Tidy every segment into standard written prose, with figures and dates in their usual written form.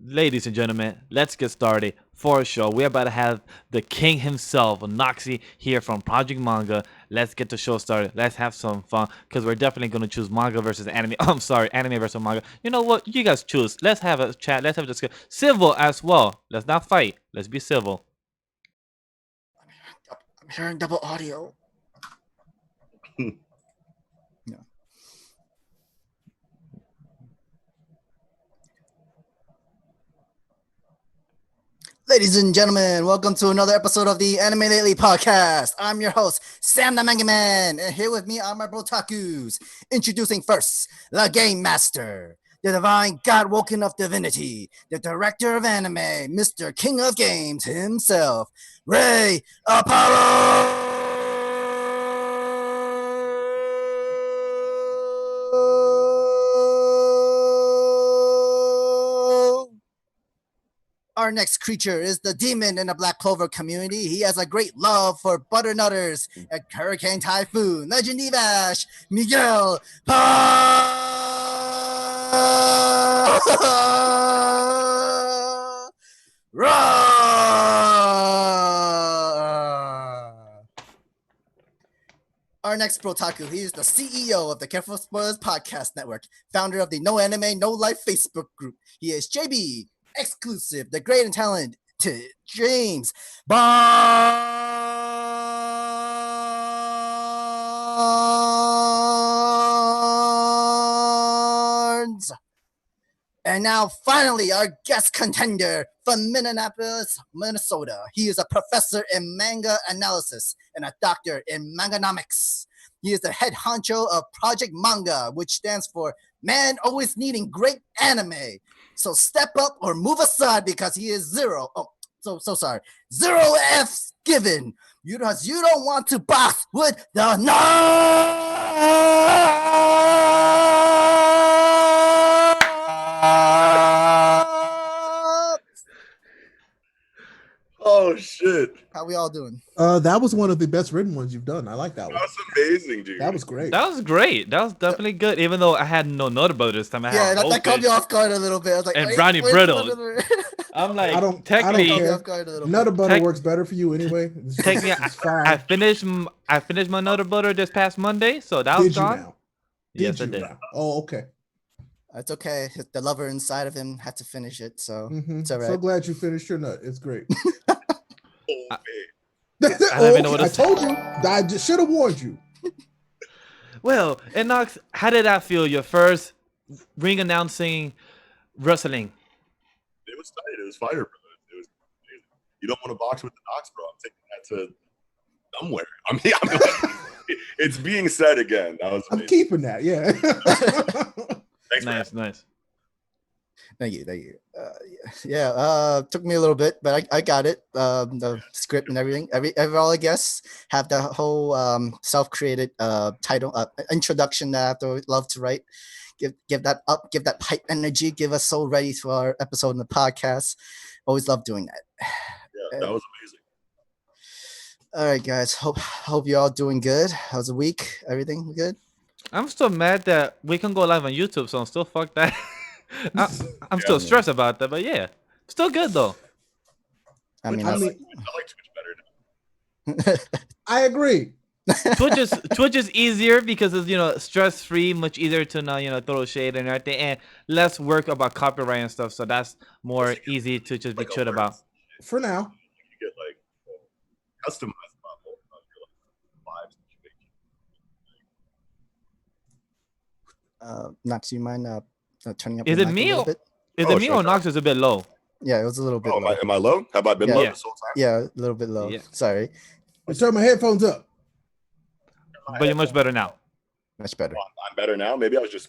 Ladies and gentlemen, let's get started for a show. We're about to have the king himself, Noxi, here from Project Manga. Let's get the show started. Let's have some fun because we're definitely going to choose manga versus anime. I'm sorry, anime versus manga. You know what? You guys choose. Let's have a chat. Let's have a discussion. Civil as well. Let's not fight. Let's be civil. I'm hearing double audio. Yeah. Ladies and gentlemen, welcome to another episode of the Anime Lately podcast. I'm your host, Sam the Manga Man, and here with me are my brotakus. Introducing first, the Game Master, the divine god woken of divinity, the director of anime, Mr. King of Games himself, Ray Apollo! Our next creature is the demon in the Black Clover community. He has a great love for butternutters and Hurricane Typhoon, Legend Evash, Miguel Our next Protaku, he is the CEO of the Careful Spoilers Podcast Network, founder of the No Anime, No Life Facebook group. He is JB, exclusive, the great and talented James Barnes. And now, finally, our guest contender from Minneapolis, Minnesota. He is a professor in manga analysis and a doctor in Manganomics. He is the head honcho of Project M.A.N.G.A, which stands for Man Always Needing Great Anime. So step up or move aside because he is zero. Oh, so sorry. Zero F's given. You don't want to box with the Oh shit! How we all doing? That was one of the best written ones you've done. I like that one. That was amazing, dude. That was great. That was great. That was definitely good. Even though I had no notable this time. I Yeah, had that caught me off guard a little bit. I was like, and wait, brownie wait, brittle. wait. I'm like, I don't technically, care. Off guard a little Nutter bit. butter works better for you anyway. technically, It's fine. I finished my nutter butter this past Monday, so that was Did you gone. now? Yes, Did I you did. now? Oh, okay. It's okay. The lover inside of him had to finish it, so it's all right. So glad you finished your nut. It's great. Oh, I don't even know what I to told you. I just should have warned you. Well, and Nox, how did that feel? Your first ring announcing wrestling? it was tight. It was fire, bro. It was amazing. You don't want to box with the Knox, bro. I'm taking that to somewhere. It's being said again. That was I'm amazing. keeping that. Yeah. Thanks, man. Nice. Thank you. Took me a little bit, but I got it. The script and everything. All I guess have the whole self-created title introduction that I love to write. Give that up. Give that hype energy. Give us so ready for our episode in the podcast. Always love doing that. Yeah, that was amazing. All right, guys. Hope you're all doing good. How's the week? Everything good? I'm still mad that we can go live on YouTube, so I'm still fuck that. I'm still stressed about that, but yeah, still good though. I mean, I like Twitch better now. I agree. Twitch is easier because it's stress free, much easier to now throw shade and everything, and less work about copyright and stuff. So that's more easy to just be chill about. For now. You get like customized about your vibes. Not to mind turning up. Is the it mic me a or little bit? is it me or Nox is a bit low? Yeah, it was a little bit. Oh, low. am I low? Have I been Yeah. low Yeah. this whole time? Yeah, a little bit low. Yeah. Sorry. I turn my headphones up. But you're much better now. Much better. Oh, I'm better now. Maybe I was just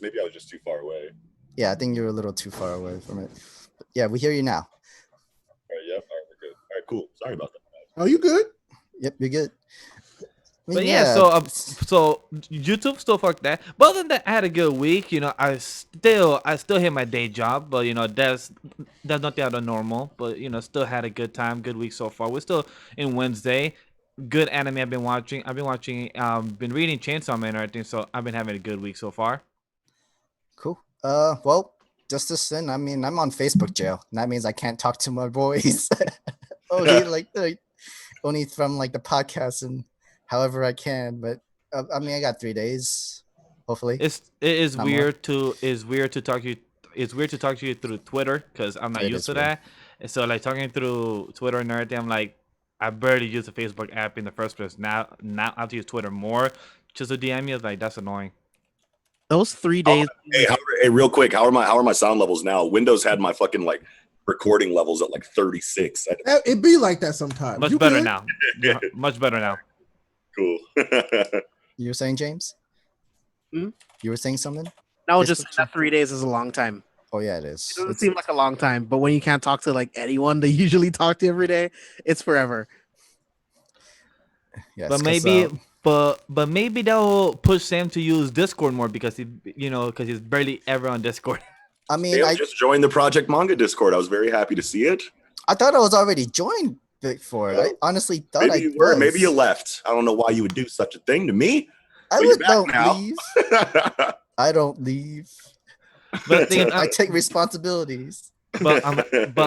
too far away. Yeah, I think you're a little too far away from it. But yeah, we hear you now. All right, yeah, all right, we're good. All right, cool. Sorry about that. Oh, you good? Yep, you're good. I mean, But yeah, so YouTube still fuck that. But other than that, I had a good week. I still hit my day job, but that's nothing out of normal. But still had a good time, good week so far. We're still in Wednesday. Good anime I've been watching. Been reading Chainsaw Man and everything. So I've been having a good week so far. cool. Well, just a sin. I mean, I'm on Facebook jail. And that means I can't talk to my boys. only only from like the podcast and however I can. But I mean, I got 3 days. Hopefully, It is not more. weird to talk to you. It's weird to talk to you through Twitter because I'm not It used is to weird. that. And so like talking through Twitter and everything, I'm like, I barely use the Facebook app in the first place. Now I have to use Twitter more. Just to DM me is like that's annoying. Those 3 days. Hey, hey, real quick, how are my sound levels now? Windows had my fucking like recording levels at like 36. It be like that sometimes. Much You better good? now. Yeah, much better now. Cool. You were saying, James? Hmm? You were saying something? No, Facebook just chat? that 3 days is a long time. Oh yeah, it is. It doesn't It's- seem like a long time, but when you can't talk to like anyone they usually talk to every day, it's forever. yes, But 'cause, maybe, but maybe they'll push Sam to use Discord more because because he's barely ever on Discord. I mean, Sam just joined the Project M.A.N.G.A Discord. I was very happy to see it. I thought I was already joined before. Well, I honestly thought Maybe I you were. was. Maybe you left. I don't know why you would do such a thing to me. I but you're would back don't now. leave. I don't leave. But the thing is, I take responsibilities. but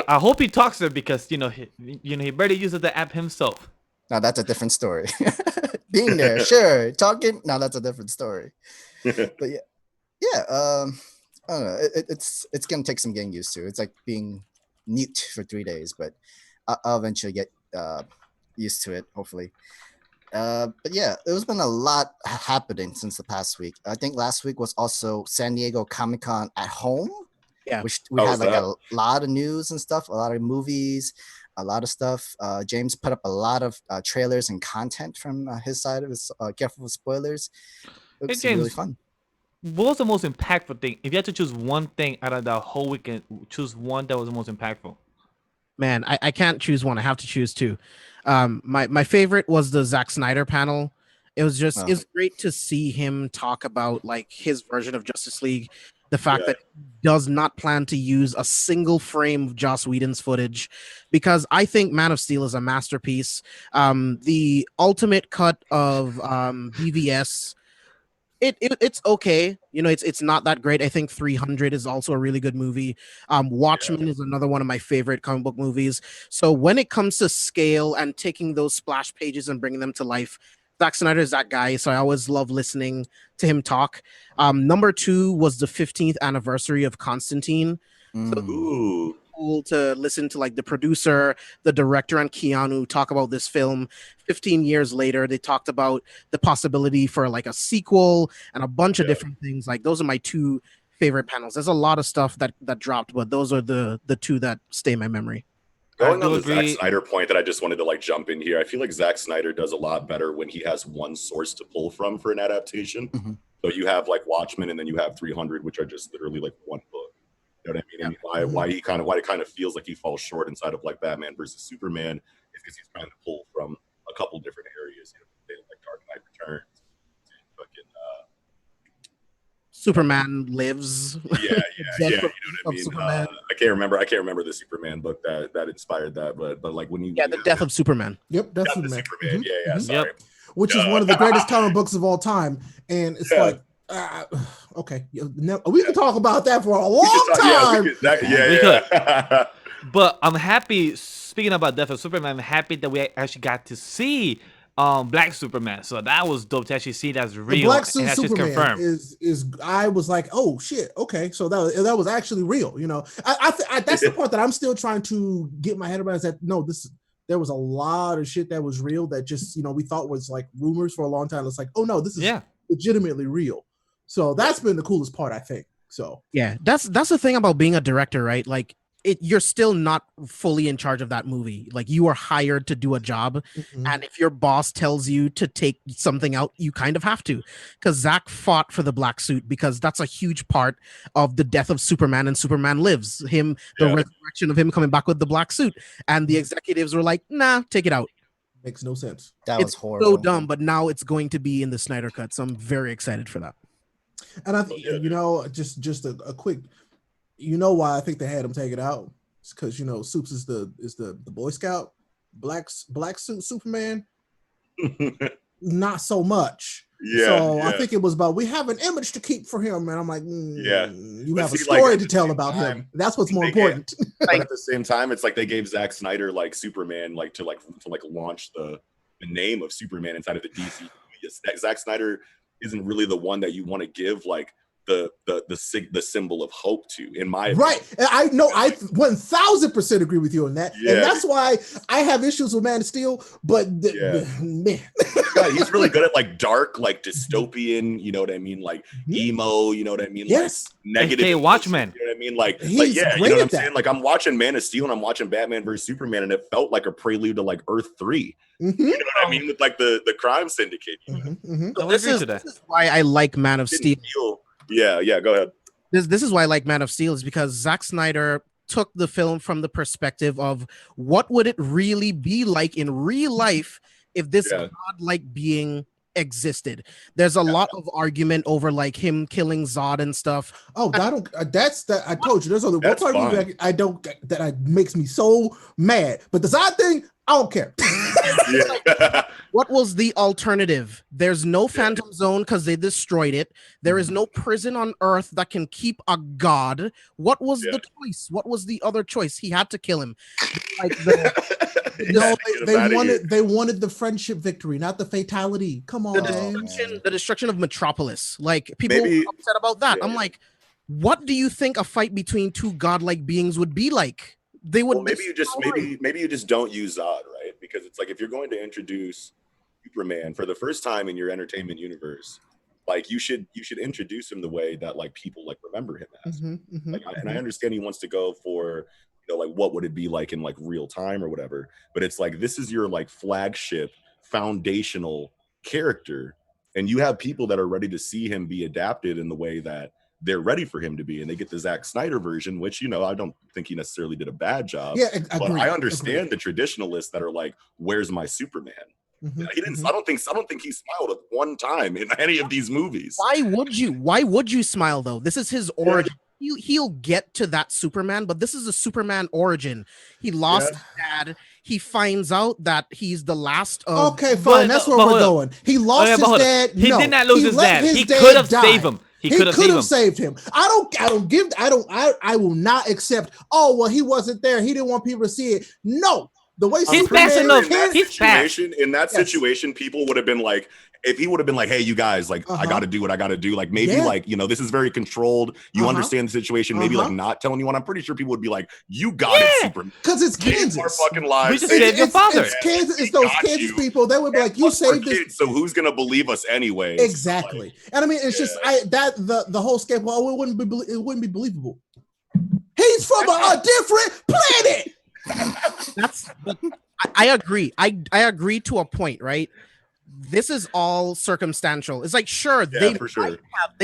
I hope he talks to her because he barely uses the app himself. Now that's a different story. Being there, sure. Talking, now that's a different story. But yeah. I don't know. It's gonna take some getting used to. It's like being mute for 3 days, but I'll eventually get used to it. Hopefully. But yeah, there's been a lot happening since the past week. I think last week was also San Diego Comic-Con at home. Yeah. Which we How had was like that? a lot of news and stuff, a lot of movies, a lot of stuff. James put up a lot of trailers and content from his side of his careful with spoilers. It was really James, fun. what was the most impactful thing? If you had to choose one thing out of the whole weekend, choose one that was the most impactful. Man, I can't choose one. I have to choose two. My favorite was the Zack Snyder panel. It was just it's great to see him talk about like his version of Justice League. The fact that he does not plan to use a single frame of Joss Whedon's footage, because I think Man of Steel is a masterpiece. The ultimate cut of BVS. It's okay, it's not that great. I think 300 is also a really good movie. Watchmen is another one of my favorite comic book movies. So when it comes to scale and taking those splash pages and bringing them to life, Zack Snyder is that guy. So I always love listening to him talk. Number two was the 15th anniversary of Constantine. Ooh. Cool to listen to like the producer, the director, and Keanu talk about this film. 15 years later, they talked about the possibility for like a sequel and a bunch of different things. Like those are my two favorite panels. There's a lot of stuff that dropped, but those are the two that stay in my memory. Going on the Zack Snyder point that I just wanted to like jump in here. I feel like Zack Snyder does a lot better when he has one source to pull from for an adaptation. Mm-hmm. So you have like Watchmen and then you have 300, which are just literally like one book. You know what I mean? And why it kind of feels like he falls short inside of like Batman versus Superman is because he's trying to pull from a couple different areas, like Dark Knight Returns, fucking Superman Lives. Yeah, you know what I mean. Superman. I can't remember the Superman book that inspired that, but like when you the Death of Superman. Yep, that's Death of Superman. Superman. Mhm. Sorry. Yep. Which is one of the greatest comic books of all time, and it's like. Okay, we can talk about that for a long time. But I'm happy. Speaking about Death of Superman, I'm happy that we actually got to see Black Superman. So that was dope to actually see that's real. The Black Suit and that's just Superman confirmed. is I was like, oh shit, okay, so that was actually real. I that's the part that I'm still trying to get my head around. Is that no, there was a lot of shit that was real that just we thought was like rumors for a long time. It's like, oh no, this is legitimately real. So that's been the coolest part, I think. So yeah, that's the thing about being a director, right? Like you're still not fully in charge of that movie. Like you are hired to do a job, and if your boss tells you to take something out, you kind of have to. Because Zach fought for the black suit because that's a huge part of the death of Superman and Superman Lives. The resurrection of him coming back with the black suit, and the executives were like, "Nah, take it out." Makes no sense. That was horrible. So dumb, but now it's going to be in the Snyder Cut, so I'm very excited for that. And I think just a quick, why I think they had him take it out. It's because Soups is the Boy Scout, black suit Superman. Not so much. Yeah, So yeah. I think it was about we have an image to keep for him, and I'm like, Yeah. you But have a see, like, story at to the tell same about time, him. That's what's more they gave- important. But at the same time, it's like they gave Zack Snyder like Superman to launch the name of Superman inside of the DC. Zack Snyder isn't really the one that you want to give like the symbol of hope to, in my opinion. Right. And I know I 1000% agree with you on that. Yeah. And that's why I have issues with Man of Steel, but man. Yeah, he's really good at like dark, like dystopian, you know what I mean? Like emo, you know what I mean? Yes. Like negative. SK Watchmen. You know what I mean? Like, He's yeah, great you know what at I'm that. saying? Like I'm watching Man of Steel and I'm watching Batman versus Superman, and it felt like a prelude to like Earth 3. You know what I mean? With like the crime syndicate. I would agree to that. This is why I like Man of Steel. Yeah, go ahead. This is why I like Man of Steel, is because Zack Snyder took the film from the perspective of what would it really be like in real life if this godlike being existed. There's a lot of argument over like him killing Zod and stuff. Oh, I don't. That's that. I told you. There's only one part of the movie I don't that makes me so mad. But the Zod thing, I don't care. What was the alternative? There's no Phantom Zone because they destroyed it. There is no prison on Earth that can keep a god. What was the choice? What was the other choice? He had to kill him. Like they wanted the friendship victory, not the fatality. Come on, the destruction of Metropolis. Like people were upset about that. I'm like, what do you think a fight between two godlike beings would be like? They would. Well, maybe you just don't use Zod, right? Because it's like if you're going to introduce Superman for the first time in your entertainment universe, like you should introduce him the way that like people like remember him as. And I understand he wants to go for, you know, like what would it be like in like real time or whatever, but it's like this is your like flagship foundational character, and you have people that are ready to see him be adapted in the way that they're ready for him to be, and they get the Zack Snyder version, which, you know, I don't think he necessarily did a bad job. Yeah, but I understand the traditionalists that are like, "Where's my Superman?" He didn't. I don't think he smiled at one time in any of these movies. Why would you smile though? This is his origin. He'll get to that Superman, but this is a Superman origin. He lost his dad. He finds out that he's the last of. Okay, fine. That's where we're going. He lost his dad. He did not lose his dad. He could have saved him. He could have saved him. I will not accept, oh, well, he wasn't there. He didn't want people to see it. No. The way he's passing up. In that situation, people would have been like, if he would have been like, hey, you guys, like, I got to do what I got to do. Like, maybe like, you know, this is very controlled. You understand the situation. Maybe like not telling you what. I'm pretty sure people would be like, you got it, Superman. Because it's Kansas. Our fucking lives. We just saved your father. It's Kansas. It's those Kansas people. They would be like, you saved this. So who's going to believe us anyway? Exactly. Like, and I mean, it's just the whole scape. Well, it wouldn't be believable. He's from a different planet. I agree. I agree to a point, right? This is all circumstantial. It's like, sure, they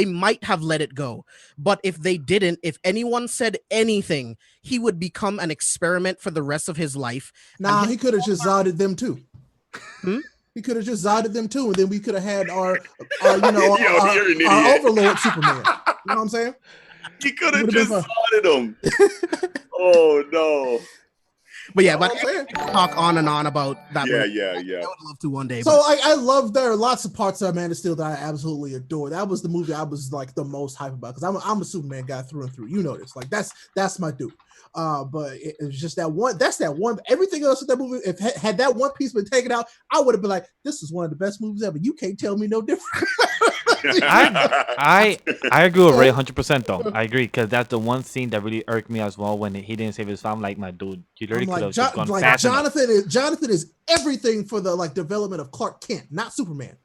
might have let it go, but if they didn't, if anyone said anything, he would become an experiment for the rest of his life. Nah, he could have just Zoded them too. He could have just Zoded them too, and then we could have had our overlord Superman. You know what I'm saying? He could have just Zoded him. Oh no. But yeah, but I can talk on and on about that. Yeah. I would love to one day. So I love, there are lots of parts of Man of Steel that I absolutely adore. That was the movie I was like the most hype about, because I'm a Superman guy through and through. You know this. Like that's my dude. But it's just that one. That's that one. Everything else in that movie, if had that one piece been taken out, I would have been like, this is one of the best movies ever. You can't tell me no different. I agree with Ray 100% though. I agree, because that's the one scene that really irked me as well, when he didn't save his family. Like, my dude, you literally could have just gone fast enough. Jonathan is everything for the like development of Clark Kent, not Superman.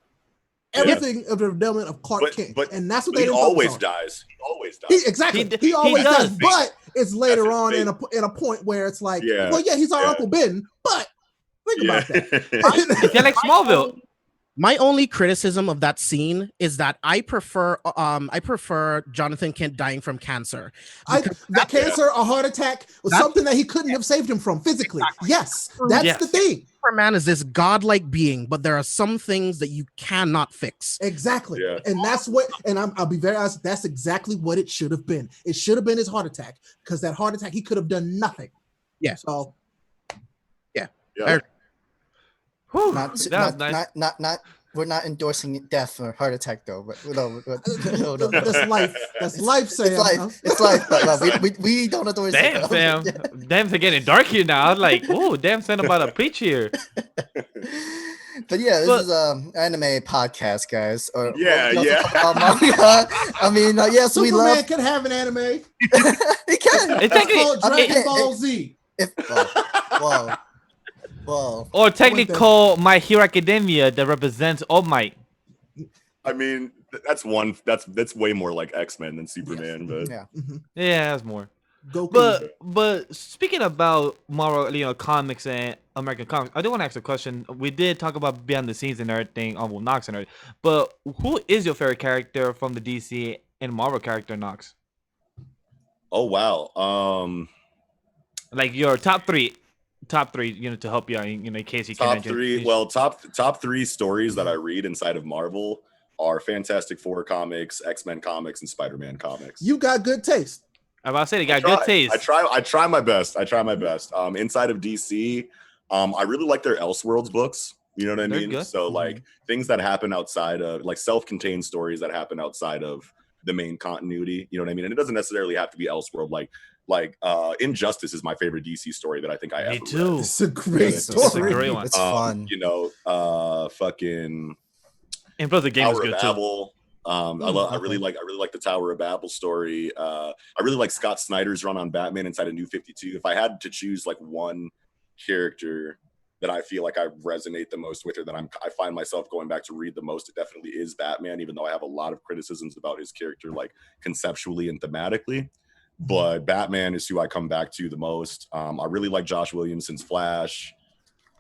Everything of the development of Clark Kent, and that's what they always dies. He always dies. Exactly. He always does. But it's later on in a point where it's like, well, yeah, he's our Uncle Ben, but think about that. It's like Smallville. My only criticism of that scene is that I prefer Jonathan Kent dying from cancer. Cancer, a heart attack, was something that he couldn't have saved him from physically. Exactly. Yes, that's the thing. Superman is this godlike being, but there are some things that you cannot fix. Exactly. Yeah. And that's what, and I'll be very honest, that's exactly what it should have been. It should have been his heart attack, because that heart attack, he could have done nothing. Yeah. So, yeah. Not we're not endorsing death or heart attack though. But no. That's life. That's life, Sam. It's life. But we don't endorse it. Damn, Sam. Damn, it's getting dark here now. I was like, oh, damn, Sam about to preach here. But yeah, this is anime podcast, guys. Or Yeah. About manga. I mean, yes, Superman we love. can have an anime. It can. It's That's technically, called Dragon Ball Z. Whoa. or technically called My Hero Academia that represents All Might. I mean, that's way more like X-Men than Superman, but Yeah. Yeah, that's more. Goku. But speaking about Marvel, comics and American comics, I do want to ask a question. We did talk about behind the scenes and everything on Nox and everything, but who is your favorite character from the DC and Marvel character, Nox? oh wow. Like your top three, to help you out, in case you Top can't. three. Well, top three stories that I read inside of Marvel are Fantastic Four comics, X-Men comics, and Spider-Man comics. You got good taste. I'm about to say they got good taste. I try my best. Inside of DC, I really like their Elseworlds books. You know what I They're mean? good. So like things that happen outside of like self-contained stories that happen outside of the main continuity. You know what I mean? And it doesn't necessarily have to be Elseworld. Like Injustice is my favorite DC story that I think I ever Me too. read. It's a great It's story. It's a great one. It's fun. Fucking And plus the game is Tower good of too. Babel. I really like the Tower of Babel story. I really like Scott Snyder's run on Batman inside of New 52. If I had to choose like one character that I feel like I resonate the most with, or that I find myself going back to read the most, it definitely is Batman, even though I have a lot of criticisms about his character, like conceptually and thematically. But Batman is who I come back to the most. I really like Josh Williamson's Flash.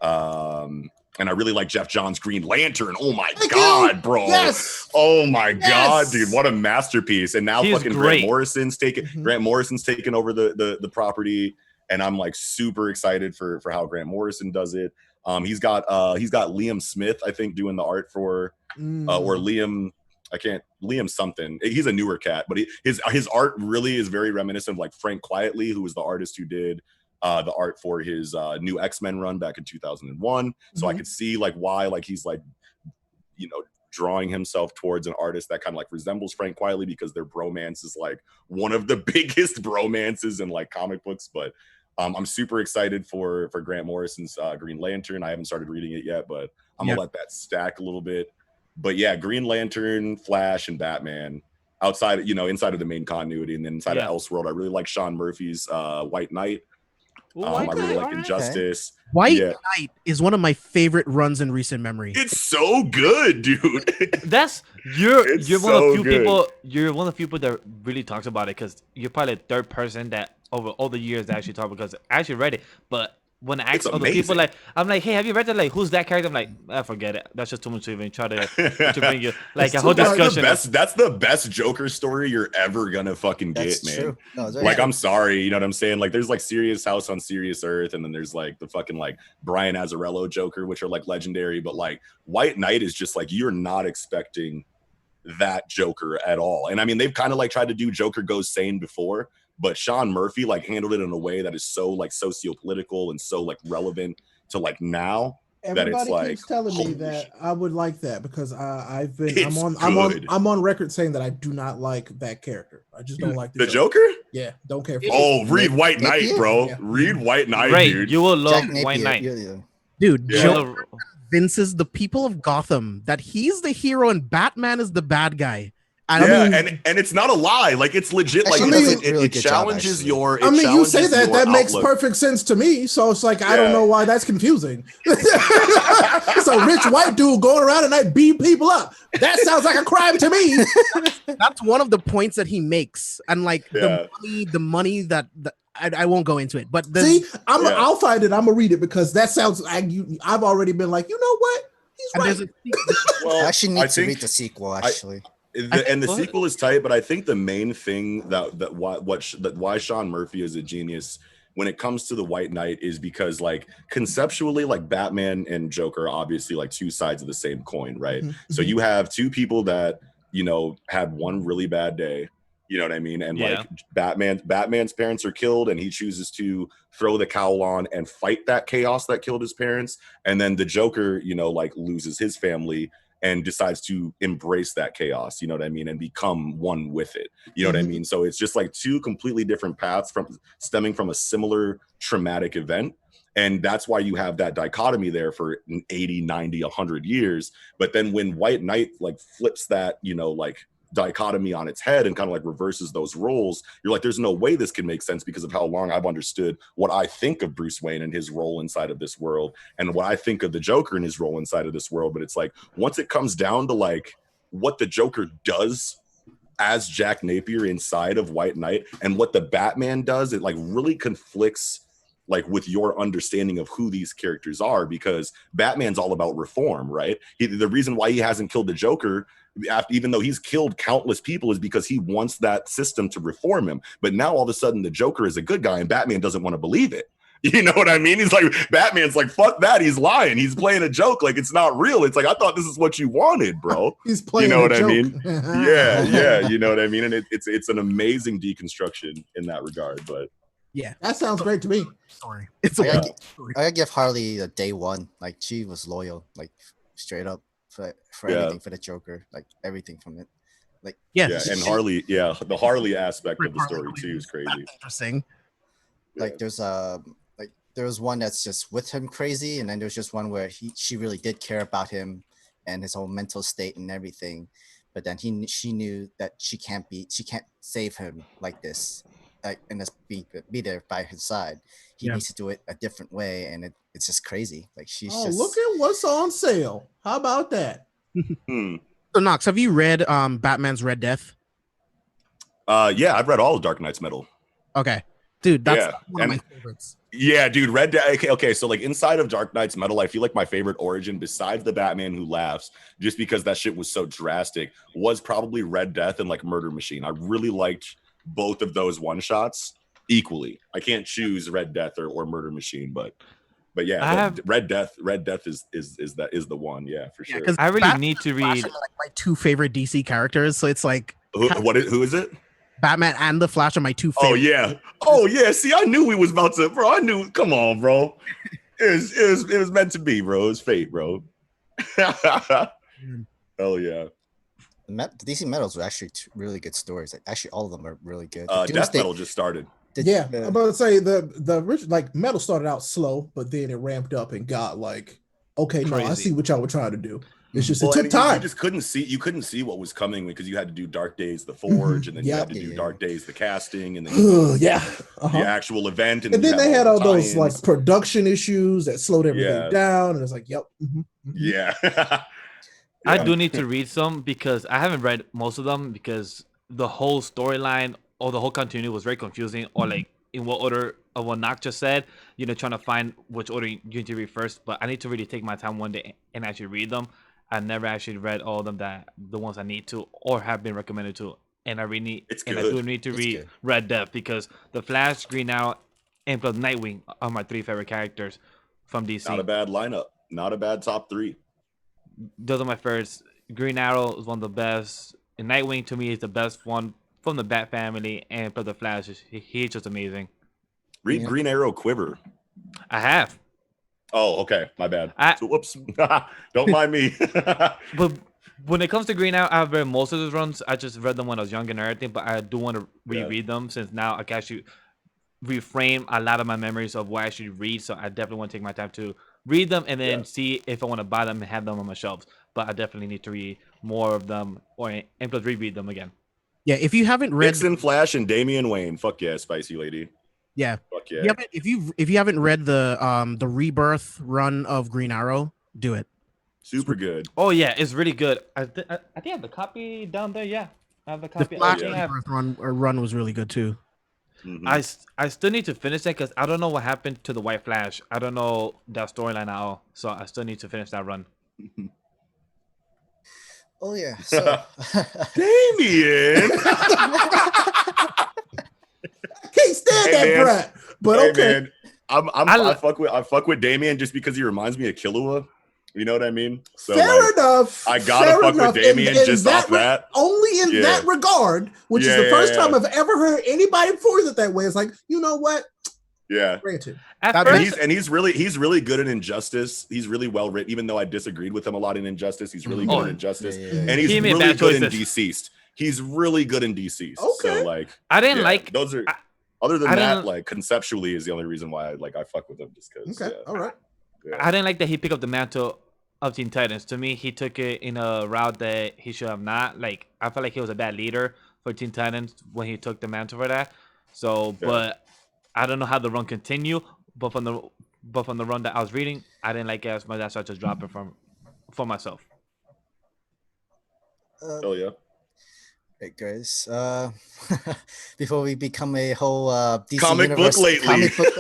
And I really like Jeff Johns' Green Lantern. Oh my God, bro. Yes. Oh my God, dude. What a masterpiece. And now He's fucking great. Grant Morrison's taken over the property. And I'm like super excited for how Grant Morrison does it. He's got Liam Smith, I think, doing the art for or Liam something. He's a newer cat, but his art really is very reminiscent of like Frank Quietly, who was the artist who did the art for his new X-Men run back in 2001. So I could see like why like he's like, drawing himself towards an artist that kind of like resembles Frank Quietly, because their bromance is like one of the biggest bromances in like comic books. But I'm super excited for Grant Morrison's Green Lantern. I haven't started reading it yet, but I'm gonna let that stack a little bit. But yeah, Green Lantern, Flash, and Batman inside of the main continuity, and then inside of Elseworld, I really like Sean Murphy's White Knight. I really like Injustice. White Knight is one of my favorite runs in recent memory. It's so good, dude. You're one of the few people. You're one of the people that really talks about it, because you're probably the third person that over all the years that actually talk, because I actually read it. But when I ask other people, like I'm like, hey, have you read that? Like, who's that character? I'm like, I forget it. That's just too much to even try to bring you like a whole discussion. That's the best Joker story you're ever gonna fucking get, man. True. No, like, I'm sorry, you know what I'm saying? Like, there's like Serious House on Serious Earth, and then there's like the fucking like Brian Azzarello Joker, which are like legendary. But like White Knight is just like, you're not expecting that Joker at all. And I mean, they've kind of like tried to do Joker Goes Sane before, but Sean Murphy like handled it in a way that is so like socio-political and so like relevant to like now. Everybody that it's keeps like, telling me that I would like that, because I'm on record saying that I do not like that character. I just don't like the Joker. Yeah, don't care for read White Knight, bro. Yeah. Read White Knight, dude. You will love White Knight. Dude, Joker convinces the people of Gotham that he's the hero and Batman is the bad guy. And it's not a lie. Like, it's legit. Like, it challenges your. You say that makes perfect sense to me. So it's like, I don't know why that's confusing. It's a rich white dude going around and I beat people up. That sounds like a crime to me. That's one of the points that he makes, and like the money that I won't go into it. But I'll find it. I'm gonna read it, because that sounds. I've already been like, you know what? He's right. I actually need to read the sequel. Actually. The sequel is tight, but I think the main thing why Sean Murphy is a genius when it comes to the White Knight is because, like, conceptually, like, Batman and Joker are obviously like two sides of the same coin, right? Mm-hmm. So you have two people that, had one really bad day, you know what I mean? And like Batman's parents are killed, and he chooses to throw the cowl on and fight that chaos that killed his parents. And then the Joker, like, loses his family and decides to embrace that chaos, you know what I mean, and become one with it, you know what I mean. So it's just like two completely different paths from stemming from a similar traumatic event. And that's why you have that dichotomy there for 80, 90, 100 years. But then when White Knight like flips that, you know, like dichotomy on its head and kind of like reverses those roles, you're like, there's no way this can make sense because of how long I've understood what I think of Bruce Wayne and his role inside of this world and what I think of the Joker and his role inside of this world. But it's like, once it comes down to like what the Joker does as Jack Napier inside of White Knight and what the Batman does, it like really conflicts like with your understanding of who these characters are, because Batman's all about reform, right? The reason why he hasn't killed the Joker, even though he's killed countless people, is because he wants that system to reform him. But now all of a sudden the Joker is a good guy and Batman doesn't want to believe it. You know what I mean? He's like, Batman's like, fuck that. He's lying. He's playing a joke. Like, it's not real. It's like, I thought this is what you wanted, bro. He's playing you know a what joke. I mean? Yeah. You know what I mean? And it's an amazing deconstruction in that regard. But yeah, that sounds great to me. Sorry. I gotta give Harley a day one. Like, she was loyal, like straight up for everything for the Joker, like everything from it. Like, and Harley, the Harley aspect of the story too is crazy. Interesting. Like, there was one that's just with him crazy, and then there's just one where she really did care about him and his whole mental state and everything. But then she knew that she can't save him like this. Like, and just be there by his side. He needs to do it a different way, and it's just crazy. Like, she's just look at what's on sale. How about that? So Nox, have you read Batman's Red Death? Yeah, I've read all of Dark Knight's Metal. Okay, dude, that's one of my favorites. Yeah, dude, Red Death. Okay, so like inside of Dark Knight's Metal, I feel like my favorite origin besides the Batman Who Laughs, just because that shit was so drastic, was probably Red Death and like Murder Machine. I really liked both of those one shots equally. I can't choose Red Death or Murder Machine, but yeah, Red Death is the one, yeah, for sure. Because I really need to read like my two favorite DC characters, so it's like who is it? Batman and the Flash are my two favorite. Oh yeah. See, I knew we was about to, bro. I knew. Come on, bro. It was meant to be, bro. It was fate, bro. Hell yeah. The DC Metals were actually really good stories. Like, actually, all of them are really good. Death Metal just started. I'm about to say the rich, like, Metal started out slow, but then it ramped up and got like, okay, no, I see what y'all were trying to do. It's just it took time. You just couldn't see what was coming because you had to do Dark Days, the Forge, and then you had to do Dark Days, the casting, and then the actual event, and then they had all those like production issues that slowed everything down, and it's like, I do need to read some because I haven't read most of them because the whole storyline or the whole continuity was very confusing, or like in what order of what Nox just said, you know, trying to find which order you need to read first. But I need to really take my time one day and actually read them. I never actually read all of them, the ones I need to or have been recommended to, and I do need to read Red Death because the Flash, Green Arrow, and plus Nightwing are my three favorite characters from DC. Not a bad lineup. Not a bad top three. Those are my favorites. Green Arrow is one of the best, and Nightwing to me is the best one from the Bat family, and plus the Flash, he's just amazing. Read Green Arrow Quiver. I have. Oh, okay. My bad. Whoops. Don't mind me. But when it comes to Green Arrow, I've read most of those runs. I just read them when I was young and everything, but I do want to reread them since now I can actually reframe a lot of my memories of what I should read. So I definitely want to take my time to read them and then see if I want to buy them and have them on my shelves. But I definitely need to read more of them and plus reread them again. Yeah, if you haven't read Dixon, Flash, and Damian Wayne. Fuck yeah, spicy lady. Yeah. Fuck yeah. If you haven't read the Rebirth run of Green Arrow, do it. Super good. Oh yeah, it's really good. I think I have the copy down there. Yeah, I have the copy. The Flash Rebirth run was really good too. Mm-hmm. I still need to finish it because I don't know what happened to the White Flash. I don't know that storyline at all, so I still need to finish that run. Oh yeah, so Damien. Can't stand that brat, but okay. Man, I fuck with Damien just because he reminds me of Killua. You know what I mean? So fair enough. I gotta fuck with Damien just off that. Only in that regard, which is the first time I've ever heard anybody phrase it that way. It's like, you know what? Yeah. Granted. At That first, He's really good at Injustice. He's really well written, even though I disagreed with him a lot in Injustice. He's really good Oh, at Injustice, yeah, and he's He made really bad good in choices. Deceased. He's really good in Deceased. Okay. So like, I didn't yeah, like. those are. I- Other than I that, didn't- like conceptually is the only reason why I fuck with him, just because. Okay. All right. I didn't like that he picked up the mantle of Teen Titans. To me, he took it in a route that he should have not. Like, I felt like he was a bad leader for Teen Titans when he took the mantle for that. So, but I don't know how the run continue. But from the run that I was reading, I didn't like it as much. That's why I just dropped it for myself. Oh yeah. Hey guys, before we become a whole DC Comic universe, book lately. comic book.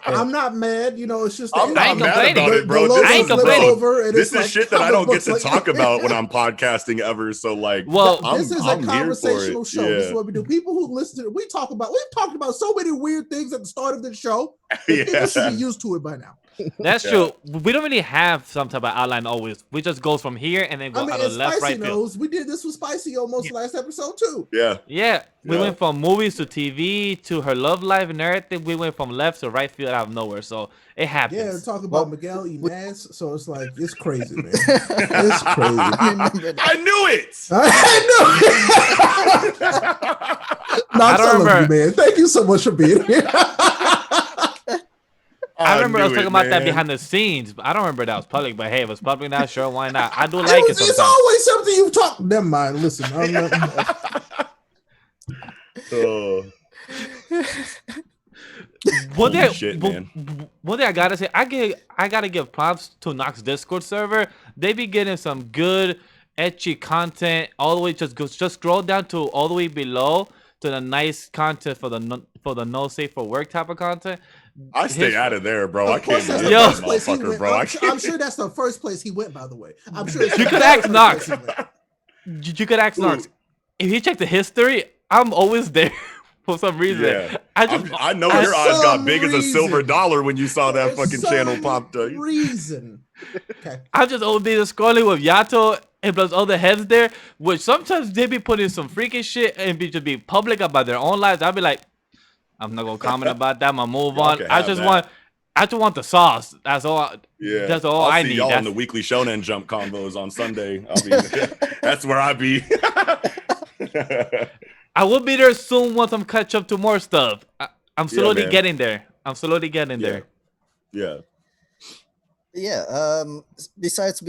I'm not mad. You know, it's just I'm I not ain't mad complaining. about it, bro. The This I ain't is, complaining. over, and this it's is like shit that I comic don't get books to like- talk about when I'm podcasting ever. So like, Well, This is I'm a here for conversational it. show. Yeah. This is what we do. People who listen to we've talked about so many weird things at the start of the show that people should be used to it by now. that's Yeah. true. We don't really have some type of outline always. We just go from here and then go I mean, out and of left, Spicy right field. knows we did this with Spicy almost last episode too. Yeah. Yeah, we Yeah. went from movies to TV to her love life and everything. We went from left to right field out of nowhere. So it happens. Yeah, talk about Well, Miguel eating ass. So it's like it's crazy, man. It's crazy. I remember that. I knew it. Knox, I love remember- you, man. Thank you so much for being here. I remember us knew talking it, about that man. behind the scenes, but I don't remember that was public. But hey, if it's public now, sure, why not? I do like it It's sometimes. always something you've talked. Never mind. Listen, I'm not, Oh, One Holy thing, shit, w- man. one thing I gotta say, I gotta give props to Nox Discord server. They be getting some good etchy content all the way. Just scroll down to all the way below to the nice content for the no safe for work type of content. I stay His- out of there, bro. I of course, can't that's be the Yo. first place he motherfucker, went. bro. I'm sure that's the first place he went. By the way, I'm sure it's You the could very ask first Nox. place he went. You could ask Nox. If you check the history, I'm always there for some reason. Yeah. I I know I- your eyes got some big as a silver reason. dollar when you saw that For fucking channel some popped up. reason. Okay. I'm just over there scrolling with Yato and plus other heads there, which sometimes they be putting some freaking shit and just be public about their own lives. I'll be like, I'm not gonna comment about that. I'm gonna move Y'all on. can I have just that. want the sauce. That's all. Yeah, That's all I'll I see need. y'all in That's- the weekly Shonen Jump combos on Sunday. That's where I be. I will be there soon once I'm catch up to more stuff. I'm slowly man. getting there. I'm slowly getting Yeah. there. Yeah. Yeah. Besides,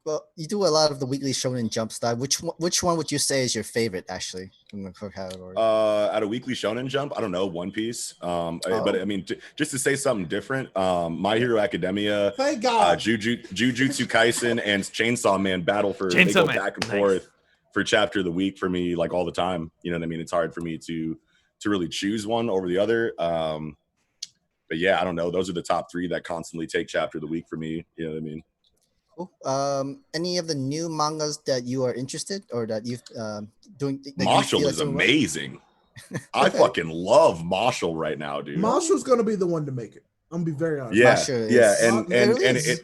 well, you do a lot of the weekly Shonen Jump style. Which one would you say is your favorite, actually, in the category? At a weekly Shonen Jump, I don't know, One Piece. But I mean, just to say something different, My Hero Academia, Thank God. Jujutsu Kaisen, and Chainsaw Man battle for they Chainsaw go Man, back and nice. forth for chapter of the week for me, like all the time. You know what I mean? It's hard for me to really choose one over the other. But yeah, I don't know. Those are the top three that constantly take chapter of the week for me. You know what I mean? Cool. Any of the new mangas that you are interested or that you've doing? that you Marshall feel is doing well? amazing. I fucking love Marshall right now, dude. Marshall's gonna be the one to make it. I'm gonna be very honest. Yeah, Marshall yeah, is- and it really is. it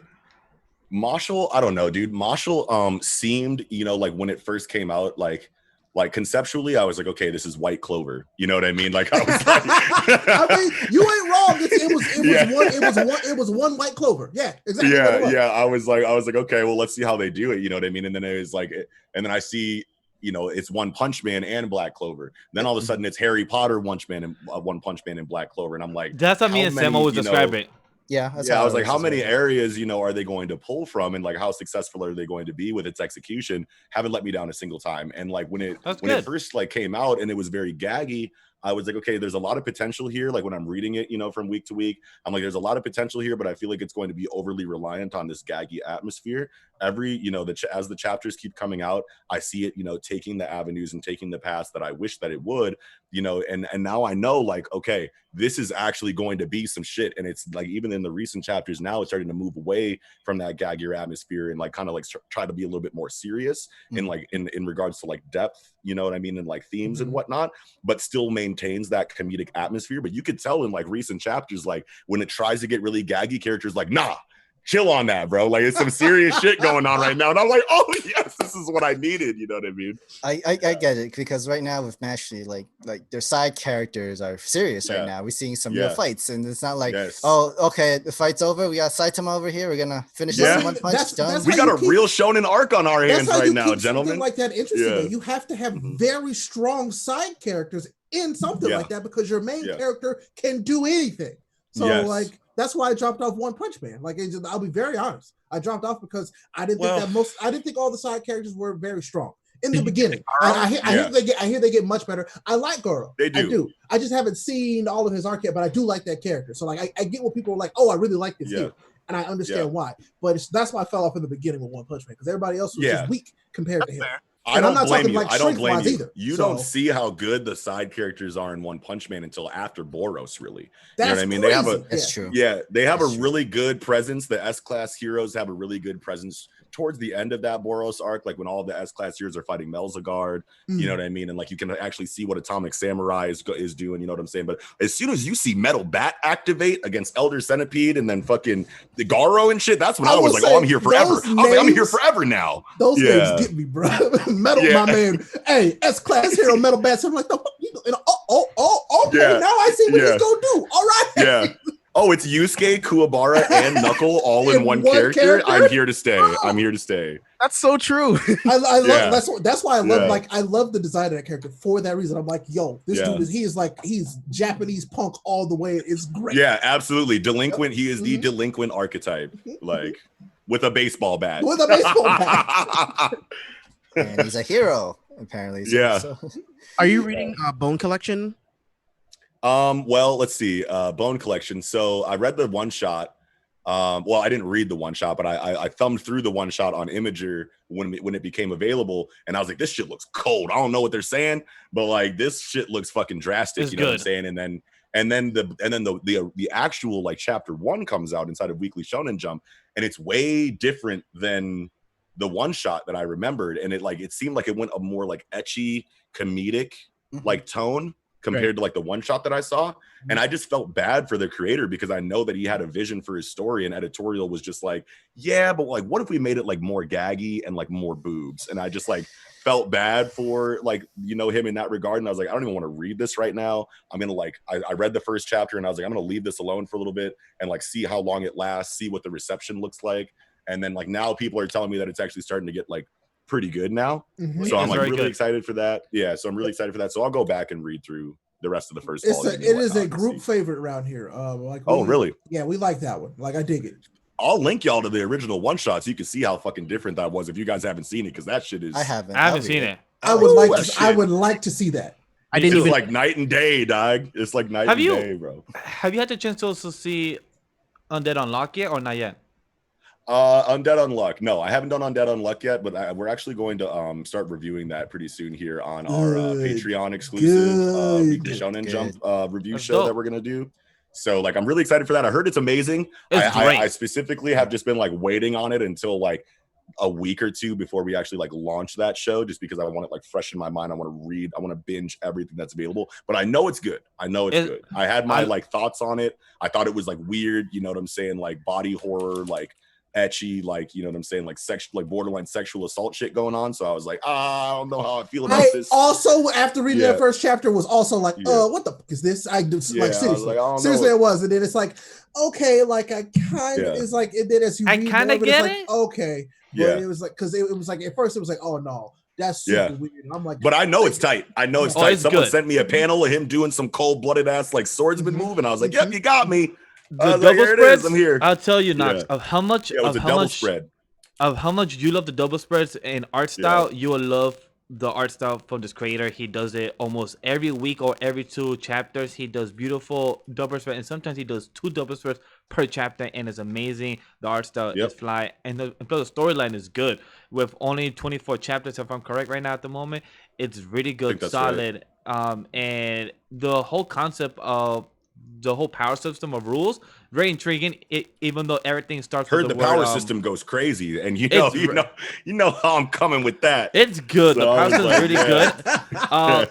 Marshall, I don't know, dude. Marshall seemed, like when it first came out, like conceptually, I was like, okay, this is White Clover. You know what I mean? Like I was like, I mean, you ain't wrong. It was Yeah. one white clover. Yeah, exactly. what it was. yeah. I was like, okay, well, let's see how they do it. You know what I mean? And then it was like, and then I see, it's One Punch Man and Black Clover. Then all of a sudden, it's Harry Potter, One Punch Man and Black Clover, and I'm like, That's how me how and Sam many, always describe it. Yeah, that's yeah, how I was it like, is how as many well. areas, are they going to pull from, and like how successful are they going to be with its execution? Haven't let me down a single time. And like when it good. first like came out and it was very gaggy, I was like, okay, there's a lot of potential here. Like when I'm reading it, from week to week, I'm like, there's a lot of potential here, but I feel like it's going to be overly reliant on this gaggy atmosphere. As the chapters keep coming out, I see it, taking the avenues and taking the paths that I wish that it would, and now I know, like, okay, this is actually going to be some shit. And it's like, even in the recent chapters now, it's starting to move away from that gaggier atmosphere and like kind of like try to be a little bit more serious in like in regards to like depth, you know what I mean, and like themes and whatnot, but still maintains that comedic atmosphere. But you could tell in like recent chapters, like when it tries to get really gaggy, characters like, nah, chill on that, bro. Like it's some serious shit going on right now. And I'm like, oh yes, this is what I needed. You know what I mean? I get it, because right now with Mastery, like their side characters are serious right Yeah. now. We're seeing some real Yeah. fights, and it's not like, Yes. oh, okay, the fight's over. We got Saitama over here. We're gonna finish Yeah. this in one punch. That's- done. that's We how got you a keep- real shonen arc on our hands That's how right you now, keep something gentlemen. like that interesting. Yeah. Though. You have to have Mhm. very strong side characters in something Yeah. like that, because your main Yeah. character can do anything. So Yes. like that's why I dropped off One Punch Man. Like I'll be very honest, I dropped off because I didn't Well- think all the side characters were very strong in the Did you beginning. Goro? I hear they get much better. I like Goro. They do. I do. I just haven't seen all of his arc yet, but I do like that character. So like I get what people are like. Oh, I really like this Yeah. here, and I understand why. But that's why I fell off in the beginning with One Punch Man, because everybody else was Yeah. just weak compared to him. I And don't I'm not blame talking you. like I don't blame strength-wise you. either. You So- don't see how good the side characters are in One Punch Man until after Boros, really. You know That's what I mean? They have a crazy. That's true. Yeah, they have That's a true. really good presence. The S-Class heroes have a really good presence towards the end of that Boros arc, like when all the S-Class heroes are fighting Melzagard, you know what I mean? And like you can actually see what Atomic Samurai is doing, you know what I'm saying? But as soon as you see Metal Bat activate against Elder Centipede and then fucking the Garo and shit, that's when I was will like, say, oh, I'm here forever. I those was like, I'm here names- forever now. Those Yeah. names get me, bro. Metal, Yeah. my man. Hey, S-Class hero, Metal Bats. I'm like, the fuck you doing? Okay. Yeah. Now I see what Yeah. he's gonna do. All right. Yeah. Oh, it's Yusuke, Kuwabara, and Knuckle all in In one one character. character? I'm here to stay. I'm here to stay. That's so true. I love Yeah. that's why I love Yeah. I love the design of that character for that reason. I'm like, yo, this Yeah. dude he's Japanese punk all the way. It's great. Yeah, absolutely. Delinquent. He is the Mhm. delinquent archetype, like with a baseball bat. With a baseball bat. And he's a hero, apparently. Yeah. Are you reading Bone Collection? Well, let's see. Bone Collection. So I read the one shot. Well, I didn't read the one shot, but I thumbed through the one shot on Imager when it became available, and I was like, this shit looks cold. I don't know what they're saying, but like this shit looks fucking drastic. It's you know what I'm good. saying? And then the actual like chapter 1 comes out inside of Weekly Shonen Jump, and it's way different than the one shot that I remembered, and it seemed like it went a more like etchy comedic like tone compared to like the one shot that I saw. And I just felt bad for the creator because I know that he had a vision for his story, and editorial was just like, yeah, but like what if we made it like more gaggy and like more boobs? And I just like felt bad for like, you know, him in that regard. And I was like, I don't even want to read this right now. I'm gonna like I read the first chapter and I was like, I'm gonna leave this alone for a little bit and like see how long it lasts, see what the reception looks like. And then like now people are telling me that it's actually starting to get like pretty good now. Mhm. So I'm It's like very really good. excited for that. Yeah, so I'm really excited for that. So I'll go back and read through the rest of the first It volume and is a whatnot and group see. favorite around here. Oh, really? Yeah, we like that one. Like I dig it. I'll link y'all to the original one shot so you can see how fucking different that was if you guys haven't seen it, because that shit is I haven't. I haven't I'll seen read it. I would Ooh, like that to. I shit. would like to see that. I it's didn't even. like night and day, dog. It's like night Have and you- day, bro. Have you had the chance to also see Undead Unlock yet or not yet? Undead Unluck. No, I haven't done Undead Unluck yet, but we're actually going to start reviewing that pretty soon here on our Good. Patreon exclusive Weekly Good. Shonen Good. Jump review That's show dope. that we're gonna do. So like I'm really excited for that. I heard it's amazing. It's I great. specifically have just been like waiting on it until like a week or two before we actually like launch that show, just because I want it like fresh in my mind. I want to read, I want to binge everything that's available, but I know it's good. I know it's good. I had my like thoughts on it. I thought it was like weird, you know what I'm saying? Like body horror, like etchy, like, you know what I'm saying? Like sexual, like borderline sexual assault shit going on. So I was like, I don't know how I feel about I this. also, after reading Yeah. that first chapter, was also like, Yeah. what the fuck is this? I do Yeah, I like was seriously, like, I don't know. seriously, it was, and then it's like, okay, like I kind of, Yeah. it's like, and then as you I read kinda more of it's get like, it. okay, but Yeah. it was like, because it was like at first it was like, oh no, that's super Yeah. weird, and I'm like, But I know it's tight. I know it's Oh, tight. it's Someone good. sent me a panel of him doing some cold-blooded ass like swordsman move, and I was like, "Yep, you got me." The I was double like, "Here it spreads. is. I'm here." I'll tell you, Knox, Yeah. of how much Yeah, it was a of how double much spread. of how much you love the double spreads in art style, you will love the art style from this creator. He does it almost every week or every 2 chapters. He does beautiful double spread, and sometimes he does 2 double spreads per chapter, and it's amazing. The art style Yep. is fly, and plus the storyline is good. With only 24 chapters, if I'm correct, right now at the moment, it's really good, that's solid. And the whole concept of the whole power system of rules, very intriguing. Even though everything starts Heard with the the power word, system goes crazy, and it's you know how I'm coming with that. It's good. So The I power was system is like, really yeah.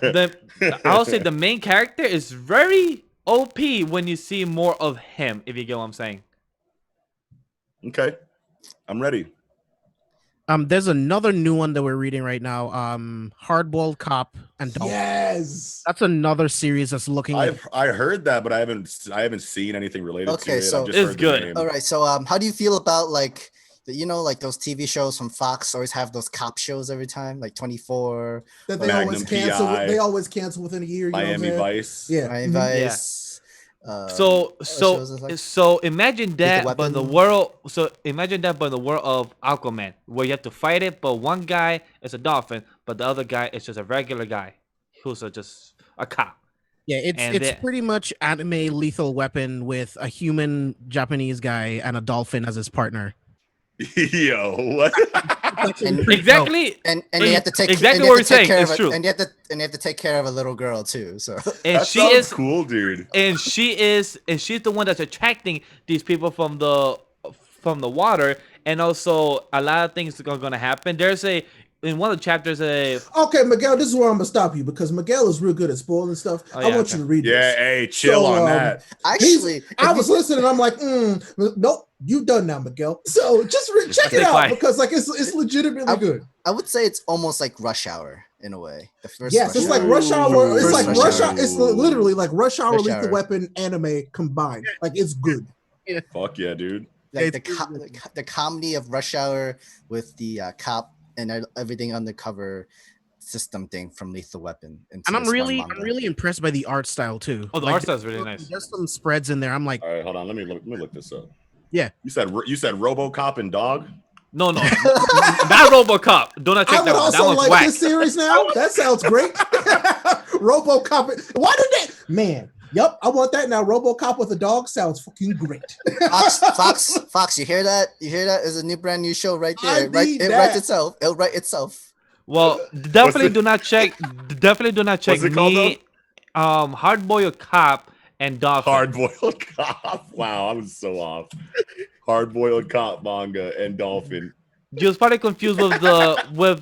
good. I'll say the main character is very OP when you see more of him. If you get what I'm saying. Okay, I'm ready. There's another new one that we're reading right now. Hardboiled Cop and Dolphin. Yes. That's another series that's looking like. I heard that, but I haven't seen anything related to Okay, it. so I've just it's heard the good. name. All right, so how do you feel about like like those TV shows from Fox always have those cop shows every time, like 24, That they Magnum always cancel. PI. They always cancel within a year. You know what I'm Miami saying? Vice. Yeah. Miami Mhm. Vice. So what shows is like? imagine that, but in the Weapon. world. So imagine that, but in the world of Aquaman, where you have to fight it, but one guy is a dolphin, but the other guy is just a regular guy who's just a cop. Yeah, And it's then- pretty much anime Lethal Weapon with a human Japanese guy and a dolphin as his partner. Yo, what? And- Exactly, And you have to take exactly and you what have to we're take saying care is of true. and you have to take care of a little girl too. So And That she sounds is cool, dude. and she's the one that's attracting these people from the water, and also a lot of things are gonna happen. There's in one of the chapters Okay, Miguel, this is where I'm gonna stop you because Miguel is real good at spoiling stuff. Oh, I yeah, want okay. you to read Yeah, this. hey, chill So, on that. actually, I was listening. I'm like, nope, you done now, Miguel. So just check it Stay out quiet. because like it's legitimately good. I would say it's almost like Rush Hour in a way. The first Yes, it's like Hour. Rush Hour. It's First like Rush Rush Hour. Hour. It's literally like Rush Hour, Rush Lethal Hour. Weapon, anime combined. Like it's good. Fuck yeah, dude. Like It's the comedy of Rush Hour with the cop and everything undercover system thing from Lethal Weapon. And I'm really impressed by the art style too. Oh, the art style is really nice. There's some spreads in there. I'm like, All right, hold on. Let me look this up. Yeah. You said RoboCop and Dog. No, not RoboCop. Do not I check would that one. That also one's like whack. this series now. That sounds great. RoboCop. Why did they? Man, yep, I want that now. RoboCop with a dog sounds fucking great. Fox, you hear that? You hear that? There's a brand new show right I there. need It that. writes itself. It'll write itself. Well, definitely it- do not check. Definitely do not check What's it called, me. Hardboiled Cop and Dolphin. Hard-boiled cop. Wow, I was so off. Hard-boiled cop manga and Dolphin. You was probably confused with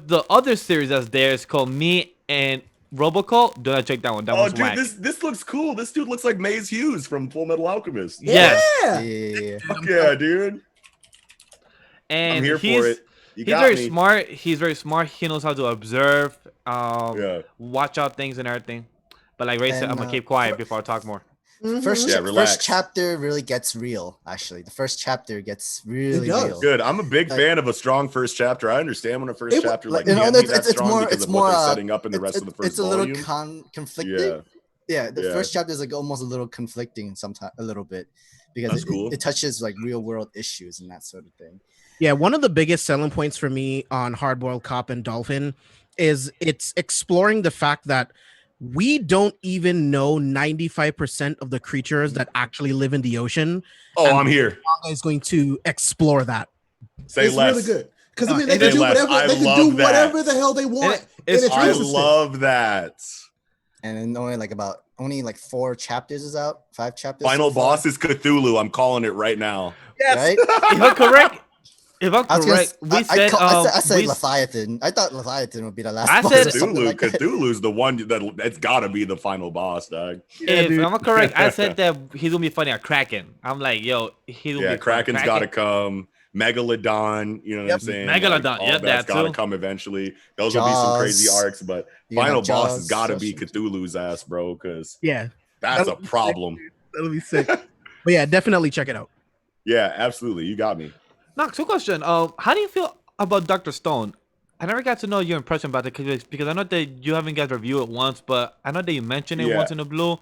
the other series that's there. It's called Me and Robocall. Do not check that one. That Oh, one's dude, whack. this looks cool. This dude looks like Maze Hughes from Full Metal Alchemist. Yes. Yeah. Yeah. Fuck yeah, dude. And I'm here he's for it. You he's got very me. smart. He's very smart. He knows how to observe, Yeah. watch out things and everything. But like Ray said, And, I'm gonna keep quiet before I talk more. Mhm. Yeah, relax. First chapter really gets real. Actually, the first chapter gets really It does. real. Good. I'm a big Like- fan of a strong first chapter. I understand when a first It- chapter like you know, can't and be that strong because of what they're setting up in the rest of the first it's a volume. little conflicting. Yeah. Yeah, the Yeah. first chapter is like almost a little conflicting sometimes, a little bit, because That's cool. it touches like real world issues and that sort of thing. yeah, one of the biggest selling points for me on Hardboiled Cop and Dolphin is it's exploring the fact that we don't even know 95% of the creatures that actually live in the ocean. Oh, And I'm here. Manga is going to explore that. Say It's less. really good because I mean Say they can do less. whatever I they can love do that. whatever the hell they want. And it's and I interesting. love that. And then only like 4 chapters is out, 5 chapters. Final so far, boss is Cthulhu. I'm calling it right now. right? If I'm correct, I was gonna correct, s- we I said I said we- Leviathan. I thought Leviathan would be the last I boss said or something like that. Cthulhu's the one that's got to be the final boss, dog. if dude. I'm correct, I said that he's gonna be funny at Kraken. I'm like, yo, he's gonna Yeah, be Kraken's got to come. Megalodon, you know what I'm saying? Megalodon, all yep, that's that got to too. come eventually. Those will be some crazy Jaws. arcs, but You final got boss has Jaws, got to be Jaws. Cthulhu's ass, bro, because Yeah, that's a That'll be sick, problem. that'll be sick. But yeah, definitely check it out. Yeah, absolutely. You got me. Nox, two question. How do you feel about Dr. Stone? I never got to know your impression about it because I know that you haven't got to review it once, but I know that you mentioned it Yeah. once in the blue.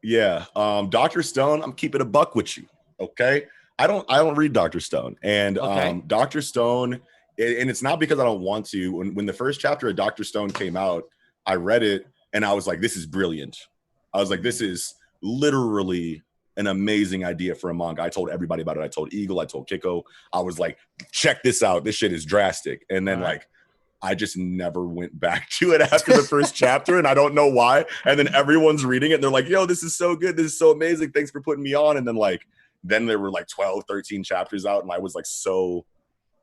Yeah. Dr. Stone, I'm keeping a buck with you. Okay. I don't read Dr. Stone. And Okay. Dr. Stone, and it's not because I don't want to. When the first chapter of Dr. Stone came out, I read it and I was like, this is brilliant. I was like, this is literally an amazing idea for a manga. I told everybody about it. I told Eagle, I told Kiko. I was like, check this out. This shit is drastic. And then Right. like I just never went back to it after the first chapter, and I don't know why. And then everyone's reading it, and they're like, yo, this is so good. This is so amazing. Thanks for putting me on. And then there were like 12, 13 chapters out, and I was like so,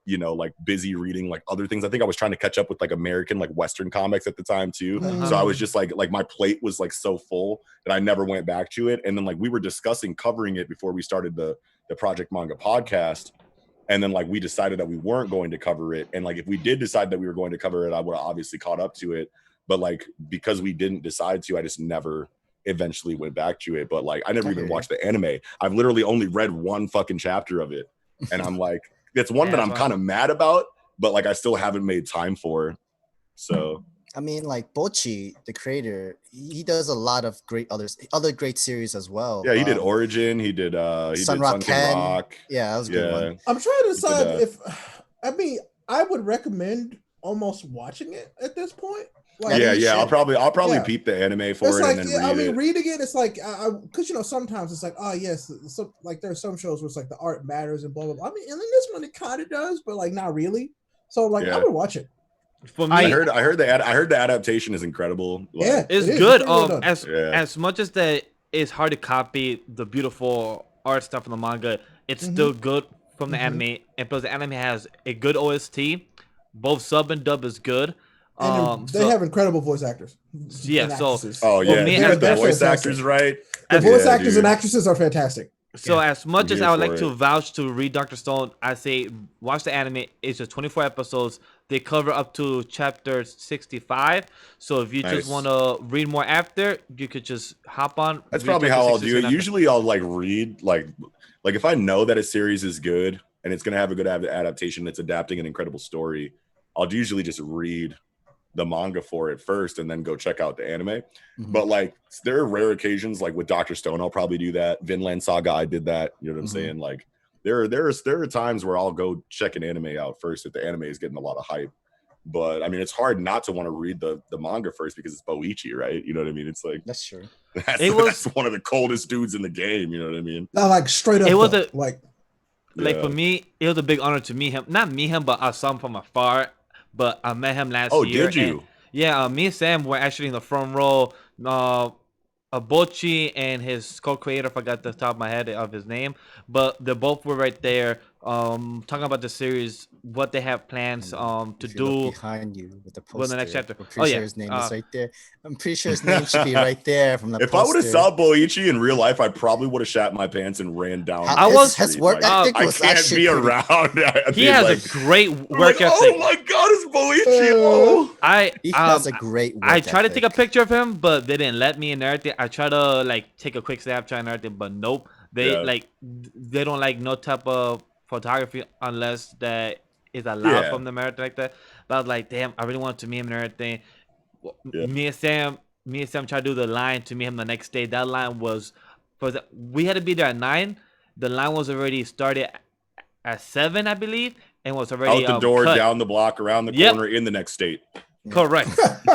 like busy reading like other things. I think I was trying to catch up with like American, like Western comics at the time too. Uh-huh. So I was just like my plate was like so full that I never went back to it. And then like we were discussing covering it before we started the the Project Manga podcast. And then like we decided that we weren't going to cover it. And like if we did decide that we were going to cover it, I would have obviously caught up to it. But like because we didn't decide to, I just never eventually went back to it. But like I never even watched the anime. I've literally only read one fucking chapter of it. And I'm like, it's one that I'm kind of mad about, but like I still haven't made time for. So I mean, like Bochi, the creator, he does a lot of other great series as well. Yeah, he did Origin. He did Sun Rock Ken. Yeah, that was a good one. I'm trying to decide if I would recommend almost watching it at this point. Like, yeah. I'll probably peep the anime for it's it like, and then read it. Reading it, it's like because sometimes it's like, oh yes, so like there's some shows where it's like the art matters and blah blah blah. I mean, and then this one it kind of does, but like not really. So like I would watch it. For me, I heard the adaptation is incredible. Like, yeah, it's good. As much as that it's hard to copy the beautiful art stuff from the manga, it's still good from the anime. And plus, the anime has a good OST. Both sub and dub is good. And they have incredible voice actors. Yeah. So the voice actors, right? The voice actors and actresses are fantastic. So as much as I would like to vouch to read Dr. Stone, I say watch the anime. It's just 24 episodes. They cover up to chapter 65. So if you just want to read more after, you could just hop on. That's probably how I'll do it. Usually I'll like read like if I know that a series is good and it's going to have a good adaptation, it's adapting an incredible story, I'll usually just read the manga for it first and then go check out the anime. But like there are rare occasions like with Dr. Stone, I'll probably do that. Vinland Saga, I did that. You know what I'm saying? Like there are times where I'll go check an anime out first if the anime is getting a lot of hype. But I mean, it's hard not to want to read the manga first because it's Boichi, right? You know what I mean? It's like that's true. That's one of the coldest dudes in the game. You know what I mean? Not like straight up. It was like for me, it was a big honor to meet him. Not meet him, but I saw him from afar. But I met him last year. Oh, did you? Yeah, me and Sam were actually in the front row. Bochi and his co-creator, forgot the top of my head of his name, but they both were right there talking about the series, what they have plans to do behind you with the poster. The next chapter. I'm pretty sure his name is right there. I'm pretty sure his name should be right there from the If poster. I would have saw Boichi in real life, I probably would have shat my pants and ran down. His work ethic was I can't be around. He has a great work ethic. Oh my god, it's Boichi! He has a great work I tried to ethic. take a picture of him, but they didn't let me and everything. I tried to like take a quick snapshot and everything, but nope. They don't like no type of photography unless that is allowed from them, everything like that. But I was like, damn, I really wanted to meet him and everything. Me and Sam tried to do the line to meet him the next day. That line was, we had to be there at 9. The line was already started at 7, I believe, and was already out the door, cut. down the block, around the corner, in the next state. Correct.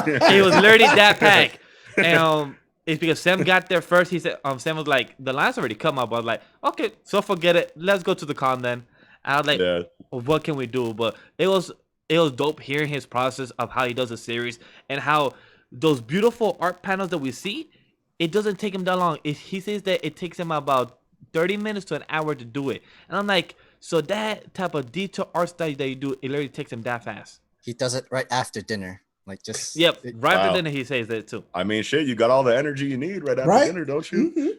It was literally that pack, and it's because Sam got there first. He said, Sam was like, the line's already come up. I was like, okay, so forget it. Let's go to the con then. I was like, well, what can we do? But it was dope hearing his process of how he does a series and how those beautiful art panels that we see, it doesn't take him that long. He says that it takes him about 30 minutes to an hour to do it. And I'm like, so that type of detail art style that you do, it literally takes him that fast. He does it right after dinner. Like just right after dinner he says that too. I mean, shit, you got all the energy you need right after dinner, don't you?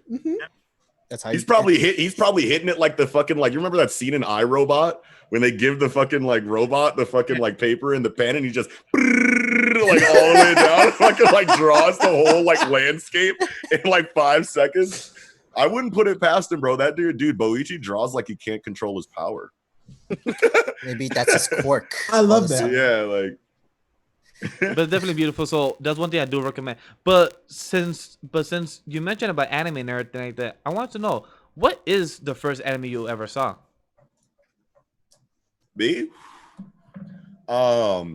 That's how he's probably hitting it like the fucking, like, you remember that scene in iRobot when they give the fucking like robot the fucking like paper and the pen and he just like all the way down, fucking like draws the whole like landscape in like 5 seconds. I wouldn't put it past him, bro. That dude, Boichi draws like he can't control his power. Maybe that's his quirk. I love that. Yeah, like. But it's definitely beautiful. So that's one thing I do recommend. But since you mentioned about anime and everything like that, I want to know, what is the first anime you ever saw? Me? Wow.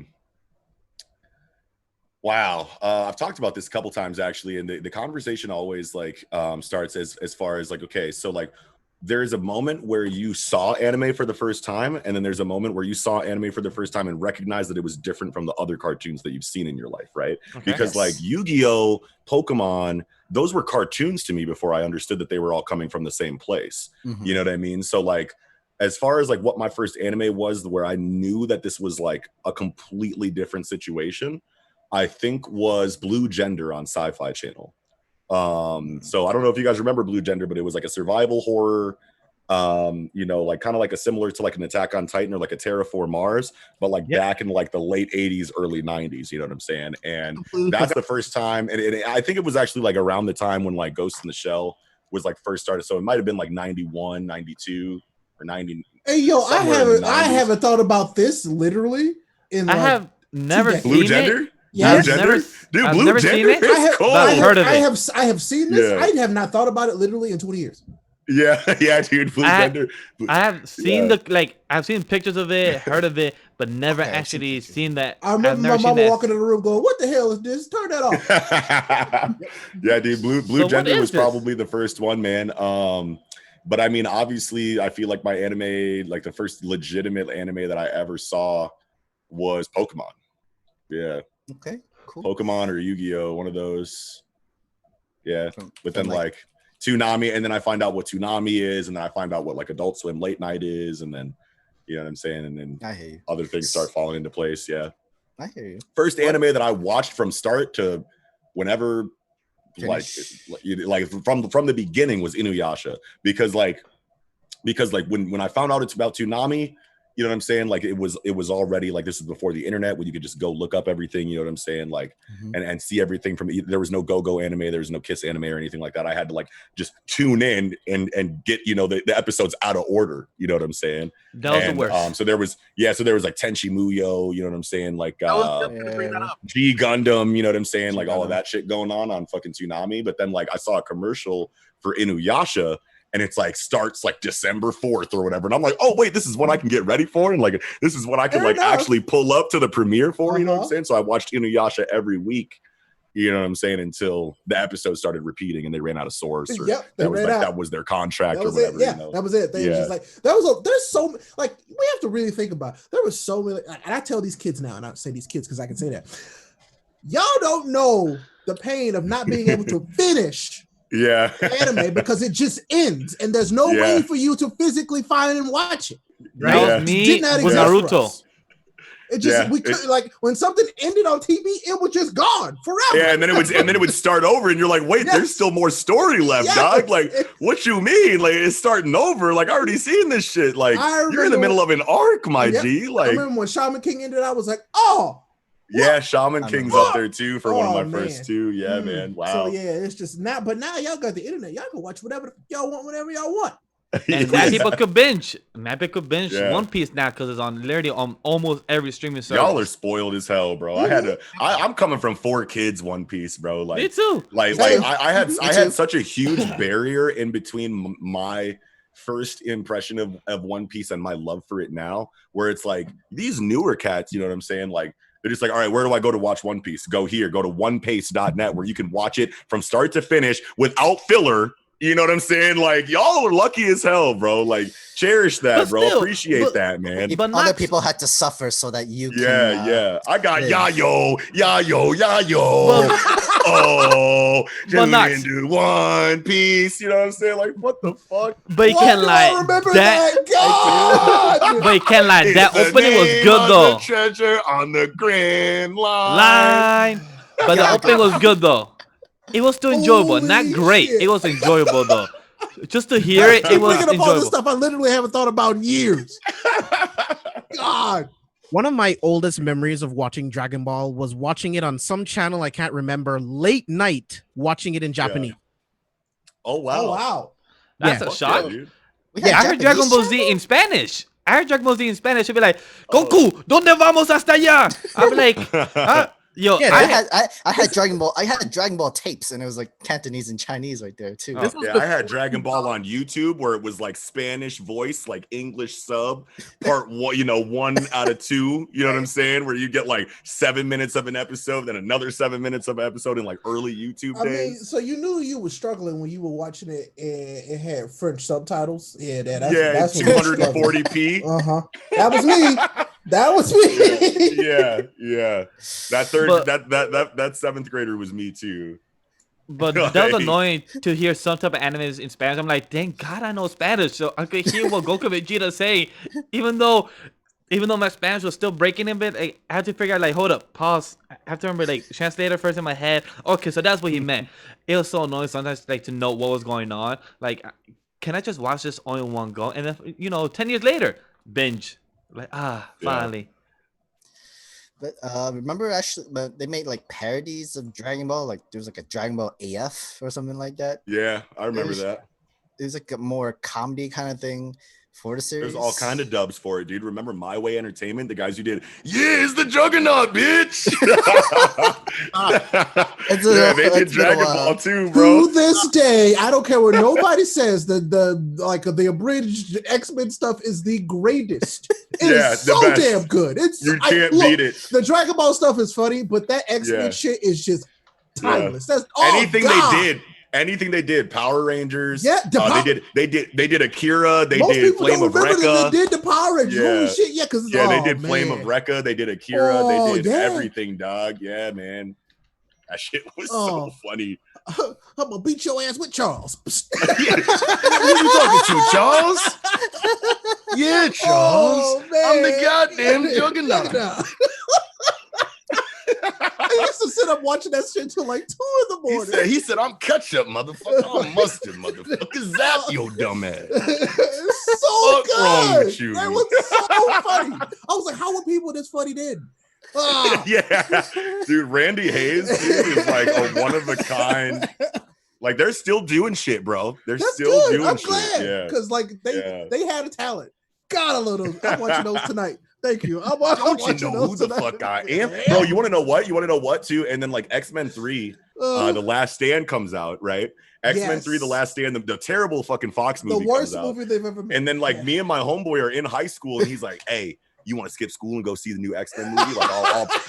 I've talked about this a couple times actually, and the conversation always like starts as far as like, okay, so like there's a moment where you saw anime for the first time, and then there's a moment where you saw anime for the first time and recognized that it was different from the other cartoons that you've seen in your life, right? Okay. Because like Yu-Gi-Oh, Pokemon, those were cartoons to me before I understood that they were all coming from the same place. You know what I mean? So like, as far as like what my first anime was where I knew that this was like a completely different situation, I think was Blue Gender on Sci-Fi Channel. So I don't know if you guys remember Blue Gender, but it was like a survival horror You know, like kind of like a similar to like an Attack on Titan or like a Terraform Mars, but like back in like the late 80s, early 90s, you know what I'm saying? And that's the first time, and I think it was actually like around the time when like Ghost in the Shell was like first started. So it might have been like 91, 92, or 90. Hey yo, I haven't thought about this literally in I like have never decades. seen Blue it. Gender? Yes. Blue Gender? Dude, I've Blue never Gender seen it. is cool. I've heard of it. I have seen this. Yeah. I have not thought about it literally in 20 years. Yeah, yeah, dude. Blue Gender. I have seen I've seen pictures of it, heard of it, but never Okay, I've actually seen seen that. I remember my mama walking in the room going, "What the hell is this? Turn that off." Yeah, dude. Blue So Gender was this? probably the first one, man. But I mean, obviously, I feel like my anime, like the first legitimate anime that I ever saw was Pokemon. Yeah. Okay, cool. Pokemon or Yu-Gi-Oh, one of those. Yeah. But then from, like Toonami, and then I find out what Toonami is, and then I find out what like Adult Swim Late Night is, and then you know what I'm saying, and then I hear you. other things start falling into place. Yeah. I hear you. First anime that I watched from start to whenever Finish. like from the beginning was Inuyasha, because when I found out it's about Toonami, you know what I'm saying, like it was already like, this was before the internet, where you could just go look up everything, you know what I'm saying, like and see everything from, there was no go anime, there was no Kiss anime or anything like that. I had to like just tune in and get, you know, the episodes out of order, you know what I'm saying. That was the worst. So there was like Tenchi Muyo, you know what I'm saying, like I was just gonna bring that up. G Gundam, you know what I'm saying, like all of that shit going on fucking Toonami. But then like I saw a commercial for Inuyasha, and it's like starts like December 4th or whatever, and I'm like, oh wait, this is what I can get ready for, and like this is what I can actually pull up to the premiere for, you know what I'm saying. So I watched Inuyasha every week, you know what I'm saying, until the episode started repeating and they ran out of source, or that was their contract or whatever. Yeah, you know? that was it. They just like there's so like, we have to really think about it. There was so many, and I tell these kids now, and I say these kids because I can say that y'all don't know the pain of not being able to finish anime because it just ends and there's no way for you to physically find and watch it. Right? That was me with Naruto. It just we could like, when something ended on TV, it was just gone forever. Yeah, and then it would start over, and you're like, wait, there's still more story left, dog. Like, what you mean? Like, it's starting over. Like, I already seen this shit. Like, you're in the middle of an arc, my G. Like, I remember when Shaman King ended, I was like, oh. Yeah, Shaman King's up there too for one of my first two. Yeah, man. Wow. So yeah, it's just now, but now y'all got the internet. Y'all can watch whatever y'all want whenever y'all want. And mad people could binge. One Piece now because it's on literally on almost every streaming service. Y'all are spoiled as hell, bro. I'm coming from 4 kids One Piece, bro. Like, me too. Like I had such a huge barrier in between my first impression of One Piece and my love for it now, where it's like these newer cats, you know what I'm saying? Like, they're just like, all right, where do I go to watch One Piece? Go here, go to onepace.net, where you can watch it from start to finish without filler. You know what I'm saying? Like, y'all are lucky as hell, bro. Like, cherish that, bro. Appreciate that, man. But other people had to suffer so that you can. Yeah. I got Yayo. Oh, tune into One Piece. You know what I'm saying? Like, what the fuck? But you can't lie. But you can't lie. That opening was good though. The treasure on the Grand Line. But the opening was good though. It was still enjoyable. Not great. It was enjoyable though. Just to hear it, it was enjoyable. All this stuff I literally haven't thought about in years. God. One of my oldest memories of watching Dragon Ball was watching it on some channel I can't remember, late night, watching it in Japanese. Oh wow. That's a shock. Yeah, I heard Dragon Ball Z in Spanish. It'd be like, Goku, ¿dónde vamos hasta allá? I'd be like, huh? Yo, I had Dragon Ball. I had Dragon Ball tapes, and it was like Cantonese and Chinese right there too. I had Dragon Ball on YouTube, where it was like Spanish voice, like English sub, part 1, 1 out of 2. You know what I'm saying? Where you get like 7 minutes of an episode, then another 7 minutes of an episode in like early YouTube days. I mean, so you knew you were struggling when you were watching it, and it had French subtitles. Yeah, that's 240p. That was me. That was me. Yeah. That 7th grader was me too. But that was annoying to hear some type of animes in Spanish. I'm like, thank God I know Spanish, so I could hear what Goku Vegeta say. Even though my Spanish was still breaking a bit, I had to figure out, like, hold up, pause. I have to remember, like, translator first in my head. Okay, so that's what he meant. It was so annoying sometimes, like, to know what was going on. Like, can I just watch this all in one go? And then 10 years later, binge. Like finally. But remember actually, but they made like parodies of Dragon Ball. Like there was like a Dragon Ball AF or something like that. Yeah, I remember There's- that. It was like a more comedy kind of thing for the series. There's all kind of dubs for it, dude. Remember My Way Entertainment, the guys who did, yeah, it's the Juggernaut, bitch. Yeah, they did Dragon Ball too, bro. To this day, I don't care what nobody says. The abridged X-Men stuff is the greatest. It Yeah, is the so best. damn good. You can't beat it. The Dragon Ball stuff is funny, but that X-Men Yeah. shit is just Yeah. timeless. That's Anything they did, Power Rangers. Yeah, they did Akira. They most did people Flame don't of remember that Recca. they did the Power Rangers. Yeah. Holy shit, yeah, because They did Flame of Recca. They did Akira. Oh, They did yeah. everything, dog. Yeah, man. That shit was so funny. I'm gonna beat your ass with Charles. Who you talking to, Charles? Yeah, Charles. I'm the goddamn Juggernaut. I used to sit up watching that shit till like 2 in the morning. He said, I'm ketchup, motherfucker. I'm mustard, motherfucker. Zap your dumb ass. It's so What's good. wrong with you? That was so funny. I was like, how were people this funny then? Yeah, dude, Randy Hayes dude, is like a one of a kind. Like they're still doing shit, bro. They're That's still good. doing I'm shit. glad Yeah, because like they had a talent. God, I love those. I'm watching those tonight. Thank you. I'm don't you watching know those who the tonight. fuck I am, bro? You want to know what? You want to know what too? And then like X-Men 3, The Last Stand comes out, right? X-Men 3, The Last Stand, the terrible fucking Fox movie. The worst comes out. movie they've ever made. And then like me and my homeboy are in high school, and he's like, "Hey, you want to skip school and go see the new X-Men movie? Like,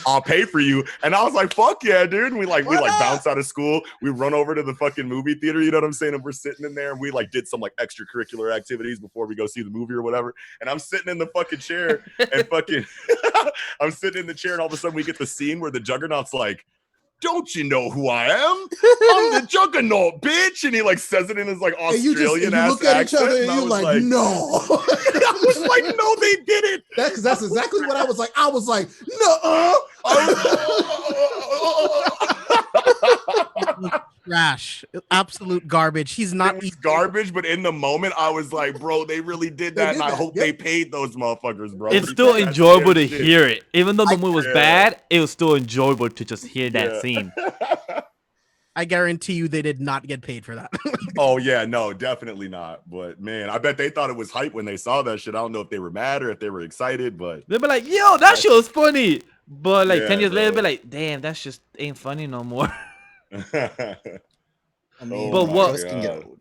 I'll pay for you." And I was like, "Fuck yeah, dude!" And we bounce out of school, we run over to the fucking movie theater. You know what I'm saying? And we're sitting in there, and we like did some like extracurricular activities before we go see the movie or whatever. And I'm sitting in the fucking chair, and fucking, I'm sitting in the chair, and all of a sudden we get the scene where the Juggernaut's like, "Don't you know who I am? I'm the Juggernaut, bitch!" And he like says it in his like Australian ass look at accent. each other and I you're was like, no. I was like, no, they didn't. That's exactly what I was like. I was like, no. Trash, absolute garbage. He's not It was garbage, but in the moment, I was like, bro, they really did that, and I hope they paid those motherfuckers, bro. It's still enjoyable to hear it. Even though the movie was bad, it was still enjoyable to just hear that scene. I guarantee you they did not get paid for that. Oh, yeah, no, definitely not. But, man, I bet they thought it was hype when they saw that shit. I don't know if they were mad or if they were excited, but... They'd be like, yo, that shit was funny. But, like, 10 years later, bro. they'd be like, damn, that just ain't funny no more. I mean, But what- those can get old.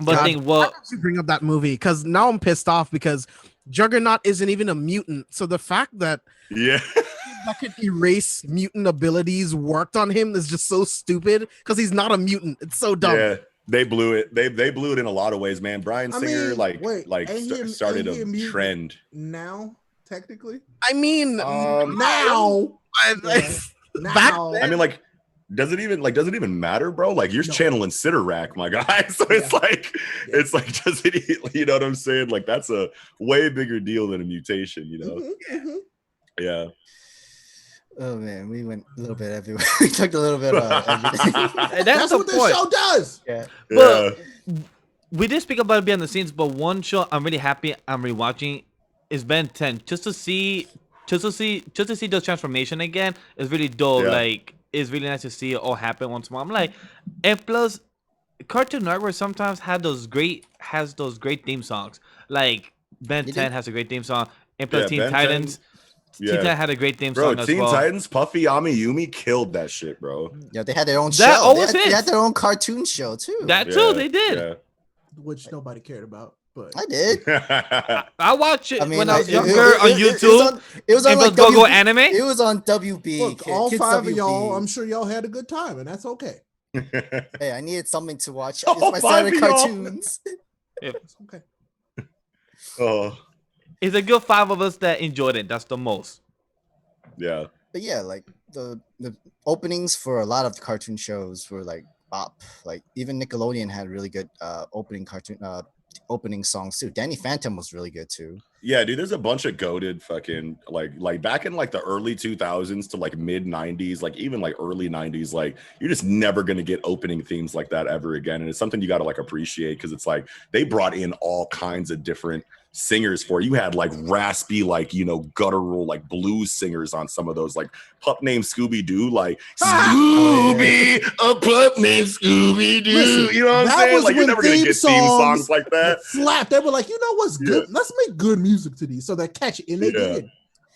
But I think, well, Why don't you bring up that movie? Because now I'm pissed off because Juggernaut isn't even a mutant. So the fact that Yeah. that could erase mutant abilities worked on him is just so stupid because he's not a mutant. It's so dumb. Yeah, they blew it. They blew it in a lot of ways, man. Bryan Singer, started a trend. Now, technically? I mean, Now. back Now. then, I mean, like, does it even matter, bro? Like, you're channeling Sidorak, my guy. So it's like, does it? You know what I'm saying? Like, that's a way bigger deal than a mutation. You know? Yeah. Oh man, we went a little bit everywhere. We talked a little bit about everything. and that's the what point. this show does. Yeah. But we did speak about it behind the scenes, but one show I'm really happy I'm rewatching is Ben 10. Just to see those transformation again is really dope. Yeah. Like, it's really nice to see it all happen once more. I'm like, and plus, Cartoon Network sometimes has those great theme songs. Like Ben 10 has a great theme song, and plus Teen Ben 10, Titans. Teen Titans had a great theme song as Teen well. Titans, Puffy Amiyumi killed that shit, bro. Yeah, they had their own That show. always They hits. had their own cartoon show too. That too, they did. Yeah. Which nobody cared about. But I did. I watched it I mean, when I was it- younger it- on it- YouTube. It was on It like was Go-Go WB Anime. It was on WB. look, all Kids 5 of WB. y'all, I'm sure y'all had a good time, and that's okay. Hey, I needed something to watch. All It's my 5 Saturday of y'all. cartoons. It's okay. Oh, It's a good 5 of us that enjoyed it. That's the most. yeah. But yeah, like the openings for a lot of the cartoon shows were like bop. Like even Nickelodeon had really good opening songs too. Danny Phantom was really good too. Yeah, dude, there's a bunch of goated fucking like back in like the early 2000s to like mid 90s, like even like early 90s, like you're just never gonna get opening themes like that ever again. And it's something you gotta like appreciate because it's like they brought in all kinds of different singers for you. Had like raspy, like guttural, like blues singers on some of those, like pup named Scooby Doo, like Scooby, a pup named Scooby Doo. Listen, You know what I'm that saying? was Like you're when never gonna theme get theme songs like that. Slap. They were like, you know what's good? Let's make good music to these, so they're catchy, and they did.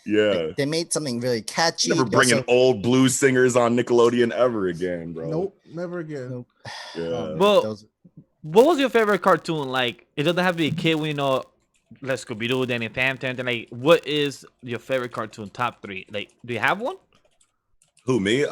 Yeah, they made something really catchy. never bringing old blues singers on Nickelodeon ever again, bro. Nope, never again. Nope. Yeah. Well, what was your favorite cartoon? Like, it doesn't have to be a kid. We know, let's Scooby Doo, Danny Phantom. Like, what is your favorite cartoon? Top 3. Like, do you have one? Who, me?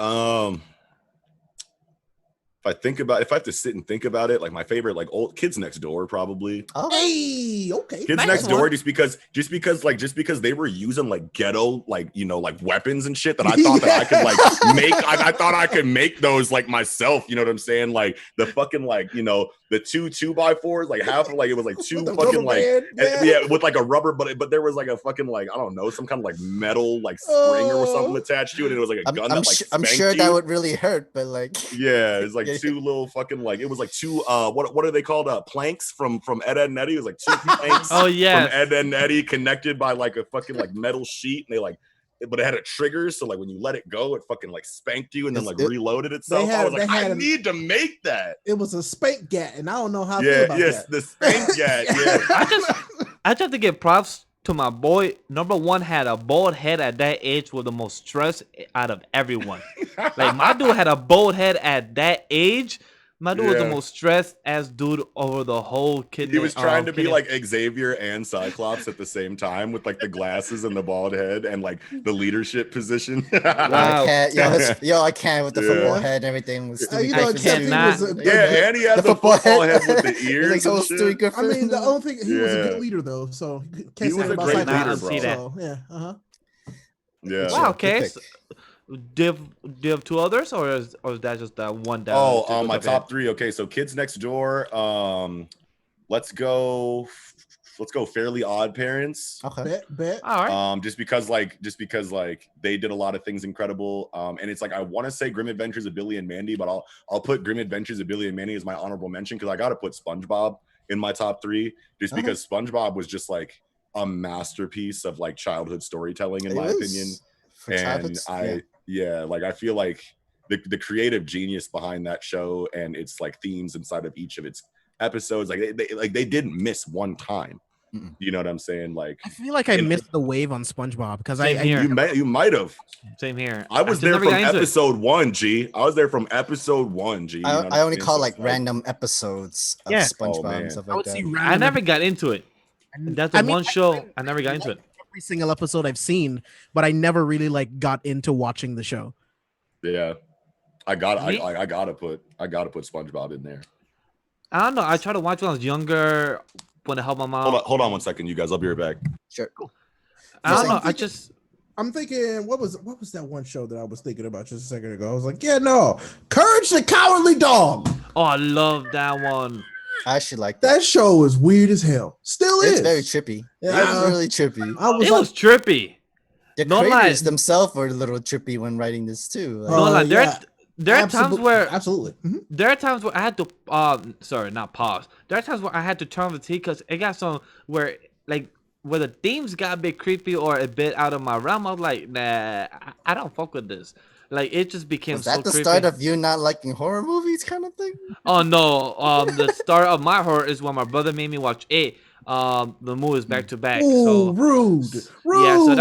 If I have to sit and think about it, like my favorite, like old Kids Next Door, probably. Oh, hey, okay. Kids Nice Next one. Door, just because they were using like ghetto, like like weapons and shit that I thought that I could like make. I thought I could make those like myself. You know what I'm saying? Like the fucking like the 2x4s, like half of like it was like two fucking like with like a rubber, but there was like a fucking like I don't know, some kind of like metal like spring or something attached to it, and it was like a gun that like I'm sure spanked that you. would really hurt, but like Yeah, it's like two little fucking like it was like two what are they called, planks from Ed, Edd and Eddy. It was like two planks Oh yeah, from Ed, Edd and Eddy connected by like a fucking like metal sheet, and they like but it had a trigger, so like when you let it go, it fucking like spanked you and then like reloaded itself. I was like, I need to make that. It was a spank gat, and I don't know how I feel about that. The spank gat. Yeah, I just have to give props to my boy. Number one had a bald head at that age with the most stress out of everyone. Like my dude had a bald head at that age. My dude was the most stressed ass dude over the whole kid. He was trying to be like Xavier and Cyclops at the same time with like the glasses and the bald head and like the leadership position. Wow. I can't with the football head and everything. Was you know, cannot. was and he had the football head with the ears. Like, and I mean, the only thing he was a good leader though, so he was a great leader, bro. So, yeah, Yeah. Wow. Okay. Do you have 2 others, or is that just that one down? Oh, my top 3. Okay, so Kids Next Door. Let's go Fairly Odd Parents. Okay. Bet. All right. Just because they did a lot of things incredible. And it's like I want to say Grim Adventures of Billy and Mandy, but I'll put Grim Adventures of Billy and Mandy as my honorable mention because I got to put SpongeBob in my top 3 just because SpongeBob was just like a masterpiece of like childhood storytelling in my opinion. And I feel like the creative genius behind that show and its like themes inside of each of its episodes, like they didn't miss one time. You know what I'm saying? Like I feel like I missed the wave on SpongeBob because you might have. Same here. I was there from episode 1, G. I was there from episode 1, G. I only call like random episodes of SpongeBob and stuff like that. I never got into it. That's the one show I never got into it. Every single episode I've seen, but I never really like got into watching the show. Yeah, I gotta put SpongeBob in there. I don't know. I tried to watch when I was younger when I helped my mom. Hold on 1 second, you guys. I'll be right back. Sure. Cool. I don't know. I'm thinking, what was that one show that I was thinking about just a second ago? I was like, Courage the Cowardly Dog. Oh, I love that one. I actually like that. That show is weird as hell. Still is. It's very trippy. Yeah, it's really trippy. It was trippy. The creators themselves were a little trippy when writing this too. Like, there are times where there are times where I had to not pause. There are times where I had to turn the TV because it got some where the themes got a bit creepy or a bit out of my realm. I was like, nah, I don't fuck with this. Like it just became so creepy. Was that the start of you not liking horror movies kind of thing? Oh no. The start of my horror is when my brother made me watch it. The movies back to back. Ooh, so rude. Yeah, so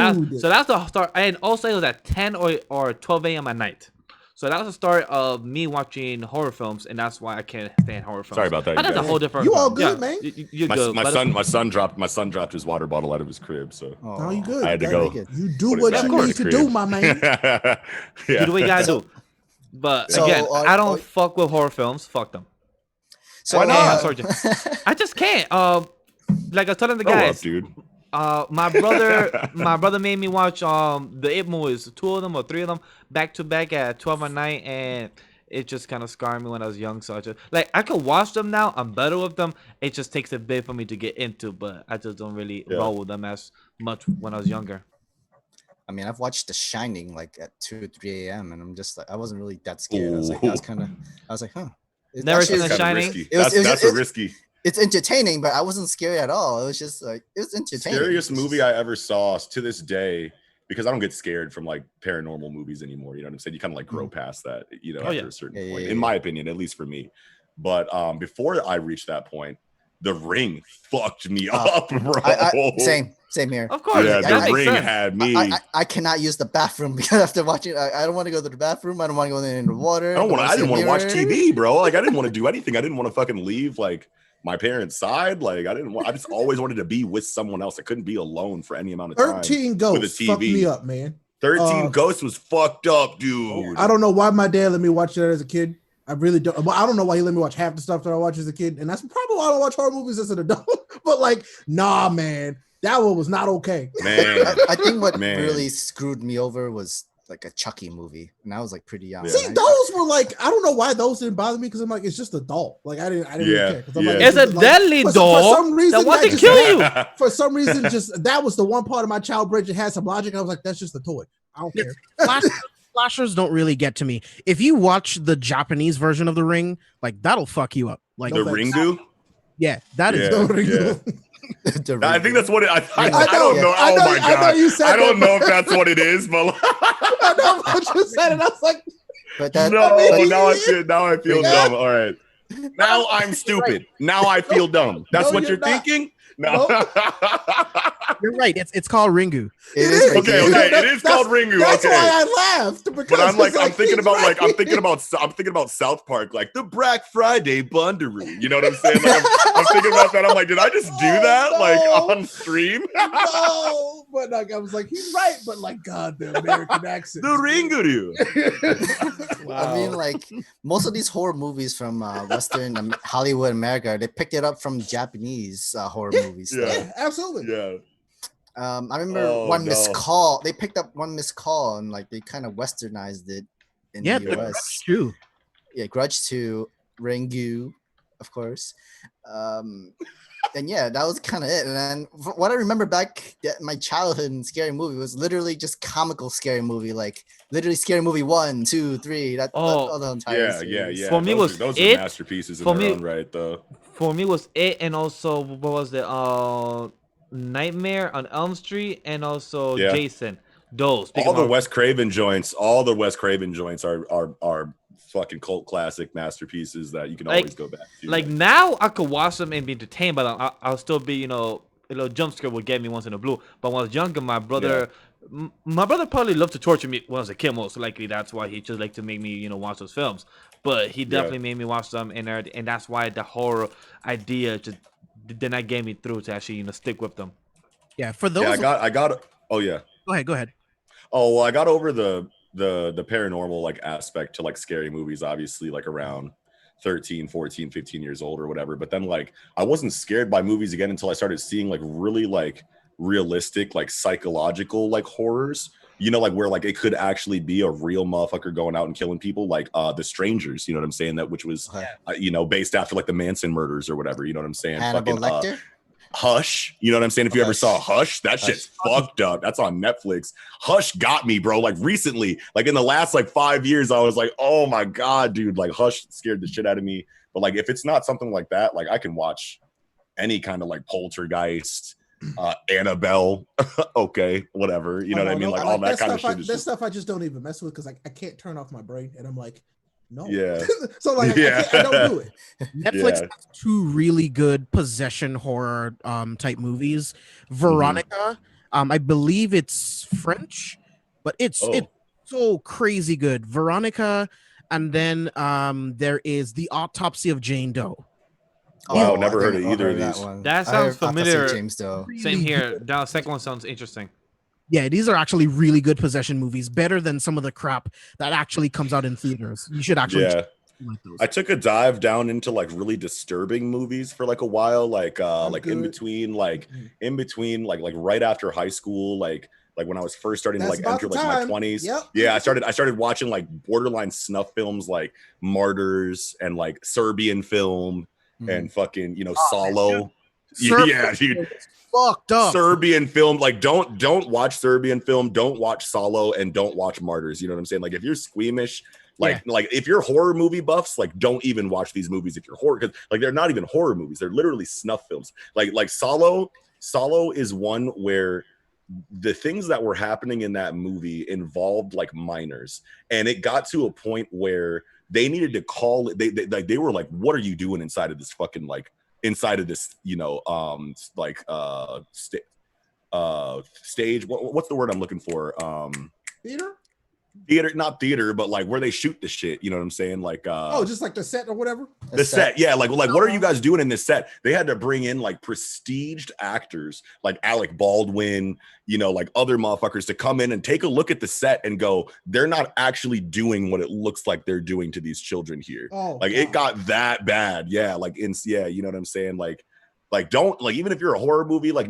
that's the start. And also it was at 10 or 12 a.m. at night. So that was the start of me watching horror films, and that's why I can't stand horror films. Sorry about that. That's a whole different. You all good, man? You're good. My son dropped his water bottle out of his crib, so you good? I had to go. You do what you need to do, my man. You do what you gotta do. But again, I don't fuck with horror films. Fuck them. So why not? I just can't. Like I was telling the guys, dude. My brother made me watch the It movies, 2 of them or 3 of them back to back at 12 at night, and it just kind of scarred me when I was young. So I just like I could watch them now. I'm better with them. It just takes a bit for me to get into, but I just don't really roll with them as much when I was younger. I mean, I've watched The Shining like at 2 or 3 a.m. and I'm just like, I wasn't really that scared. I was like, huh. It's Never seen actually- The Shining. Risky. It was- That's a risky. It's entertaining, but I wasn't scary at all. It was just like, it was entertaining. Scariest movie I ever saw to this day, because I don't get scared from like paranormal movies anymore. You know what I'm saying? You kind of like grow past that, you know, after a certain point, in my opinion, at least for me. But before I reached that point, The Ring fucked me up, bro. Same here. Of course, Yeah, that The makes Ring sense. had me. I cannot use the bathroom because after watching, I don't want to go to the bathroom. I don't want to go in the water. I didn't want to watch TV, bro. Like I didn't want to do anything. I didn't want to fucking leave like my parents' side. Like I just always wanted to be with someone else. I couldn't be alone for any amount of time. 13 Ghosts fucked me up, man. 13 Ghosts was fucked up, dude. I don't know why my dad let me watch that as a kid. I really don't. Well, I don't know why he let me watch half the stuff that I watched as a kid, and that's probably why I don't watch horror movies as an adult. But like, nah, man, that one was not okay. Man, I think what really screwed me over was like a Chucky movie, and I was like pretty young. See, those were like, I don't know why those didn't bother me because I'm like, it's just a doll. Like I didn't really care. I'm like, it's a deadly doll. For some reason, that wants to kill you. For some reason, just that was the one part of my child brain that had some logic. I was like, that's just a toy. I don't care. Slashers don't really get to me. If you watch the Japanese version of The Ring, like that'll fuck you up. Like the Ringu. Yeah, that is. I think that's what it. I don't know. Oh my god! I don't know if that's what it is, but I know what you said, and I was like, but that, now I feel dumb. All right, now I'm stupid. Now I feel dumb. That's what you're thinking. No, you're right. It's called Ringu. Okay. It is called Ringu. That's why I laughed. But I'm thinking about South Park, like the Black Friday Bundaroo. You know what I'm saying? Like, I'm thinking about that. I'm like, did I just do that like on stream? No, but like I was like, he's right, but like God, the American accent. The Ringu. Wow. I mean, like most of these horror movies from Western Hollywood, America, they picked it up from Japanese horror movies. Yeah, absolutely. Yeah. I remember missed call. They picked up One Missed Call and like they kind of westernized it in the US. Grudge 2. Yeah, Grudge 2, Ringu, of course. And yeah, that was kind of it. And then what I remember back my childhood and scary movie was literally just comical scary movie, like literally Scary Movie 1, 2, 3. That's the entire series. Yeah. For me, those are it. Masterpieces in their own right, though. For me, was it, and also what was it? Nightmare on Elm Street, and also Jason. Those all the Wes Craven joints. All the Wes Craven joints are fucking cult classic masterpieces that you can always go back to. Like now, I could watch them and be entertained, but I'll still be, a little jump scare would get me once in a blue. But when I was younger, my brother probably loved to torture me when I was a kid. Most likely, that's why he just liked to make me, watch those films. But he definitely made me watch them, and that's why the horror idea just did not get me through to actually, stick with them. Yeah, for those. Yeah, I got. Oh yeah. Go ahead. Oh well, I got over the paranormal like aspect to like scary movies, obviously like around 13, 14, 15 years old or whatever. But then like I wasn't scared by movies again until I started seeing like really like realistic, like psychological like horrors. Like where like it could actually be a real motherfucker going out and killing people, like The Strangers. You know what I'm saying? That which was based after like the Manson murders or whatever. You know what I'm saying? Hannibal Lecter. Hush, you know what I'm saying? If you ever saw Hush, that shit's fucked up. That's on Netflix. Hush got me, bro. Like recently, like in the last like 5 years, I was like, oh my god, dude, like Hush scared the shit out of me. But like if it's not something like that, like I can watch any kind of like Poltergeist, Annabelle, okay, whatever. You know what I mean? Like all that kind of shit. That stuff I just don't even mess with because I can't turn off my brain, and I'm like, no. Yeah. So like I don't do it. Netflix has two really good possession horror type movies. Veronica, I believe it's French, but it's so crazy good. Veronica, and then there is The Autopsy of Jane Doe. Wow, never heard of either of these. That sounds familiar. James Doe. Same here. The second one sounds interesting. Yeah, these are actually really good possession movies, better than some of the crap that actually comes out in theaters. You should actually like those. I took a dive down into like really disturbing movies for like a while, like in between like right after high school, like like when I was first starting to That's like about enter the like my time. 20s. Yep. Yeah, I started watching like borderline snuff films like Martyrs and like Serbian film and fucking, you know, Solo. Yeah, dude. Fucked up. Serbian film, like don't watch Serbian film, don't watch Solo, and don't watch Martyrs. You know what I'm saying? Like if you're squeamish, like if you're horror movie buffs, like don't even watch these movies if you're horror, because like they're not even horror movies, they're literally snuff films. Like Solo is one where the things that were happening in that movie involved like minors, and it got to a point where they needed to call it. They were like, "What are you doing inside of this fucking like?" Inside of this, you know, stage. What's the word I'm looking for? Theater, not theater, but like where they shoot the shit. You know what I'm saying? Like, just like the set or whatever. The set, yeah. Like, what are you guys doing in this set? They had to bring in like prestiged actors, like Alec Baldwin, you know, like other motherfuckers to come in and take a look at the set and go, they're not actually doing what it looks like they're doing to these children here. It got that bad, yeah. Like, you know what I'm saying? Like, don't like even if you're a horror movie, like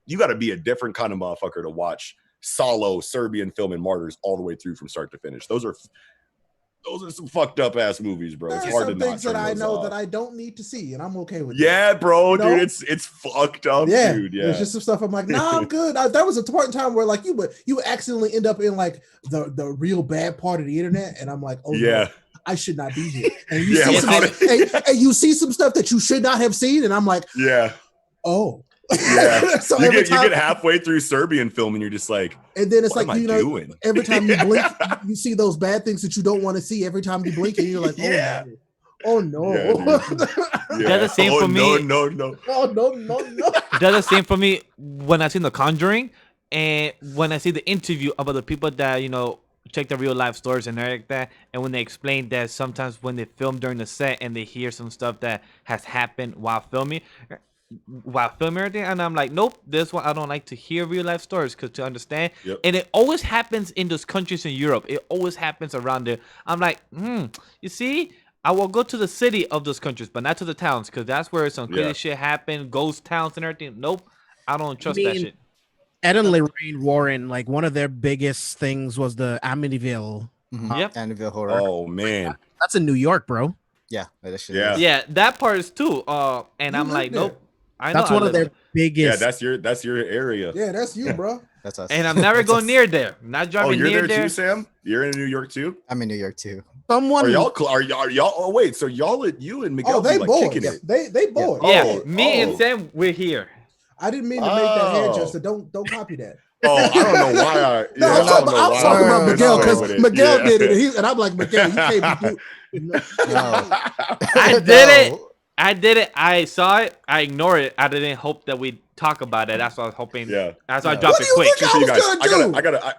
you got to be a different kind of motherfucker to watch Solo, Serbian film, and Martyrs all the way through from start to finish. Those are some fucked up ass movies, bro. It's hard to not things that I know off. that I don't need to see, and I'm okay with. Yeah, that. bro, dude, it's fucked up, dude. Yeah, there's just some stuff I'm like, nah, I'm good. There was a point in time where like you would accidentally end up in like the real bad part of the internet, and I'm like, oh yeah. No, I should not be here. And you and you see some stuff that you should not have seen, and I'm like, oh. Yeah, so you get halfway through Serbian film and you're just like, and then it's what like, you know, doing? Every time you blink, you see those bad things that you don't want to see. Every time you blink, and you're like, oh no. That's the same for me. No. That's the same for me when I seen The Conjuring, and when I see the interview about the people that, you know, check the real life stories and everything like that, and when they explain that sometimes when they film during the set and they hear some stuff that has happened while filming everything, and I'm like, nope, this one I don't like to hear real life stories, because to understand, and it always happens in those countries in Europe. It always happens around there. I'm like, you see, I will go to the city of those countries, but not to the towns, because that's where some crazy shit happen, ghost towns and everything. Nope, I don't trust that shit. Ed and Lorraine Warren, like one of their biggest things was the Amityville. Amityville horror. Oh man, that's in New York, bro. Yeah, that part is too. And I'm like, nope. That's one of their biggest. Yeah, that's your area. Yeah, that's you, bro. That's us. And I'm never going near there. Not driving you're near there too, Sam? You're in New York too? I'm in New York too. Are y'all? Oh wait, so you and Miguel they like boys. kicking it? They boys. Yeah, me and Sam, we're here. I didn't mean to make that hand gesture. Don't copy that. Oh, I don't know why. I'm talking about Miguel, because Miguel did it, and I'm like, Miguel, you can't be doing. No. I did it. I saw it. I ignored it. I didn't hope that we'd talk about it. That's what I was hoping. Yeah. That's why I dropped it quick.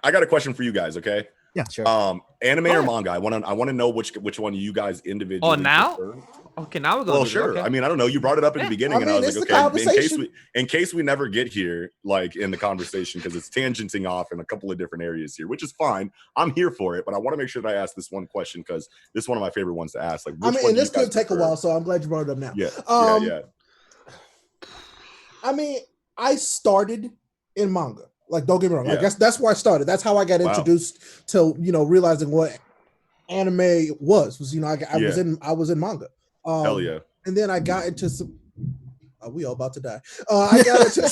I got a question for you guys. Okay. Yeah. Sure. Anime or manga? I want to know which one you guys individually. Oh, now? Prefer. Okay, now we're going. Well, sure. Okay. I mean, I don't know. You brought it up in the beginning, and I was like, okay, in case we never get here, like in the conversation, because it's tangenting off in a couple of different areas here, which is fine. I'm here for it, but I want to make sure that I ask this one question because this is one of my favorite ones to ask. Like, and this could take a while, so I'm glad you brought it up now. Yeah. I mean, I started in manga. Like, don't get me wrong. I guess that's where I started. That's how I got introduced to, you know, realizing what anime was I was in manga. Hell yeah. And then I got into some. We all about to die. I got into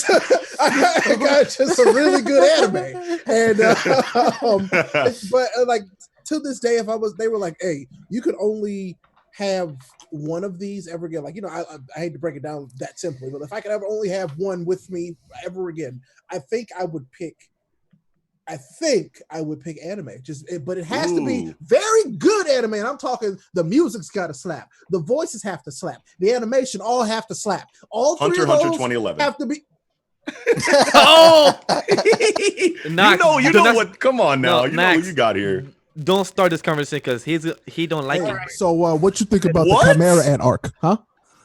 some really good anime, and but like to this day, they were like, "Hey, you could only have one of these ever again." Like, you know, I hate to break it down that simply, but if I could ever only have one with me ever again, I think I would pick anime. But it has to be very good anime. And I'm talking the music's got to slap, the voices have to slap, the animation all have to slap. All three of those 2011 have to be. You know what? Come on now, you know what you got here. Don't start this conversation because he don't like it. So what you think about the Chimera Ant arc? Huh?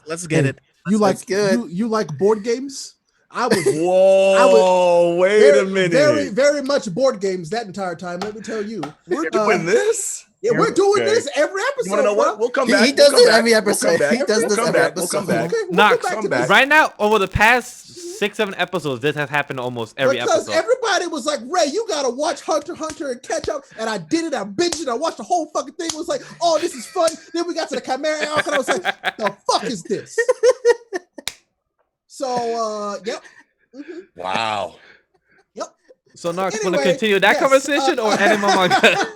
Let's get it. You like board games? Wait a minute. Very, very much board games that entire time. Let me tell you. We're doing this? Yeah, we're doing this every episode. You want to know what? We'll come back. He does it every episode. He does this every episode. We'll come back. Knox, right now, over the past 6-7 episodes, this has happened almost every because episode. everybody was like, Ray, you gotta watch Hunter x Hunter and catch up. And I did it. I binged it. I watched the whole fucking thing. It was like, oh, this is fun. Then we got to the Chimera arc, and I was like, the fuck is this? So, yep. Mm-hmm. Wow. Yep. So, Narc, Anyway, want to continue that yes, conversation or anime manga?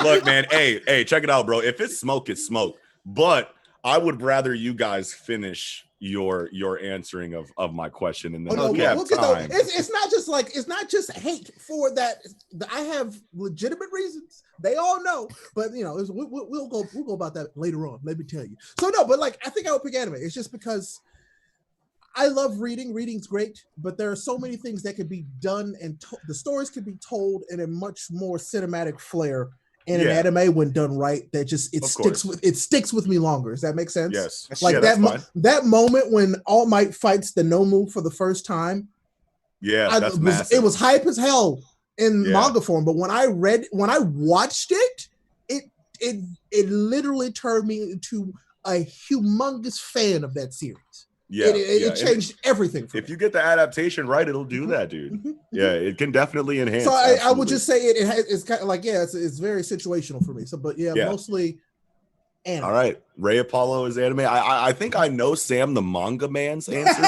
Look, man, hey, check it out, bro. If it's smoke, it's smoke. But I would rather you guys finish your answering of my question, and then Oh, no, we have we'll get time. it's not just hate for that. I have legitimate reasons. They all know, but you know, we'll go about that later on. Let me tell you. So no, but like I think I would pick anime. It's just because I love reading. Reading's great, but there are so many things that could be done, and the stories could be told in a much more cinematic flair in an anime when done right. That just sticks with me longer. Does that make sense? Yes. Like that moment when All Might fights the Nomu for the first time. Yeah, it was hype as hell in manga form, but when I watched it, it literally turned me into a humongous fan of that series. Yeah, it changed everything for me. If you get the adaptation right, it'll do that, dude. Yeah, it can definitely enhance. So I would just say it's kind of like it's very situational for me. So, but mostly anime. All right, Rayapollo is anime. I think I know Sam the manga man's answer.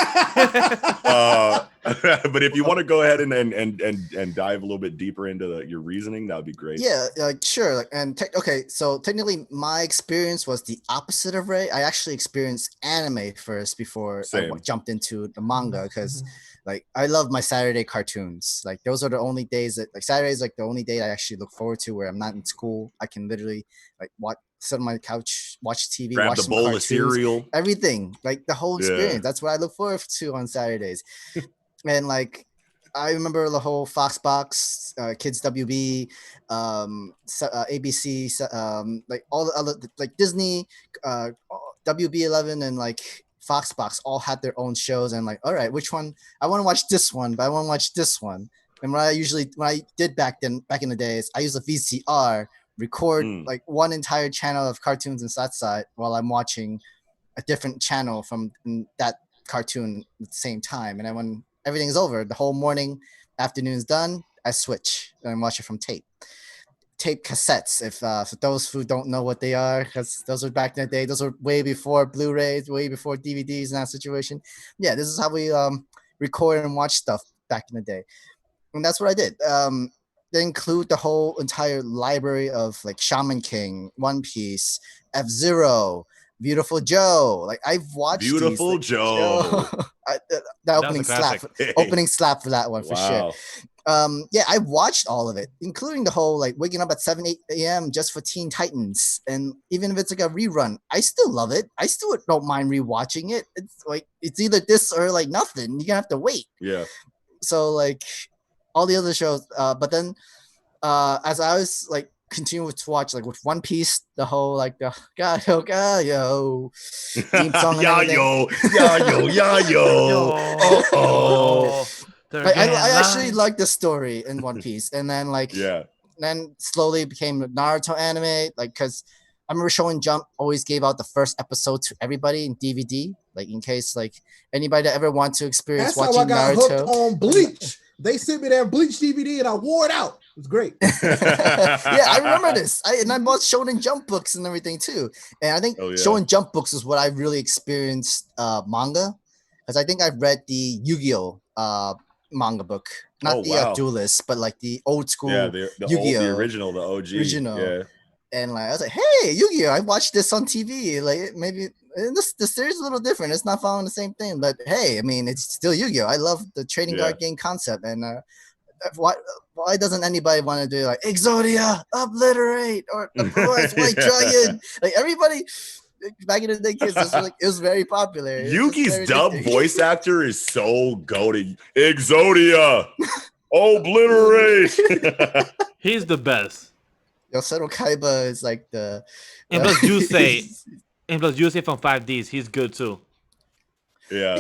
But if you want to go ahead and dive a little bit deeper into your reasoning, that would be great. Yeah, sure. And so technically, my experience was the opposite of Ray. I actually experienced anime first before I jumped into the manga because, like, I love my Saturday cartoons. Like, those are the only days that, like, Saturday is like the only day I actually look forward to where I'm not in school. I can literally like sit on my couch, watch TV, grab watch the some bowl cartoons, of cereal, everything, like the whole experience. That's what I look forward to on Saturdays. And like, I remember the whole Foxbox, Kids WB, ABC, like all the other, like Disney, WB11, and like Foxbox all had their own shows. And like, all right, which one? I want to watch this one, but I want to watch this one. And when I did back in the days, I used a VCR, record like one entire channel of cartoons and that side while I'm watching a different channel from that cartoon at the same time. And then when everything is over, the whole morning, afternoon's done, I switch and watch it from tape cassettes. If for those who don't know what they are, because those are back in the day, those are way before Blu-rays, way before DVDs and that situation. Yeah, this is how we record and watch stuff back in the day. And that's what I did. They include the whole entire library of like Shaman King, One Piece, F-Zero, Beautiful Joe. Like, I've watched Beautiful Joe. That opening slap for that one for sure. Yeah, I watched all of it, including the whole like waking up at 7-8 a.m. just for Teen Titans. And even if it's like a rerun, I still love it. I still don't mind rewatching it. It's like it's either this or like nothing. You're gonna have to wait. Yeah. So like all the other shows, but then as I was like continue to watch, like with One Piece, the whole like the yo theme song and I actually like the story in One Piece, and then like then slowly became Naruto anime, like because I remember Shonen Jump always gave out the first episode to everybody in DVD, like in case like anybody that ever want to experience That's watching how I got Naruto hooked on Bleach. They sent me that Bleach DVD and I wore it out. It was great. Yeah, I remember this. I bought Shonen Jump books and everything too. And I think Shonen Jump books is what I really experienced manga, because I think I've read the Yu-Gi-Oh manga book, not Duelist, but like the old school Yu-Gi-Oh, the original, the OG. Yeah. And like I was like, hey, Yu-Gi-Oh, I watched this on TV. Like maybe the series is a little different. It's not following the same thing, but hey, I mean, it's still Yu-Gi-Oh. I love the trading card game concept. And why doesn't anybody want to do like Exodia, Obliterate, or the White Dragon? Like everybody back in the day, kids, it was very popular. Yugi's dub voice actor is so goated. Exodia, Obliterate. He's the best. Yosero Kaiba is like the and plus Yusei from 5Ds, he's good too. Yeah.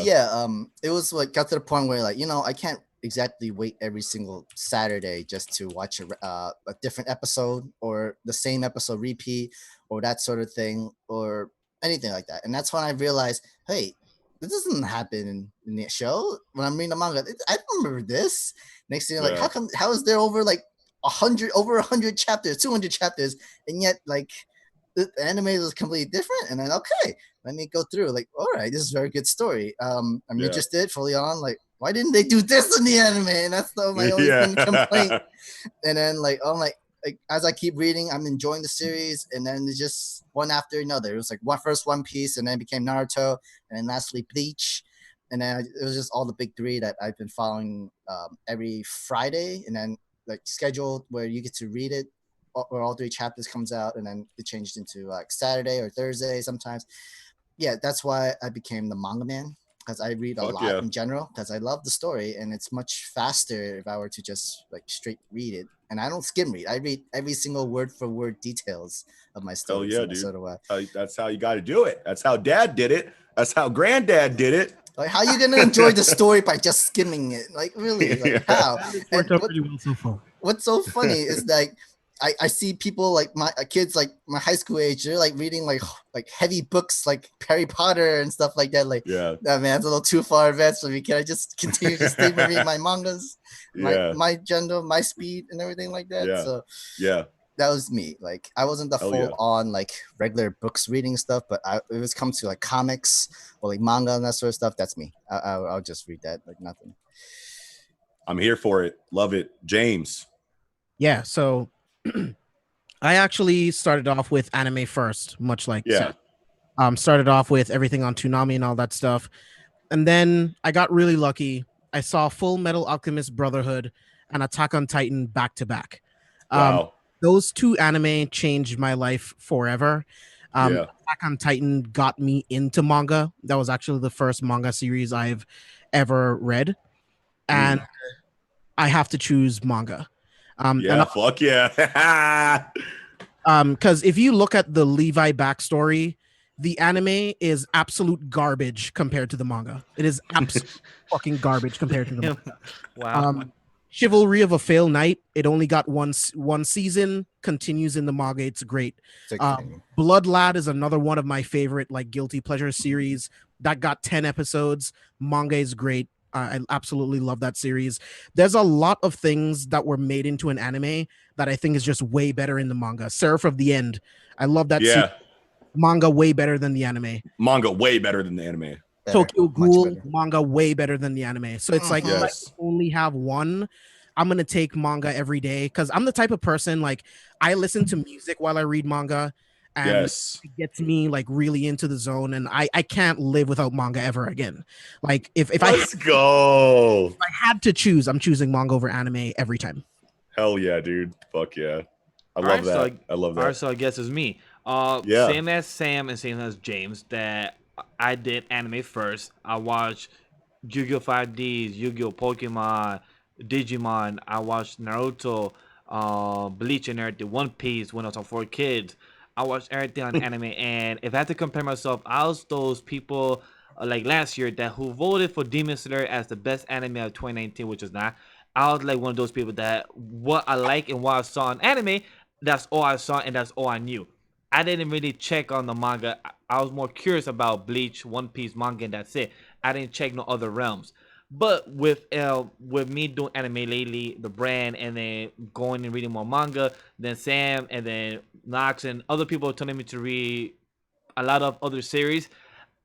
It was like got to the point where like, I can't exactly wait every single Saturday just to watch a different episode or the same episode repeat or that sort of thing or anything like that. And that's when I realized, hey, this doesn't happen in the show. When I'm reading the manga, I don't remember this. Next thing, like, how is there over like 100 chapters, 200 chapters, and yet like the anime is completely different? And then okay, let me go through. Like, all right, this is a very good story. I'm interested fully on. Like, why didn't they do this in the anime? And that's my only complaint. And then like, oh my. Like, as I keep reading, I'm enjoying the series, and then it's just one after another. It was like first One Piece, and then it became Naruto, and then lastly Bleach, and then it was just all the big three that I've been following every Friday, and then like scheduled where you get to read it, where all 3 chapters comes out, and then it changed into like Saturday or Thursday sometimes. Yeah, that's why I became the manga man, because I read a lot in general, because I love the story, and it's much faster if I were to just like straight read it. And I don't skim read. I read every single word for word details of my stories. Hell yeah, dude. That's how you got to do it. That's how Dad did it. That's how Granddad did it. Like, how are you gonna enjoy the story by just skimming it? Like, really? Like, how? And pretty well so far. What's so funny is like I see people like my kids, like my high school age, they're like reading like heavy books like Harry Potter and stuff like that. Like, man, that's a little too far advanced for me. Can I just continue to stay reading my mangas, my gender, my speed, and everything like that? Yeah. So yeah, that was me. Like, I wasn't the full on like regular books reading stuff, but it was come to like comics or like manga and that sort of stuff. That's me. I'll just read that like nothing. I'm here for it. Love it. James. Yeah, so I actually started off with anime first, much like Seth. Started off with everything on Toonami and all that stuff. And then I got really lucky. I saw Full Metal Alchemist Brotherhood and Attack on Titan back to back. Wow. Those 2 anime changed my life forever. Attack on Titan got me into manga. That was actually the first manga series I've ever read. And I have to choose manga. Fuck yeah. Because if you look at the Levi backstory, the anime is absolute garbage compared to the manga. It is absolute fucking garbage compared to the manga. Wow. Chivalry of a Failed Knight, it only got one season, continues in the manga. It's great. Blood Lad is another one of my favorite like guilty pleasure series that got 10 episodes. Manga is great. I absolutely love that series. There's a lot of things that were made into an anime that I think is just way better in the manga. Seraph of the End. I love that series. Manga way better than the anime. Manga way better than the anime. Tokyo Ghoul, manga way better than the anime. So it's like, if I only have one, I'm going to take manga every day, because I'm the type of person, like, I listen to music while I read manga, and it gets me like really into the zone, and I can't live without manga ever again. Like, if I had to choose, I'm choosing manga over anime every time. Hell yeah, dude. Fuck yeah. I love that. I love that. All right, so I guess it's me. Same as Sam and same as James, that I did anime first. I watched Yu-Gi-Oh! 5Ds, Yu-Gi-Oh! Pokemon, Digimon. I watched Naruto, Bleach and everything, One Piece when I was on 4Kids. I watched everything on anime, and if I had to compare myself, I was those people like last year that who voted for Demon Slayer as the best anime of 2019, which is not. I was like one of those people that what I like and what I saw in anime, that's all I saw and that's all I knew. I didn't really check on the manga. I was more curious about Bleach, One Piece, manga, and that's it. I didn't check no other realms. But with me doing anime lately, the brand, and then going and reading more manga, then Sam and then Nox and other people telling me to read a lot of other series.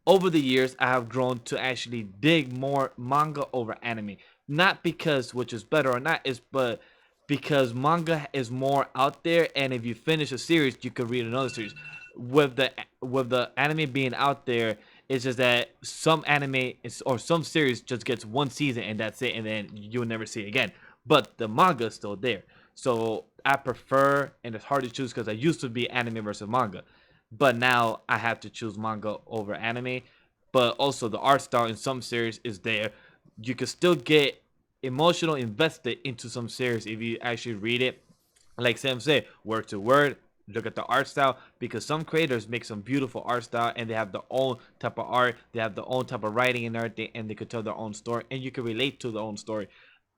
Over the years, I have grown to actually dig more manga over anime. Not because which is better or not, but because manga is more out there, and if you finish a series, you could read another series. With the anime being out there, it's just that some anime or some series just gets one season and that's it, and then you'll never see it again. But the manga is still there, so I prefer, and it's hard to choose because I used to be anime versus manga, but now I have to choose manga over anime. But also the art style in some series is there. You can still get emotional invested into some series if you actually read it. Like Sam said, word to word. Look at the art style, because some creators make some beautiful art style and they have their own type of art, they have their own type of writing and everything, and they could tell their own story and you can relate to their own story.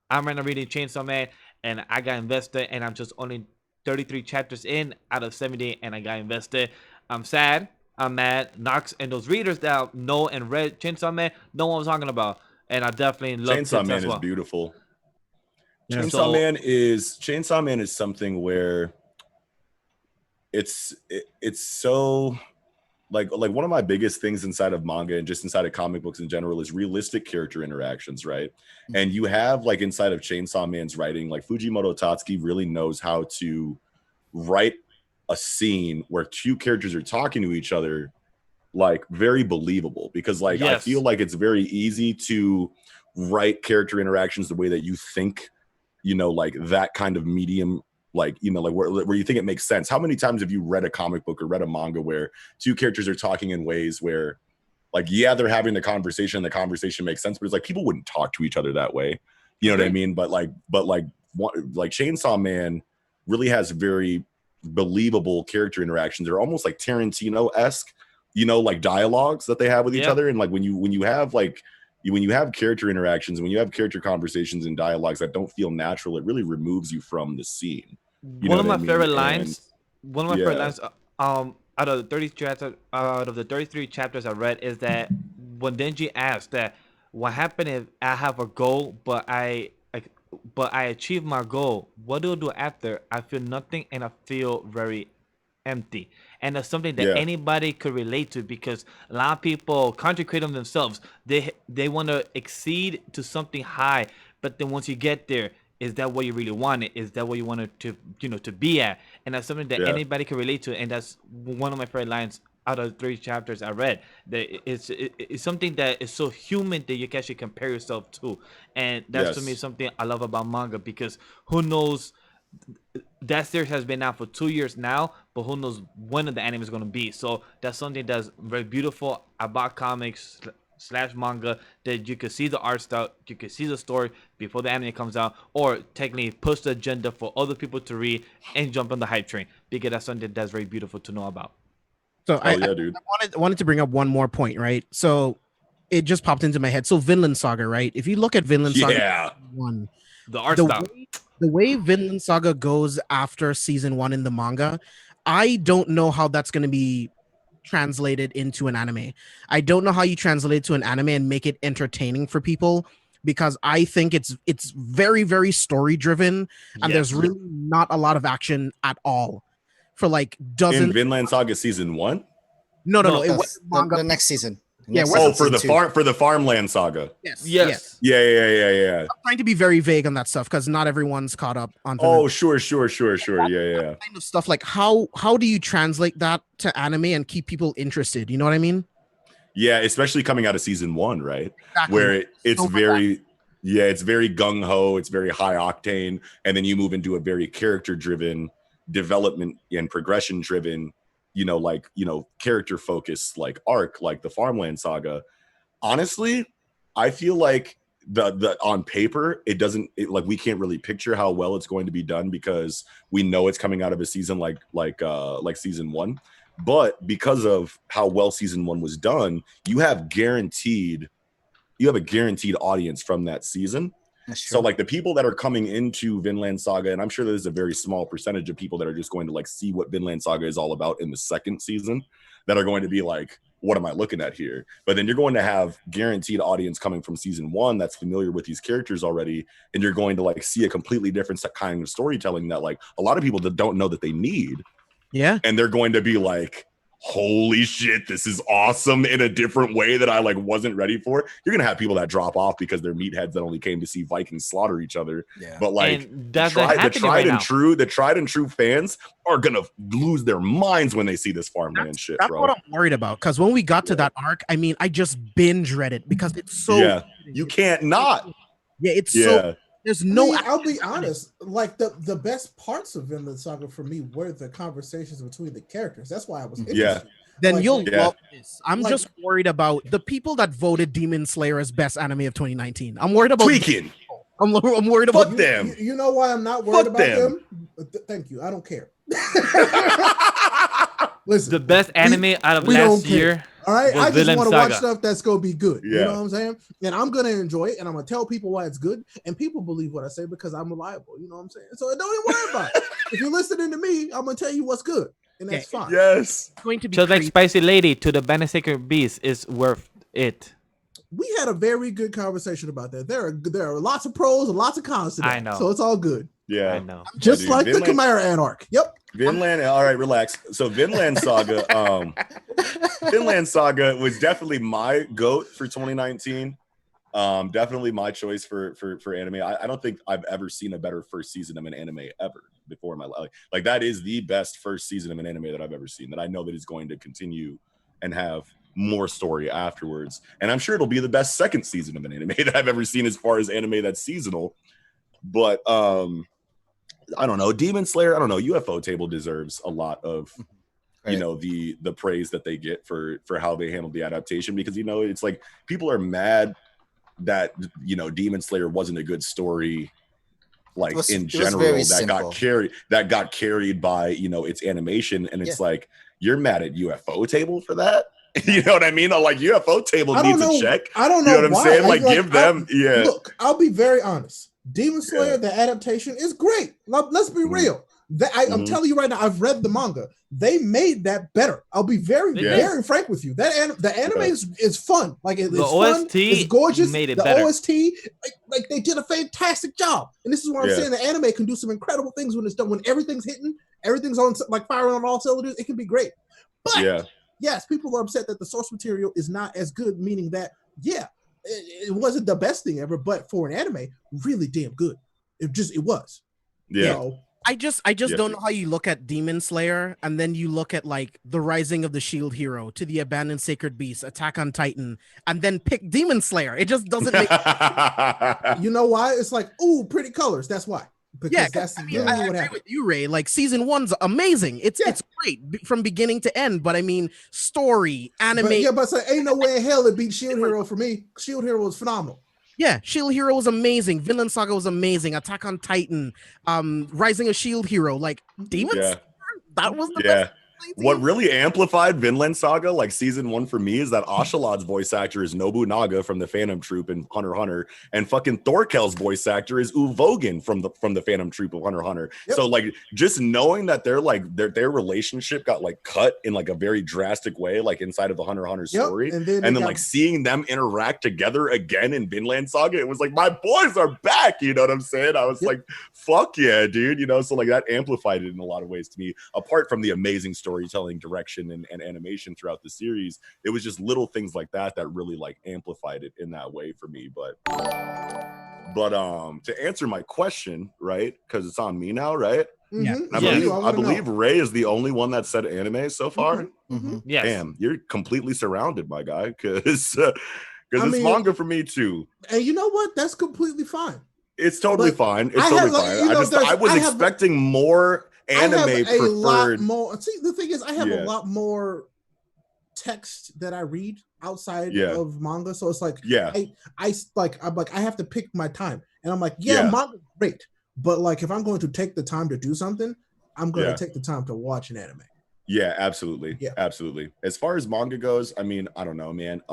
I'm right now reading Chainsaw Man and I got invested, and I'm just only 33 chapters in out of 70 and I got invested. I'm sad. I'm mad. Nox and those readers that know and read Chainsaw Man know what I'm talking about, and I definitely love Chainsaw Tits Man as is well. beautiful. Yeah. Chainsaw Man is something where it's so like one of my biggest things inside of manga and just inside of comic books in general is realistic character interactions, right? And you have like inside of Chainsaw Man's writing, like Fujimoto Tatsuki really knows how to write a scene where two characters are talking to each other like very believable, because like I feel like it's very easy to write character interactions the way that you think, you know, like that kind of medium, like, you know, like where you think it makes sense. How many times have you read a comic book or read a manga where two characters are talking in ways where, like, yeah, they're having the conversation makes sense, but it's like people wouldn't talk to each other that way, you know what I mean? But Chainsaw Man really has very believable character interactions. They're almost like Tarantino-esque, you know, like dialogues that they have with each other. And like when you have character interactions, when you have character conversations and dialogues that don't feel natural, it really removes you from the scene. One of my favorite lines. Out of the 33 chapters I read is that when Denji asked that, what happened if I have a goal but I achieve my goal, what do I do after? I feel nothing and I feel very empty. And that's something that anybody could relate to, because a lot of people consecrate on themselves. They want to exceed to something high, but then once you get there, is that what you really wanted? Is that what you wanted to, you know, to be at? And that's something that anybody can relate to. And that's one of my favorite lines out of the 3 chapters I read. That it's something that is so human that you can actually compare yourself to. And that's to me something I love about manga, because who knows, that series has been out for 2 years now, but who knows when the anime is going to be. So that's something that's very beautiful about comics slash manga, that you can see the art style, you can see the story before the anime comes out, or technically push the agenda for other people to read and jump on the hype train, because that's something that's very beautiful to know about. So I wanted to bring up one more point, right? So it just popped into my head. So Vinland Saga, right? If you look at Vinland Saga 1, the art style, the way Vinland Saga goes after season 1 in the manga, I don't know how that's going to be translated into an anime. I don't know how you translate it to an anime and make it entertaining for people, because I think it's very, very story driven, and there's really not a lot of action at all for like in Vinland Saga season 1. No, it was manga. The next season. For the Farmland Saga. Yes. Yeah. I'm trying to be very vague on that stuff because not everyone's caught up on. Sure. Yeah. Kind of stuff, like how do you translate that to anime and keep people interested? You know what I mean? Yeah, especially coming out of season 1, right? Exactly. Where it's very gung ho, it's very high octane, and then you move into a very character driven development and progression driven, character focused like arc, like the Farmland Saga. Honestly, I feel like the on paper like we can't really picture how well it's going to be done, because we know it's coming out of a season like season 1. But because of how well season 1 was done, you have a guaranteed audience from that season. So like the people that are coming into Vinland Saga, and I'm sure there's a very small percentage of people that are just going to like see what Vinland Saga is all about in the second season, that are going to be like, what am I looking at here? But then you're going to have guaranteed audience coming from season 1 that's familiar with these characters already, and you're going to like see a completely different kind of storytelling that like a lot of people that don't know that they need. Yeah. And they're going to be like, holy shit, this is awesome in a different way that I like wasn't ready for. You're gonna have people that drop off because they're meatheads that only came to see Vikings slaughter each other. Yeah. But like the tried and true fans are gonna lose their minds when they see this Farmland shit. That's what I'm worried about. Because when we got to that arc, I mean, I just binge read it because it's so you can't not. Yeah, it's so. There's no. I'll be honest. Like the best parts of Vinland Saga for me were the conversations between the characters. That's why I was interested. Yeah. Then you'll love this. I'm just worried about the people that voted Demon Slayer as best anime of 2019. I'm worried about tweaking. I'm worried about them. You know why I'm not worried about them? Thank you. I don't care. Listen, the best anime out of last year. All right, I just want to watch stuff that's gonna be good. Yeah. You know what I'm saying? And I'm gonna enjoy it, and I'm gonna tell people why it's good, and people believe what I say because I'm reliable. You know what I'm saying? So don't even worry about it. If you're listening to me, I'm gonna tell you what's good, and that's Yeah, fine. Yes. It's going to be Just like crazy. Spicy Lady to the Bene Sacred Beast is worth it. We had a very good conversation about that. There are lots of pros and lots of cons to that. I know. So it's all good. Yeah. I know. Just dude, like the Vinland- Chimera Anarch. Yep. Vinland, all right, relax. So Vinland Saga, Vinland Saga was definitely my GOAT for 2019. Definitely my choice for anime. I don't think I've ever seen a better first season of an anime ever before in my life. Like that is the best first season of an anime that I've ever seen, that I know that is going to continue and have more story afterwards. And I'm sure it'll be the best second season of an anime that I've ever seen as far as anime that's seasonal. But I don't know, Demon Slayer, I don't know, UFO Table deserves a lot of you know the praise that they get for how they handled the adaptation, because you know it's like people are mad that you know Demon Slayer wasn't a good story like in general, that got carried by you know its animation, and it's like you're mad at UFO Table for that. You know what I mean? Like UFO Table needs a check. I don't know. You know what I'm saying? Like give them Look, I'll be very honest. Demon Slayer, the adaptation is great. Let's be real. I'm telling you right now, I've read the manga. They made that better. I'll be very, very frank with you. The anime is fun. Like it's fun. It's gorgeous. Made it the better. OST, like they did a fantastic job. And this is what I'm saying. The anime can do some incredible things when it's done. When everything's hitting, everything's on like firing on all cylinders. It can be great. But yes, people are upset that the source material is not as good. Meaning that it wasn't the best thing ever, but for an anime, really damn good. It was. Yeah. So, I just don't know how you look at Demon Slayer and then you look at like the Rising of the Shield Hero, to the Abandoned Sacred Beast, Attack on Titan, and then pick Demon Slayer. It just doesn't make you know why? It's like, ooh, pretty colors. That's why. Because that's I really what agree happened. with you, Ray. Like season 1's amazing. It's great from beginning to end. But I mean, story, anime. But ain't no way in hell it beat Shield Hero for me. Shield Hero was phenomenal. Yeah, Shield Hero was amazing. Vinland Saga was amazing. Attack on Titan, Rising of Shield Hero, like Demon Slayer, that was the best. What really amplified Vinland Saga, like season 1 for me, is that Ocelot's voice actor is Nobunaga from the Phantom Troop in Hunter x Hunter, and fucking Thorkel's voice actor is Uvogan from the Phantom Troop of Hunter x Hunter. Yep. So like just knowing that they're like their relationship got like cut in like a very drastic way, like inside of the Hunter x Hunter story, and then like seeing them interact together again in Vinland Saga, it was like my boys are back. You know what I'm saying? I was like, fuck yeah, dude. You know, so like that amplified it in a lot of ways to me. Apart from the amazing storytelling, direction, and animation throughout the series, it was just little things like that that really like amplified it in that way for me. But to answer my question, right, because it's on me now, right? Mm-hmm. I believe Ray is the only one that said anime so far. Yes. Damn, you're completely surrounded, my guy, because it's manga for me too. And you know what? That's completely fine. It's totally fine. It's totally fine. I was expecting more anime preferred. See, the thing is, I have a lot more text that I read outside of manga, so it's like I have to pick my time, and I'm like, manga's great, but like if I'm going to take the time to do something, I'm going to take the time to watch an anime. Yeah, absolutely. Yeah, absolutely. As far as manga goes, I mean, I don't know, man.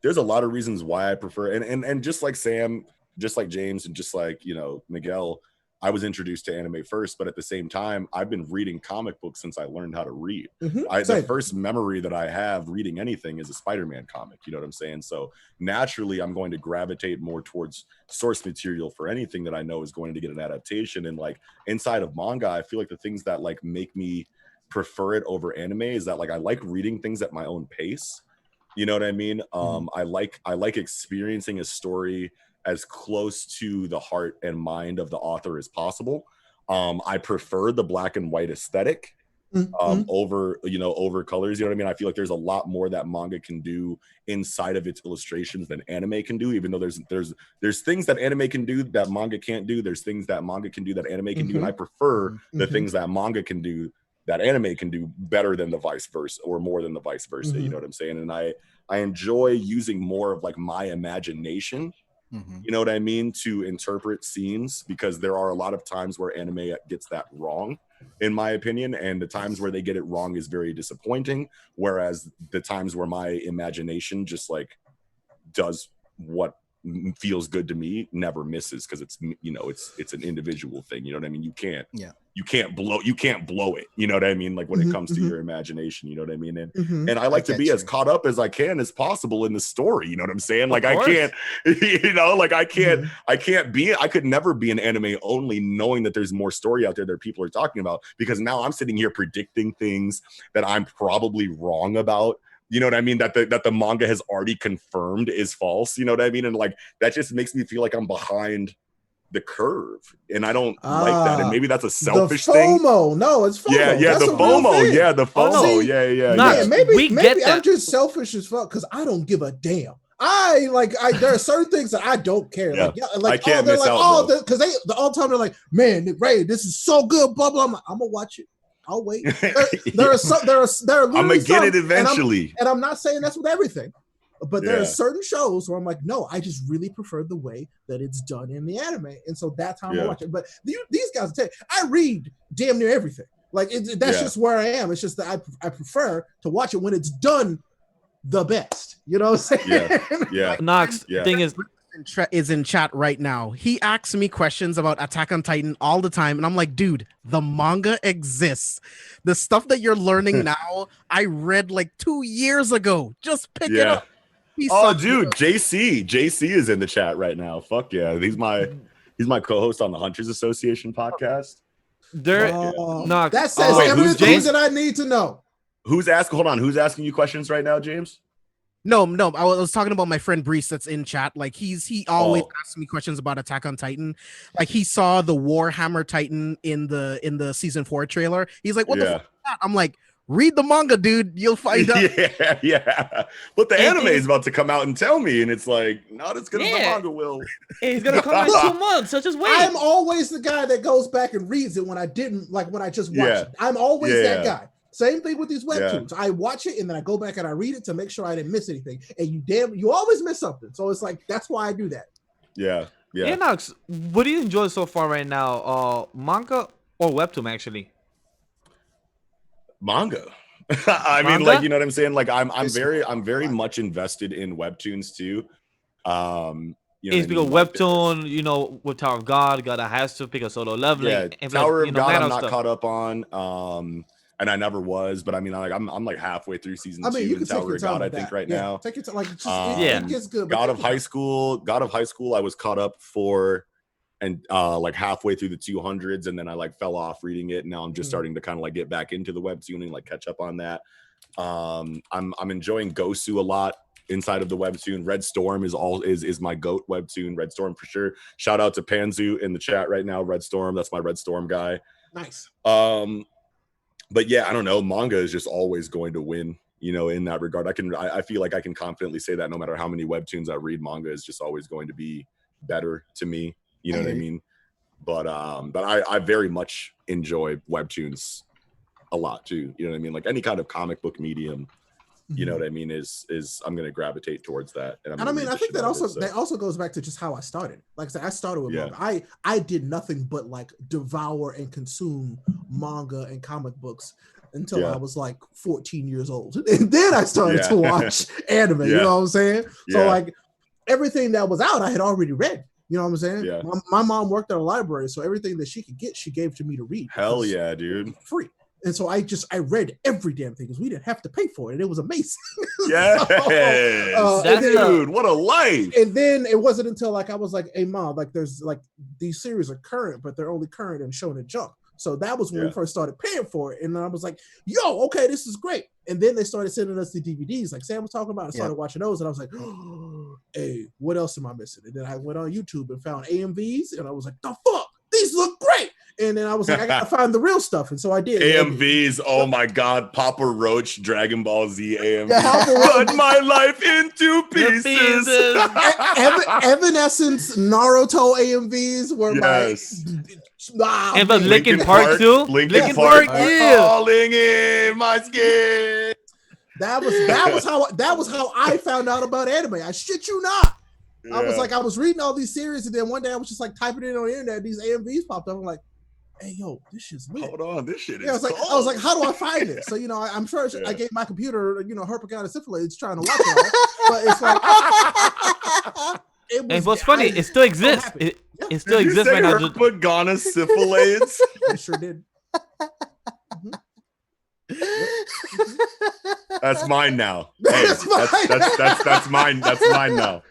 There's a lot of reasons why I prefer, and just like Sam, just like James, and just like Miguel, I was introduced to anime first, but at the same time, I've been reading comic books since I learned how to read. The first memory that I have reading anything is a Spider-Man comic. You know what I'm saying? So naturally, I'm going to gravitate more towards source material for anything that I know is going to get an adaptation. And like inside of manga, I feel like the things that like make me prefer it over anime is that like I like reading things at my own pace. You know what I mean? I like experiencing a story as close to the heart and mind of the author as possible. I prefer the black and white aesthetic over colors. You know what I mean? I feel like there's a lot more that manga can do inside of its illustrations than anime can do, even though there's things that anime can do that manga can't do. There's things that manga can do that anime can do. And I prefer the things that manga can do that anime can do better than the vice versa, or more than the vice versa. You know what I'm saying? And I enjoy using more of like my imagination, you know what I mean, to interpret scenes, because there are a lot of times where anime gets that wrong, in my opinion, and the times where they get it wrong is very disappointing, whereas the times where my imagination just like does what feels good to me never misses, because it's, you know, it's an individual thing. You know what I mean? You can't blow it. You know what I mean? Like when it comes to your imagination, you know what I mean? And I like to be as caught up as I can as possible in the story. You know what I'm saying? Like I can't, you know, like I could never be an anime only knowing that there's more story out there that people are talking about, because now I'm sitting here predicting things that I'm probably wrong about. You know what I mean? That the manga has already confirmed is false. You know what I mean? And like that just makes me feel like I'm behind the curve, and I don't like that. And maybe that's a selfish thing. No, it's FOMO. Yeah, that's the FOMO. Yeah, the FOMO. Yeah. Maybe I'm just selfish as fuck because I don't give a damn. There are certain things that I don't care. Yeah. I can't miss out, because they all the time they're like, man, Ray, this is so good. Blah blah. I'm gonna watch it. I'll wait. There are I'm gonna get it eventually. And I'm not saying that's with everything, but there are certain shows where I'm like, no, I just really prefer the way that it's done in the anime, and so that's how I watch it. But these guys, I read damn near everything. Like that's just where I am. It's just that I prefer to watch it when it's done the best. You know what I'm saying? Yeah. Nox, thing is in chat right now. He asks me questions about Attack on Titan all the time, and I'm like, dude, the manga exists. The stuff that you're learning now, I read like 2 years ago. Just pick it up. Dude, JC is in the chat right now. Fuck yeah, he's my co-host on the Hunters Association podcast. Nox, that says everything that I need to know. Who's asking you questions right now, James? No, I was talking about my friend Brees that's in chat. Like he always asks me questions about Attack on Titan. Like he saw the Warhammer Titan in the season 4 trailer. He's like, what the fuck is that? I'm like, read the manga, dude. You'll find out. Yeah. But the anime is about to come out and tell me, and it's like, not as good as the manga will. It's gonna come out in 2 months, so just wait. I'm always the guy that goes back and reads it when I didn't, like when I just watched it. I'm always that guy. Same thing with these webtoons. I watch it and then I go back and I read it to make sure I didn't miss anything. And you always miss something. So it's like, that's why I do that. Yeah. Nox, what do you enjoy so far right now? Manga or webtoon, actually? Manga. I mean, like, you know what I'm saying? Like I'm very much invested in webtoons too. It's because webtoon, you know, with Tower of God, gotta has to pick a solo leveling. Yeah, Tower of God, I'm not caught up on. And I never was, but I mean, I'm like halfway through season 2 in Tower of God, I think right now. Take your time, like it gets good. God of High School, I was caught up for, and like halfway through the 200s, and then I like fell off reading it. And now I'm just starting to kind of like get back into the webtooning, like catch up on that. I'm enjoying Gosu a lot inside of the webtoon. Red Storm is my goat webtoon. Red Storm for sure. Shout out to Panzu in the chat right now. Red Storm, that's my Red Storm guy. Nice. But yeah, I don't know. Manga is just always going to win, you know, in that regard. I feel like I can confidently say that no matter how many webtoons I read, manga is just always going to be better to me. You know what I mean? But I very much enjoy webtoons a lot too. You know what I mean? Like any kind of comic book medium, you know what I mean, is I'm going to gravitate towards that. And I mean, I think that also goes back to just how I started. Like I said, I started with manga. I did nothing but like devour and consume manga and comic books until I was like 14 years old. And then I started to watch anime, you know what I'm saying? So like everything that was out, I had already read. You know what I'm saying? Yeah. My mom worked at a library, so everything that she could get, she gave to me to read. Hell yeah, dude. Free. And so I read every damn thing because we didn't have to pay for it. And it was amazing. Yes. Dude, what a life. And then it wasn't until like I was like, hey mom, like there's like these series are current, but they're only current in Shonen Jump. So that was when we first started paying for it. And then I was like, yo, okay, this is great. And then they started sending us the DVDs like Sam was talking about. I started watching those and I was like, oh, hey, what else am I missing? And then I went on YouTube and found AMVs and I was like, the fuck? These look great. And then I was like, I gotta find the real stuff. And so I did. AMVs, oh my God. Papa Roach, Dragon Ball Z AMVs. Cut my life into pieces. Evanescence, Naruto AMVs were and but Linkin Park too. Linkin Park, falling in my skin. That was how I found out about anime. I shit you not. I was like, I was reading all these series, and then one day I was just like typing it on the internet. These AMVs popped up. I'm like, hey, yo, this shit's lit. Hold on, this shit is. I was like, how do I find it? So I'm sure I gave my computer, herpagonic syphilis trying to watch it all, but it's like, And what's funny, it still exists. It still Did you exists say right now. her Just, put Ghana syphilis? I sure did. That's mine now. Hey, that's mine. That's mine now.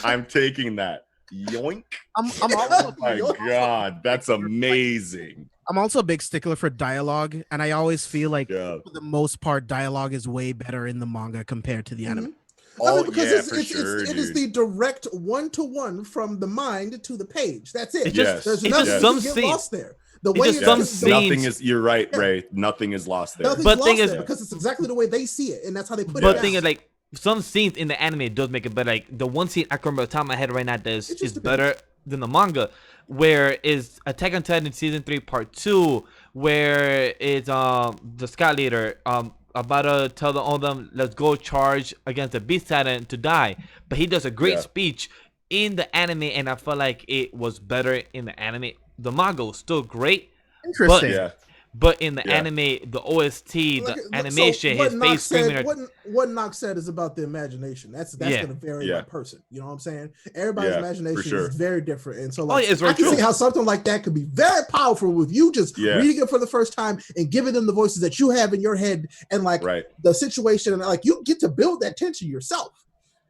I'm taking that. Yoink. I'm Oh also my god, that's amazing. I'm also a big stickler for dialogue, and I always feel like Yeah. for the most part, dialogue is way better in the manga compared to the anime. Oh because yeah, it's, for sure, it is dude. the direct one-to-one from the mind to the page. That's it. It's just- There's it's nothing just you some can get scene- lost there. The it's way just it's some the- scene- Nothing is. You're right, Yeah. Ray. Nothing is lost there. Nothing's But lost thing is- there because it's exactly the way they see it, and that's how they put it but down. thing is, like, some scenes in the anime does make it better. Like the one scene I can remember off the top of my head right now that is It just better than the manga, where is Attack on Titan season 3 part 2, where it's the scout leader about to tell all them, let's go charge against the Beast Titan to die, but he does a great Yeah. speech in the anime, and I felt like it was better in the anime. The manga was still great, Interesting. Yeah. but in the Yeah. anime, the OST, the Look, animation, what his Knox face screaming. said, what Knox said is about the imagination. That's Yeah. going to vary Yeah. by person. You know what I'm saying? Everybody's Yeah, imagination for sure. is very different, and so Oh, like, yeah, it's very I can true. see how something like that could be very powerful with you just Yeah. reading it for the first time and giving them the voices that you have in your head, and like Right. the situation, and like you get to build that tension yourself.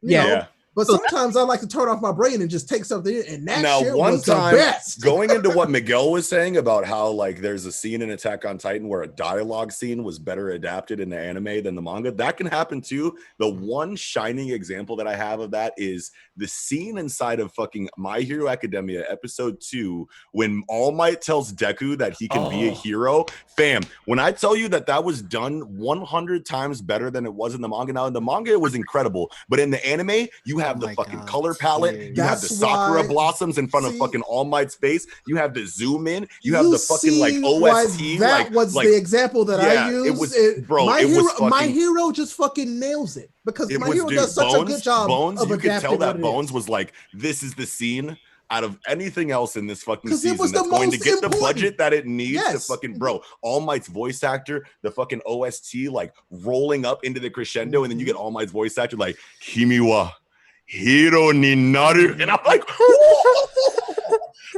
You Yeah. know? Yeah. But sometimes I like to turn off my brain and just take something in, and that Now, shit one was time, the best. going into what Miguel was saying about how like there's a scene in Attack on Titan where a dialogue scene was better adapted in the anime than the manga. That can happen too. The one shining example that I have of that is the scene inside of fucking My Hero Academia episode 2 when All Might tells Deku that he can be a Oh. hero. Fam, when I tell you that that was done 100 times better than it was in the manga. Now in the manga it was incredible, but in the anime you have Oh the my fucking God, color palette, dude. you have the That's Sakura why- blossoms in front of see- fucking All Might's face, you have the zoom in, you have the fucking like see OST, why that was like the example that yeah, I it used. was- bro, my it was hero, my fucking- hero just fucking nails it because it my was, hero dude, does such a good job Bones, of you could tell adapting that what it Bones is. was like, this is the scene out of anything else in this fucking 'Cause it season was the that's going to most get the important. budget that it needs to Yes. fucking, bro. All Might's voice actor, the fucking OST like rolling up into the crescendo, and then you get All Might's voice actor like Kimi wa hero ni naru, and I'm like,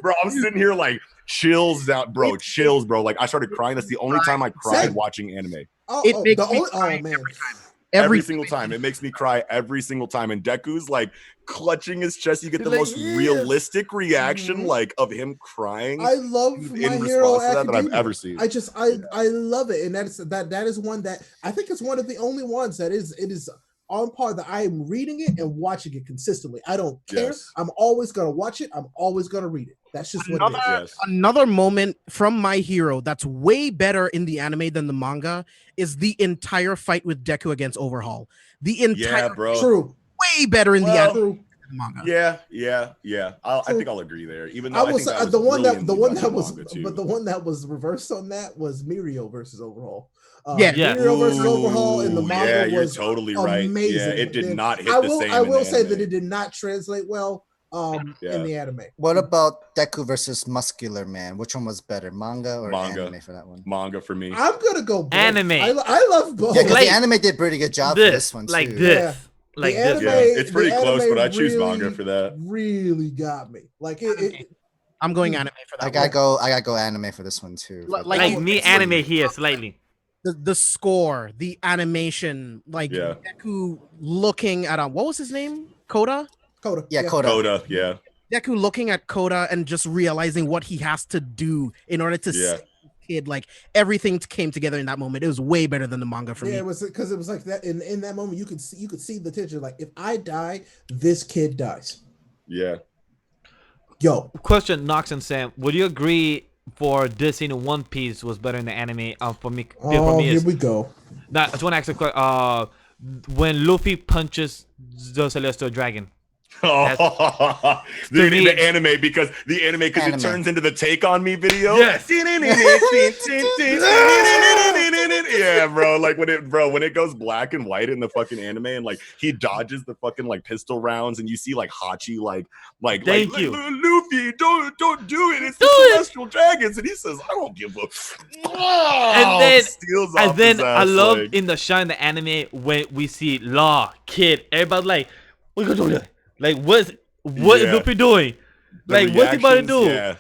bro, I'm sitting here like chills out, bro, chills, bro. Like I started crying. That's the only time I cried Same. watching anime. It makes the me only, cry man. every time. Every single time. It makes me cry every single time. And Deku's like clutching his chest. You get the He's like, most "Yeah." realistic reaction, Mhm. like of him crying I love in my response hero to that I've Academia. ever seen. I love it, and that is one that I think is one of the only ones that it is on par that I am reading it and watching it consistently. I don't care. Yes. I'm always gonna watch it. I'm always gonna read it. That's just what it is. Yes. Another moment from My Hero that's way better in the anime than the manga is the entire fight with Deku against Overhaul. The entire Yeah, bro. True. way better in the Well, anime True. than the manga. Yeah. I think I'll agree there. Even though I I was think that was the one that brilliantly was, done in manga, but too. the one that was reversed on that was Mirio versus Overhaul. Yeah. Mirio versus Overhaul in the Ooh, manga yeah, you're was totally right. amazing. Yeah, it did And not hit I the will same. I in will the say that anime. it did not translate well Yeah. in the anime. What about Deku versus Muscular Man? Which one was better, manga or Manga. anime for that one? Manga for me. I'm gonna go both. Anime. I love both. Yeah, because Like- the anime did pretty good job for this one too. like this, Yeah. like The this. anime- Yeah, it's pretty the close, anime but I choose really- manga for that. really got me. Like it I'm going anime for that. I gotta go anime for this one too. Like- Like Oh, me, it's anime like- here slightly. The score, the animation, like Yeah. Deku looking at what was his name? Koda? Coda. Yeah, Koda. Coda, yeah. Deku looking at Koda and just realizing what he has to do in order to Yeah. save the kid. Like everything came together in that moment. It was way better than the manga for Yeah, me. it was because it was like that in that moment you could see the tension. Like if I die, this kid dies. Yeah. Yo, Question, Nox and Sam, would you agree for this scene in One Piece was better in the anime? For me, here is we go. now, I just want to ask a question. When Luffy punches the Celestial Dragon, Dude, in me- the anime because it Anime. turns into the Take on Me video. Yes. Yeah, bro. Like when it goes black and white in the fucking anime and like he dodges the fucking like pistol rounds and you see like Hachi Thank you. Luffy, don't do it. It's Do the it. Celestial Dragons, and he says, I don't give a. Steals and off then his I ass, love like- in the shine the anime when we see Law, Kid, everybody like, what you gonna do? Like, what is Yeah. Luffy doing? The Like, what's he about to reactions, do? Yeah,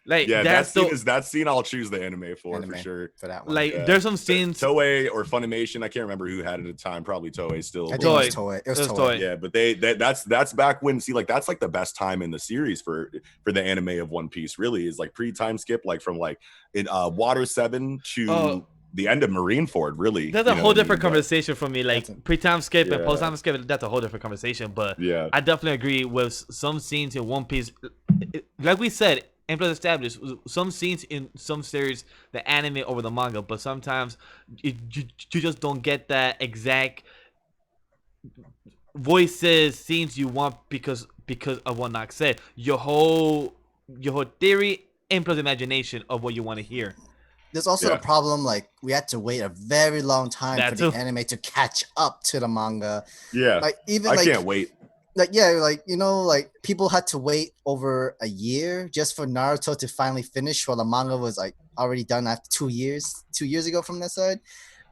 Like, yeah. that's the That scene I'll choose the anime for Anime sure. for that one. like. Yeah. There's some scenes. Toei or Funimation, I can't remember who had it at the time. Probably Toei still. I but, think it was Toei. Toei. It was It was Toei. Toei. Yeah, but that's back when, see, like that's like the best time in the series for the anime of One Piece. Really, is like pre-time skip, like from like in Water 7 to Oh. the end of Marineford. Really, That's you a know whole what I different mean? But, conversation for me. Like That's a- pre-time skip and Yeah. post-time skip, that's a whole different conversation. But yeah, I definitely agree with some scenes in One Piece. Like we said, and plus established, some scenes in some series, the anime over the manga, but sometimes you just don't get that exact voices, scenes you want because of what Nox said. Your whole theory and plus imagination of what you want to hear. There's also Yeah. the problem, like we had to wait a very long time That for the too. anime to catch up to the manga. yeah. Like even I like can't wait. like yeah, like you know, like people had to wait over a year just for Naruto to finally finish, while the manga was like already done after 2 years ago from that side.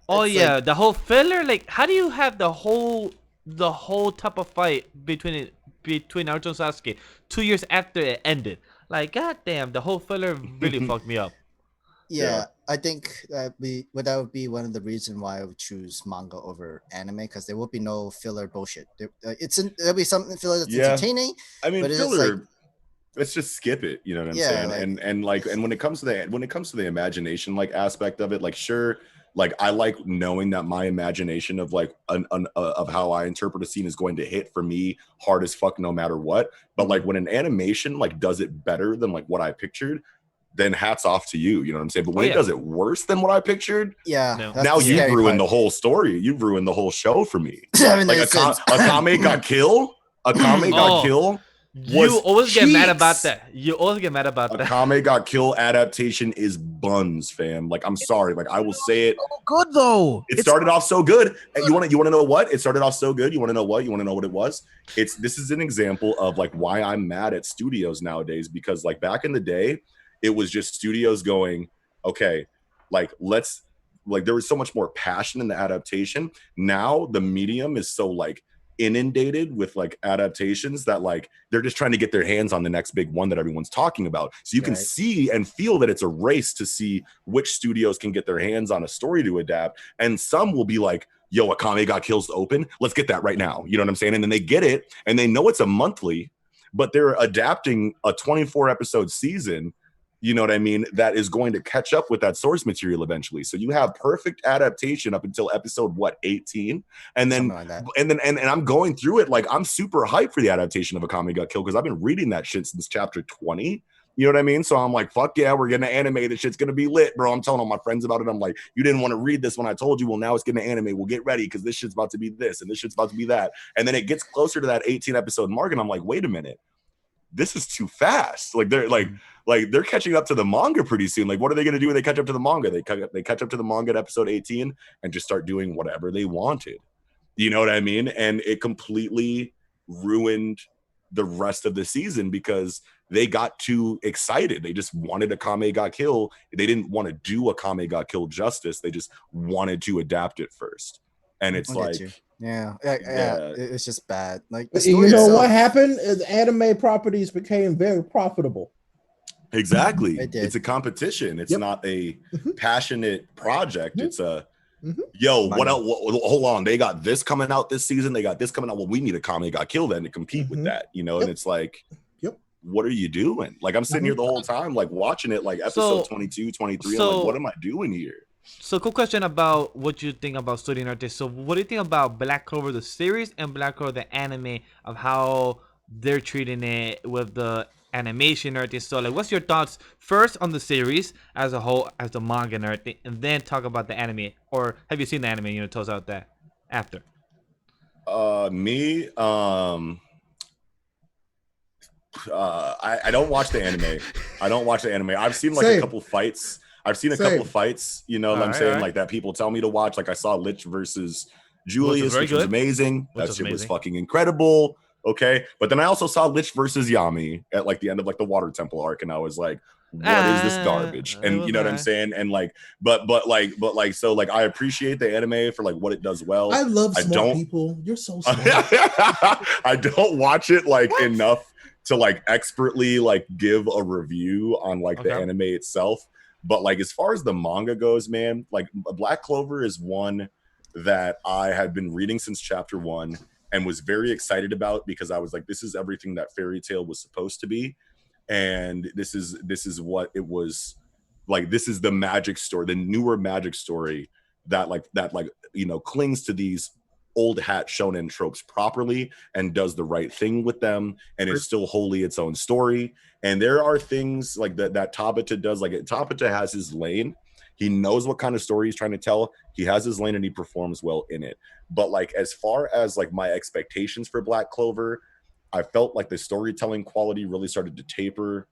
Oh It's yeah, like, the whole filler. Like, how do you have the whole type of fight between Naruto and Sasuke 2 years after it ended? Like, goddamn, the whole filler really fucked me up. yeah, I think that would be one of the reasons why I would choose manga over anime, because there will be no filler bullshit. There'll be something filler that's Yeah. entertaining. I mean, But it's filler. like- Let's just skip it. You know what I'm Yeah, saying? like- And when it comes to the imagination like aspect of it, like sure, like I like knowing that my imagination of like of how I interpret a scene is going to hit for me hard as fuck no matter what. But like when an animation like does it better than like what I pictured, then hats off to you. You know what I'm saying? But when yeah. it does it worse than what I pictured, Yeah, No. that's now the you've scary ruined part. the whole story. You've ruined the whole show for me. I mean, Like there's sense. Akame got kill. Akame got Oh. kill. You Was always get mad about cheeks. that. You always get mad about that. Akame got kill adaptation is buns, fam. Like I'm sorry, like I will say it. Oh, good though. It started off so good. And you want to know what? It started off so good. You want to know what? You want to know what it was? This is an example of like why I'm mad at studios nowadays, because like back in the day, it was just studios going, okay, like let's like there was so much more passion in the adaptation. Now the medium is so like inundated with like adaptations that like they're just trying to get their hands on the next big one that everyone's talking about. So you can Right. see and feel that it's a race to see which studios can get their hands on a story to adapt. And some will be like, yo, Akame got kills open. Let's get that right now. You know what I'm saying? And then they get it and they know it's a monthly, but they're adapting a 24 episode season. You know what I mean? That is going to catch up with that source material eventually. So you have perfect adaptation up until episode 18, and then Something like that. and I'm going through it like I'm super hyped for the adaptation of Akame Got Killed because I've been reading that shit since chapter 20. You know what I mean? So I'm like, fuck yeah, we're getting an anime. This shit's gonna be lit, bro. I'm telling all my friends about it. I'm like, you didn't want to read this when I told you. Well, now it's getting an anime. We'll get ready because this shit's about to be this and this shit's about to be that. And then it gets closer to that 18 episode mark, and I'm like, wait a minute. This is too fast. Like they're catching up to the manga pretty soon. Like, what are they going to do when they catch up to the manga? They catch up to the manga at episode 18 and just start doing whatever they wanted. You know what I mean? And it completely ruined the rest of the season because they got too excited. They just wanted Akame Got Kill. They didn't want to do Akame Got Kill justice. They just wanted to adapt it first. And it's I get like, you. Yeah, it's just bad. Like the You story know itself, what happened? Anime properties became very profitable. exactly. It did. It's a competition. It's Yep. not a Mhm. passionate project. Mhm. It's a Mhm. yo, what Money. else? Hold on. They got this coming out this season. They got this coming out. Well, we need a Kame Got Killed then to compete with Mhm. that, you know? Yep. And it's like, Yep. what are you doing? Like, I'm sitting here the whole time, like watching it, like episode 22, 23. I'm like, what am I doing here? So, cool question about what you think about studying artists. So, what do you think about Black Clover the series and Black Clover the anime, of how they're treating it with the animation artists? So, like, what's your thoughts first on the series as a whole, as the manga and everything, and then talk about the anime? Or have you seen the anime? You know, tell us about that after. I don't watch the anime. I don't watch the anime. I've seen like Same. a couple fights. I've seen a Same. couple fights, you know what I'm Alright, saying? alright. Like that people tell me to watch. Like I saw Lich versus Julius, very which was good. amazing. Which That was shit was amazing. fucking incredible. Okay. But then I also saw Lich versus Yami at like the end of like the Water Temple arc, and I was like, what is this garbage? it And was you know what I'm alright. saying? And like, but like so like I appreciate the anime for like what it does well. I love I smart don't- people. You're so smart. I don't watch it like enough to like expertly like give a review on like the anime itself. But like as far as the manga goes, man, like Black Clover is one that I had been reading since chapter 1 and was very excited about, because I was like, this is everything that Fairy Tail was supposed to be. And this is what it was like. This is the magic story, the newer magic story that you know, clings to these old hat shonen tropes properly and does the right thing with them, and is still wholly its own story. And there are things like that Tabata does. Like Tabata has his lane. He knows what kind of story he's trying to tell. He has his lane and he performs well in it. But like as far as like my expectations for Black Clover, I felt like the storytelling quality really started to taper,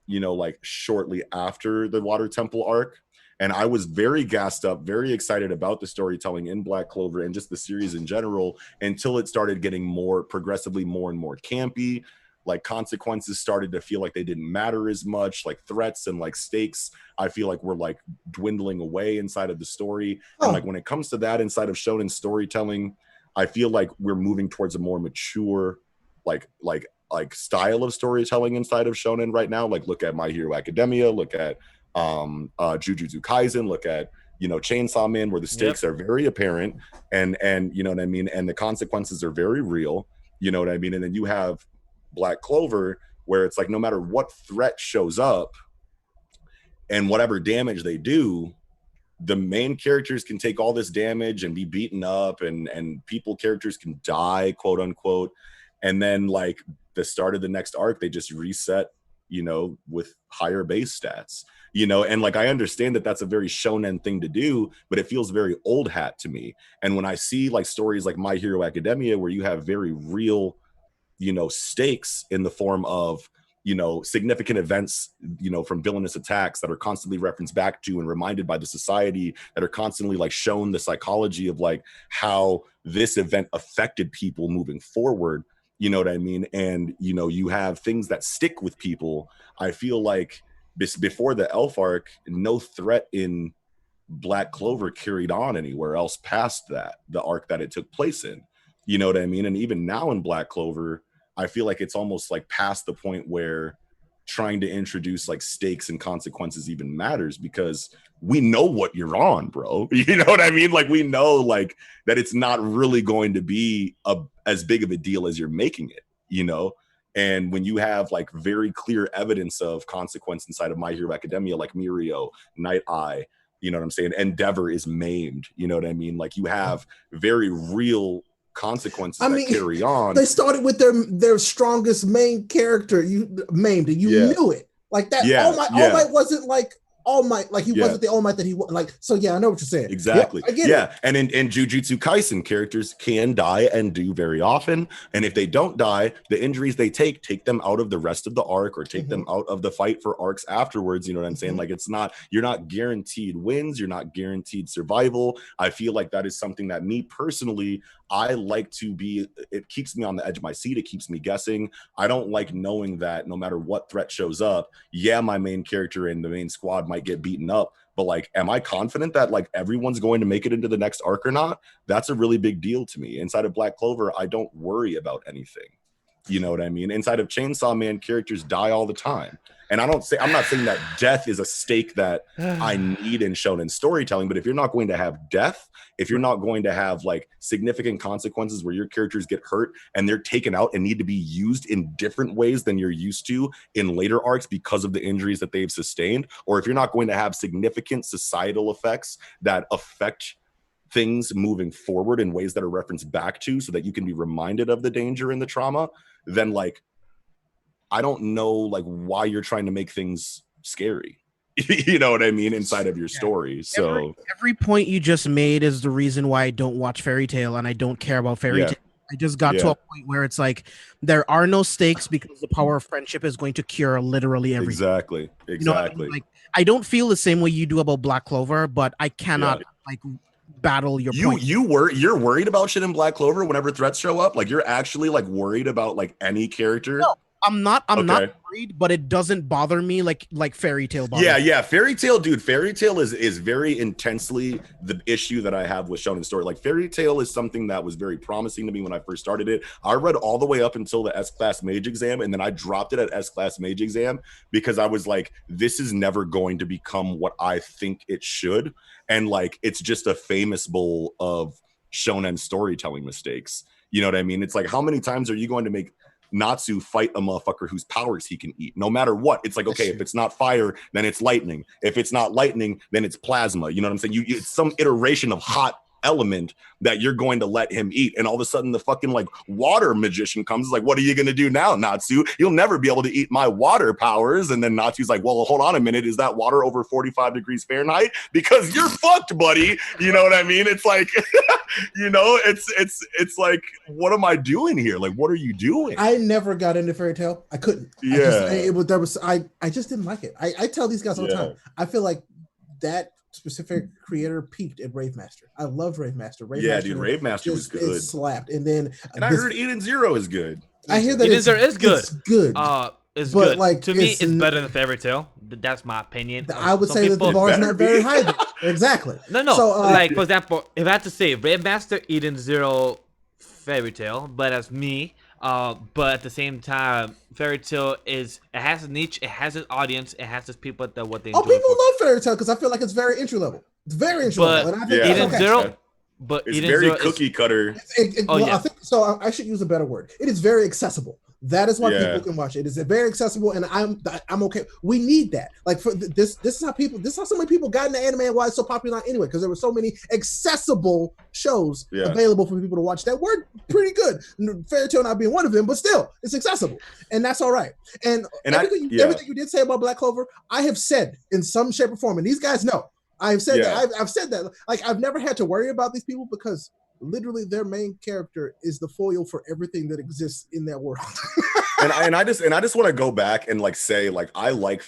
you know, like shortly after the Water Temple arc. And I was very gassed up, very excited about the storytelling in Black Clover and just the series in general, until it started getting more progressively more and more campy. Like consequences started to feel like they didn't matter as much. Like threats and like stakes, I feel like were like dwindling away inside of the story. And like when it comes to that inside of shonen storytelling, I feel like we're moving towards a more mature like style of storytelling inside of shonen right now. Like look at My Hero Academia, look at Jujutsu Kaisen, look at, you know, Chainsaw Man, where the stakes are very apparent and you know what I mean, and the consequences are very real, you know what I mean. And then you have Black Clover, where it's like no matter what threat shows up and whatever damage they do, the main characters can take all this damage and be beaten up, and characters can die, quote unquote. And then like the start of the next arc, they just reset, you know, with higher base stats, you know. And like I understand that that's a very shonen thing to do, but it feels very old hat to me. And when I see like stories like My Hero Academia, where you have very real, you know, stakes in the form of, you know, significant events, you know, from villainous attacks that are constantly referenced back to and reminded by the society, that are constantly like shown the psychology of like how this event affected people moving forward, you know what I mean? And, you know, you have things that stick with people. I feel like before the Elf arc, no threat in Black Clover carried on anywhere else past that, the arc that it took place in, you know what I mean? And even now in Black Clover, I feel like it's almost like past the point where trying to introduce like stakes and consequences even matters, because we know what you're on, bro. You know what I mean? Like we know like that it's not really going to be as big of a deal as you're making it, you know? And when you have like very clear evidence of consequence inside of My Hero Academia, like Mirio, Night Eye, you know what I'm saying? Endeavor is maimed, you know what I mean? Like you have very real consequences that carry on. They started with their strongest main character, maimed, and you knew it. Like that. All Might wasn't like All Might, like he wasn't the All Might that he was. Like, so yeah, I know what you're saying. Exactly. Yep, I get it. And in Jujutsu Kaisen, characters can die and do very often. And if they don't die, the injuries they take them out of the rest of the arc, or take them out of the fight for arcs afterwards. You know what I'm saying? Like you're not guaranteed wins. You're not guaranteed survival. I feel like that is something that me personally, I like to be, it keeps me on the edge of my seat. It keeps me guessing. I don't like knowing that no matter what threat shows up, my main character and the main squad might get beaten up, but like, am I confident that like everyone's going to make it into the next arc or not? That's a really big deal to me. Inside of Black Clover, I don't worry about anything. You know what I mean? Inside of Chainsaw Man, characters die all the time. And I'm not saying that death is a stake that I need in shonen storytelling, but if you're not going to have death, if you're not going to have like significant consequences where your characters get hurt and they're taken out and need to be used in different ways than you're used to in later arcs because of the injuries that they've sustained, or if you're not going to have significant societal effects that affect things moving forward in ways that are referenced back to, so that you can be reminded of the danger and the trauma, then like, I don't know like why you're trying to make things scary. You know what I mean? Inside of your story. So every point you just made is the reason why I don't watch Fairy Tail and I don't care about Fairy Tail. I just got to a point where it's like there are no stakes because the power of friendship is going to cure literally everything. Exactly. You know what I mean? Like I don't feel the same way you do about Black Clover, but I cannot like battle your point. You're worried about shit in Black Clover whenever threats show up? Like you're actually like worried about like any character? No. I'm not Okay. worried, but it doesn't bother me like Fairy Tail bothers me. Yeah, Fairy Tail, dude. Fairy Tail is very intensely the issue that I have with Shonen Story. Like Fairy Tail is something that was very promising to me when I first started it. I read all the way up until the S-Class Mage exam, and then I dropped it at S-Class Mage exam because I was like, this is never going to become what I think it should. And like, it's just a famous bowl of shonen storytelling mistakes. You know what I mean? It's like, how many times are you going to make Natsu fight a motherfucker whose powers he can eat? No matter what, it's like, okay, if it's not fire, then it's lightning. If it's not lightning, then it's plasma. You know what I'm saying? It's some iteration of hot element that you're going to let him eat, and all of a sudden the fucking like water magician comes. It's like, what are you gonna do now, Natsu? You'll never be able to eat my water powers. And then Natsu's like, well, hold on a minute, is that water over 45 degrees Fahrenheit? Because you're fucked, buddy. You know what I mean? It's like you know, it's like, what am I doing here? Like, what are you doing? I never got into Fairy Tail. I couldn't. I just didn't like it. I tell these guys all the time, I feel like that specific creator peaked at Rave Master. I loved Rave Master. Rave Master was good. It slapped. And then I heard Eden Zero is good. I hear that Eden Zero is good. It's good. It's but good. Like, to me, it's better than Fairy Tail. That's my opinion. I would say that the bar is not very high. Exactly. No. So, like, for example, if I had to say Rave Master, Eden Zero, Fairy Tail, but that's me. But at the same time, Fairy Tail it has a niche, it has an audience, it has its people that what they enjoy. People love Fairy Tail because I feel like it's very entry level. It's very entry level. And I think Eden Zero, but it's Eden very Zero cookie cutter. I think so. I should use a better word. It is very accessible. That is why people can watch it. It is very accessible, and I'm okay. We need that. Like for this is how so many people got into anime and why it's so popular anyway, because there were so many accessible shows available for people to watch that were pretty good. Fairy Tail not being one of them, but still, it's accessible, and that's all right. And everything you did say about Black Clover, I have said in some shape or form, and these guys know. I've said that. I've said that. Like, I've never had to worry about these people because literally their main character is the foil for everything that exists in that world. and I just want to go back and like say, like, I like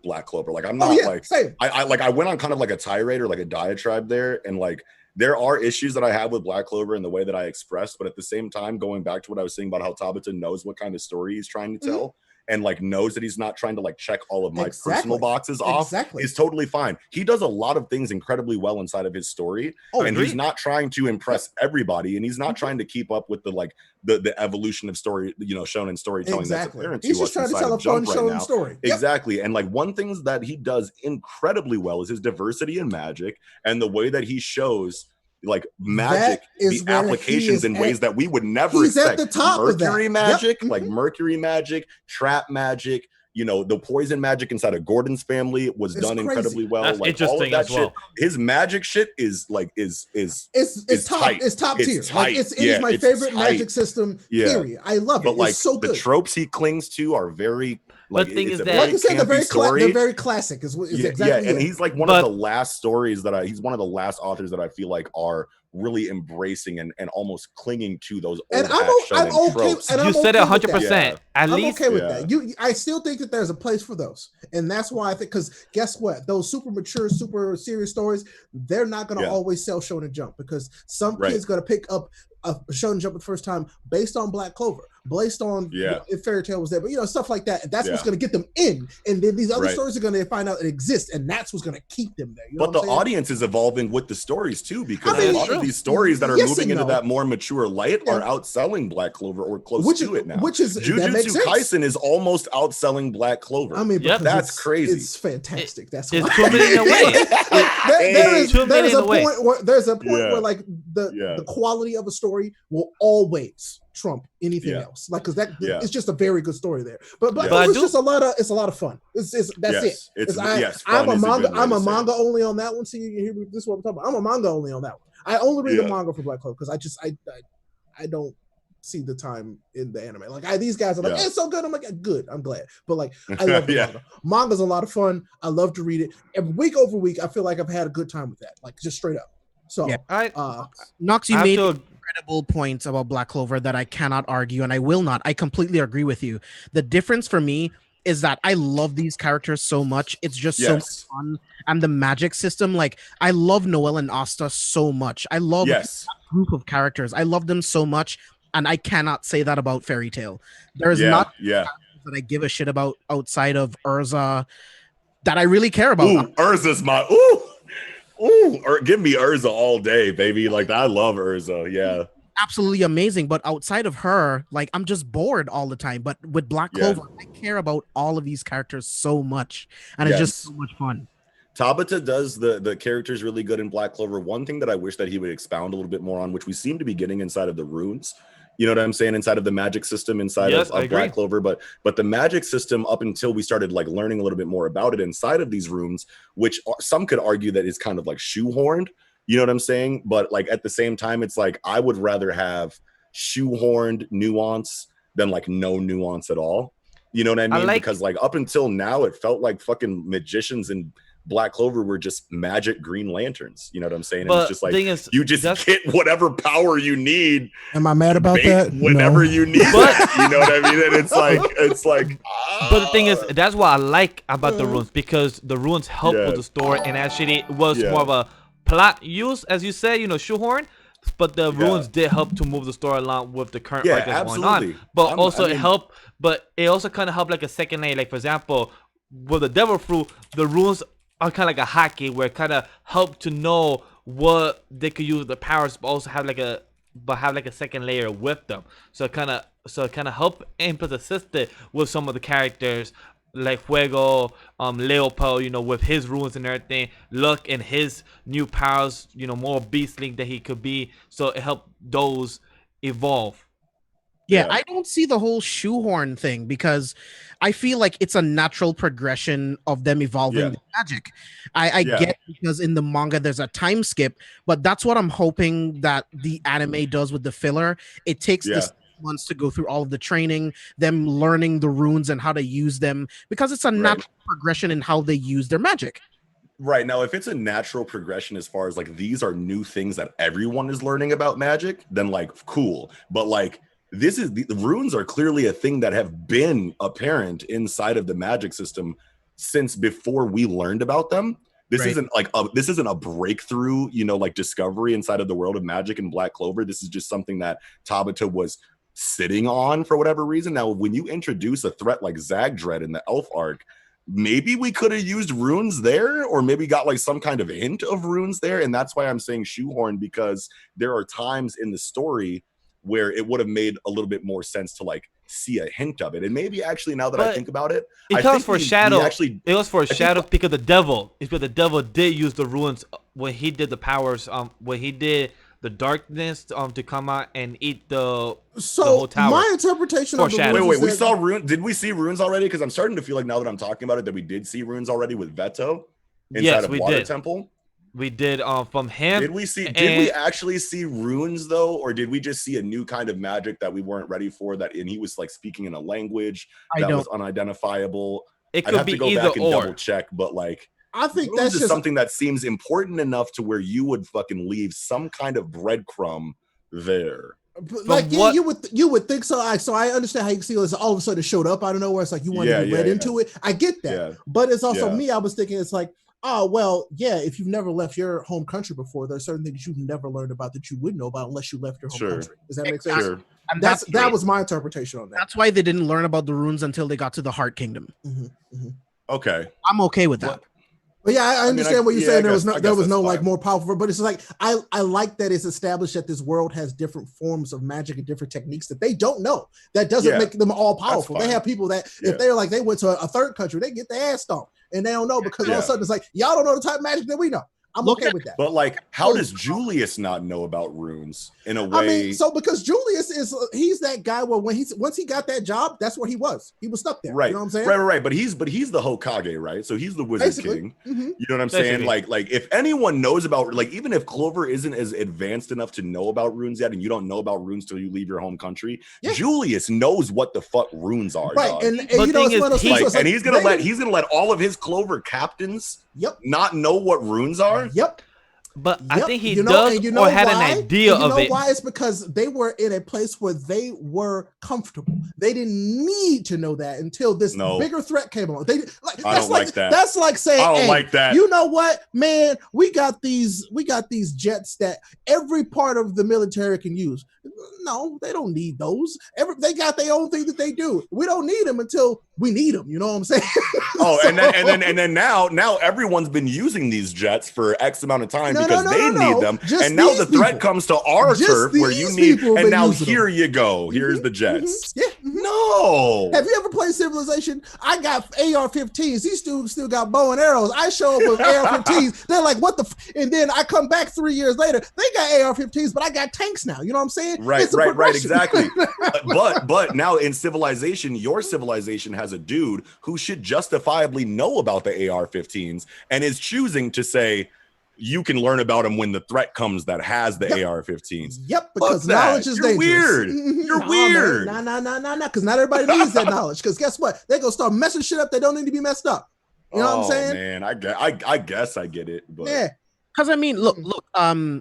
Black Clover. Like, I'm not same. I went on kind of like a tirade or like a diatribe there, and like there are issues that I have with Black Clover and the way that I express, but at the same time, going back to what I was saying about how Tabata knows what kind of story he's trying to tell. And like knows that he's not trying to like check all of my personal boxes off is totally fine. He does a lot of things incredibly well inside of his story, and he's not trying to impress everybody, and he's not trying to keep up with the like the evolution of story, you know, shonen storytelling that's apparent to us. He's just trying to tell a fun shonen story. Exactly. And like one thing that he does incredibly well is his diversity in magic and the way that he shows like magic, the applications in ways that we would never expect. At the top Mercury magic, like Mercury magic, trap magic, you know, the poison magic inside of Gordon's family was done incredibly well. That's like interesting all of that as well. shit, his magic shit is like is top tight. It's top tier. Tight. Like, it is my favorite magic system. Period. I love it. But like it's so good. The tropes he clings to are very. Like, the thing is that, like you said, they're very classic. Is exactly and he's like one of the last stories that he's one of the last authors that I feel like are really embracing and almost clinging to those old I'm okay. And you said it 100%. At least I'm okay with that. I still think that there's a place for those, and that's why I think, because guess what? Those super mature, super serious stories, they're not going to always sell Shonen Jump, because some kid's going to pick up a Shonen Jump the first time based on Black Clover, based on if Fairy Tail was there, but you know, stuff like that. That's what's going to get them in, and then these other stories are going to find out it exists, and that's what's going to keep them there. You know but the audience is evolving with the stories too, because a lot of these stories that are moving into that more mature light are outselling Black Clover or close to it now. Which is Jujutsu Kaisen is almost outselling Black Clover. I mean, that's crazy. It's fantastic. That's it's too many in a way. There's a point where like the quality of a story will always trump anything else, like, because it's just a very good story there. But it's just a lot of fun. I'm a manga only on that one. See, this is what I'm talking about. I'm a manga only on that one. I only read the manga for Black Clover because I don't see the time in the anime. Like these guys are like, it's so good. I'm like, good. I'm glad. But like, I love the manga. Manga's a lot of fun. I love to read it. Every week over week, I feel like I've had a good time with that. Like, just straight up. So Noxi made incredible points about Black Clover that I cannot argue, and I will not. I completely agree with you. The difference for me is that I love these characters so much. It's just so much fun. And the magic system, like, I love Noelle and Asta so much. I love that group of characters. I love them so much. and I cannot say that about Fairy Tail. There's Yeah, not yeah. that I give a shit about outside of Urza that I really care about. Ooh, Urza's my give me Urza all day, baby. Like I love Urza. Yeah, Absolutely amazing, but outside of her, like I'm just bored all the time. But with Black yeah. Clover, I care about all of these characters so much, and it's just Yes. so much fun. Tabata does the characters really good in Black Clover. One thing that I wish that he would expound a little bit more on, which we seem to be getting inside of the runes, you know what I'm saying, inside of the magic system inside Yes, I of agree. Black Clover, but the magic system up until we started like learning a little bit more about it inside of these runes, which some could argue that is kind of like shoehorned, you know what I'm saying? But like at the same time, it's like I would rather have shoehorned nuance than like no nuance at all. You know what I mean? Because like up until now, it felt like fucking magicians and Black Clover were just magic Green Lanterns. You know what I'm saying? And But it's just like thing is, you just get whatever power you need. Am I mad about that? Whenever you need that. You know what I mean? And it's like but the thing is, that's what I like about the runes, because the runes help Yeah. with the story, and actually it was Yeah. more of a plot use, as you say, you know, shoehorn. But the runes did help to move the story along with the current arc that's going on. But it helped. But it also kind of helped like a second layer. Like for example, with the Devil Fruit, the runes are kind of like a hotkey where it kind of helped to know what they could use the powers, but also have like a second layer with them. So it kind of help input assisted with some of the characters like Fuego, Leopold, you know, with his runes and everything, Luck and his new powers, you know, more beastly that he could be. So it helped those evolve. Yeah, I don't see the whole shoehorn thing because I feel like it's a natural progression of them evolving the magic. I get because in the manga there's a time skip, but that's what I'm hoping that the anime does with the filler. It takes this months to go through all of the training, them learning the runes and how to use them, because it's a natural progression in how they use their magic. Right. Now, if it's a natural progression as far as like these are new things that everyone is learning about magic, then like cool. But like the runes are clearly a thing that have been apparent inside of the magic system since before we learned about them. This isn't like this isn't a breakthrough, you know, like discovery inside of the world of magic and Black Clover. This is just something that Tabata was sitting on for whatever reason. Now, when you introduce a threat like Zagdred in the Elf arc, maybe we could have used runes there, or maybe got like some kind of hint of runes there. And that's why I'm saying shoehorn, because there are times in the story where it would have made a little bit more sense to like see a hint of it. And maybe actually now that I think about it, it was foreshadowed. It was foreshadowed because the devil did use the runes when he did the powers, when he did the darkness to come out and eat the whole tower. My interpretation of the runes wait, we saw runes. Did we see runes already? Because I'm starting to feel like now that I'm talking about it that we did see runes already with Veto inside of Water Temple. We did from him. Did we actually see runes though, or did we just see a new kind of magic that we weren't ready for? And he was like speaking in a language that was unidentifiable. It could be either or. Double check, but like I think runes that's is just something that seems important enough to where you would fucking leave some kind of breadcrumb there. Like you would think so. I understand how you see this all of a sudden it showed up out of nowhere. It's like you want to be read into it. I get that, but it's also me. I was thinking it's like, oh well, yeah. If you've never left your home country before, there are certain things you've never learned about that you would know about unless you left your home country. Does that make sense? Sure. And that was my interpretation on that. That's why they didn't learn about the runes until they got to the Heart Kingdom. Okay, I'm okay with that. But yeah, I understand what you're saying. There was no like more powerful, but it's like I like that it's established that this world has different forms of magic and different techniques that they don't know. That doesn't make them all powerful. They have people that if they're like they went to a third country, they get their ass stomped and they don't know because all of a sudden it's like y'all don't know the type of magic that we know. I'm okay with that. But like, how does Julius not know about runes in a way? I mean, so because Julius he's that guy where once he got that job, that's where he was. He was stuck there. Right. You know what I'm saying? Right. But he's the Hokage, right? So he's the Wizard King. Mm-hmm. You know what I'm saying? Like if anyone knows about, like, even if Clover isn't as advanced enough to know about runes yet, and you don't know about runes till you leave your home country, Julius knows what the fuck runes are. Right. Dog. And you know, it's one of those and he's gonna let all of his Clover captains not know what runes are. Yep. But I think he you know, does and you know or had why? an idea And you of know it. why? It's because they were in a place where they were comfortable. They didn't need to know that until this bigger threat came along. They like I don't like that. That's like saying, I don't hey, like that. you know what, man? We got these jets that every part of the military can use. No, they don't need those. They got their own thing that they do. We don't need them until we need them. You know what I'm saying? Oh, so, and then now everyone's been using these jets for X amount of time because they need them. Just and now the threat comes to our turf where you need. And now here you go. Here's the jets. Yeah. No. Have you ever played Civilization? I got AR-15s. These dudes still got bow and arrows. I show up with AR-15s. They're like, what the? And then I come back 3 years later. They got AR-15s, but I got tanks now. You know what I'm saying? Right, exactly. but now in Civilization, your civilization has a dude who should justifiably know about the AR-15s and is choosing to say, you can learn about them when the threat comes that has the AR-15s. Yep, because knowledge is dangerous. Weird. You're weird. Nah, because not everybody needs that knowledge. Because guess what? They're going to start messing shit up that don't need to be messed up. You know what I'm saying? Man, I guess I get it. But yeah. Because I mean, look,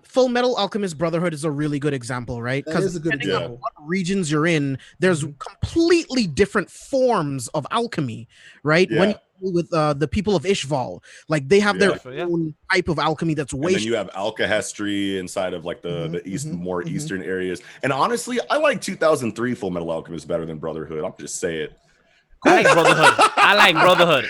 Full Metal Alchemist Brotherhood is a really good example, right? Because depending on what regions you're in, there's completely different forms of alchemy, right? Yeah. When you deal with the people of Ishval, like they have their own type of alchemy that's way. And then you have alkahestry inside of like the east, more eastern areas. And honestly, I like 2003 Full Metal Alchemist better than Brotherhood. I'll just say it. I like Brotherhood.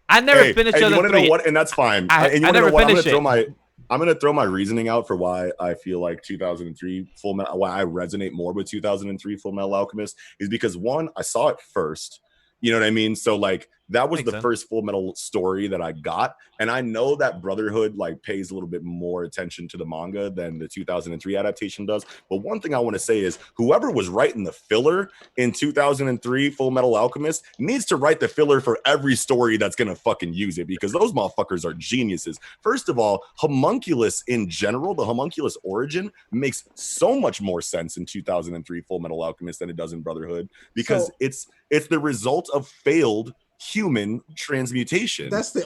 I never finished you want to know what? And that's fine. I never finished it. I'm gonna throw my reasoning out for why I feel like 2003 Full Metal, why I resonate more with 2003 Full Metal Alchemist is because one, I saw it first. You know what I mean? So like that was the first Full Metal story that I got, and I know that Brotherhood like pays a little bit more attention to the manga than the 2003 adaptation does. But one thing I want to say is whoever was writing the filler in 2003 Full Metal Alchemist needs to write the filler for every story that's gonna fucking use it, because those motherfuckers are geniuses. First of all, homunculus in general, the homunculus origin makes so much more sense in 2003 Full Metal Alchemist than it does in Brotherhood, because it's the result of failed human transmutation. That's the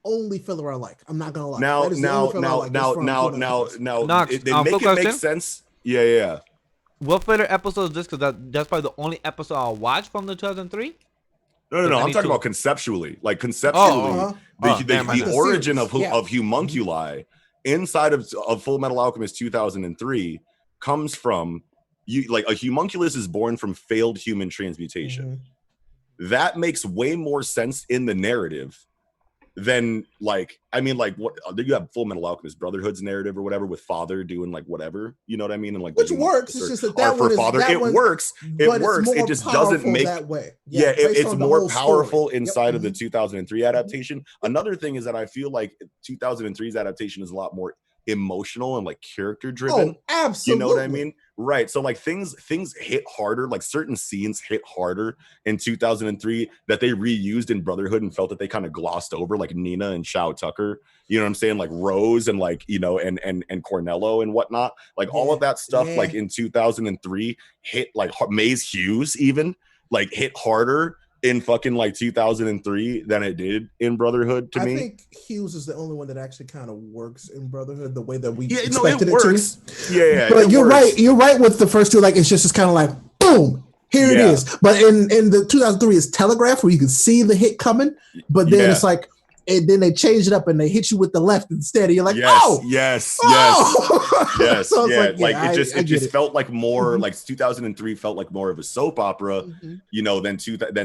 only filler I like. I'm not gonna lie. Now, they make it make sense. Yeah. What filler episode is this? Because that's probably the only episode I'll watch from the 2003. No. I'm talking about conceptually. Like conceptually, the origin of homunculi inside of Full Metal Alchemist 2003 comes from like a homunculus is born from failed human transmutation. That makes way more sense in the narrative than what you have Full Metal Alchemist Brotherhood's narrative or whatever with father doing like whatever, you know what I mean? And like which works. It's just that one father. It works. It just doesn't make that way. It's more powerful inside of the 2003 adaptation. Another thing is that I feel like 2003's adaptation is a lot more emotional and like character driven. Oh, absolutely. You know what I mean? Right. So like things hit harder, like certain scenes hit harder in 2003 that they reused in Brotherhood and felt that they kind of glossed over, like Nina and Shao Tucker, you know what I'm saying? Like Rose and like, you know, and Cornello and whatnot. Like all of that stuff, like in 2003 hit like Maze Hughes even like hit harder in fucking like 2003 than it did in Brotherhood to me. I think Hughes is the only one that actually kind of works in Brotherhood the way that we expected it works. To. Yeah, but you're right. You're right with the first two. Like it's just kind of like boom, here it is. But in the 2003 is telegraphed where you can see the hit coming. But then it's like, and then they change it up and they hit you with the left instead. And you're like, yes. So it just felt like more like 2003 felt like more of a soap opera, you know, than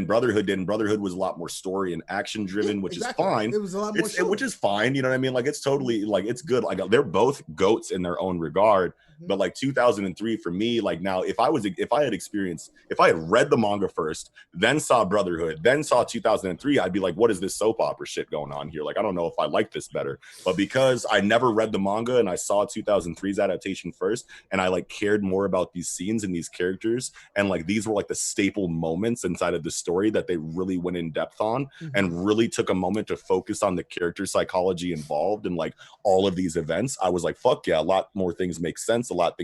Brotherhood did. And Brotherhood was a lot more story and action driven, which is fine. It was a lot more which is fine. You know what I mean? Like it's totally like it's good. Like they're both goats in their own regard. But like 2003 for me, like now, if I had read the manga first, then saw Brotherhood, then saw 2003, I'd be like, what is this soap opera shit going on here? Like, I don't know if I like this better. But because I never read the manga and I saw 2003's adaptation first, and I like cared more about these scenes and these characters, and like these were like the staple moments inside of the story that they really went in depth on and really took a moment to focus on the character psychology involved and like all of these events. I was like, fuck yeah, a lot more things make sense. A lot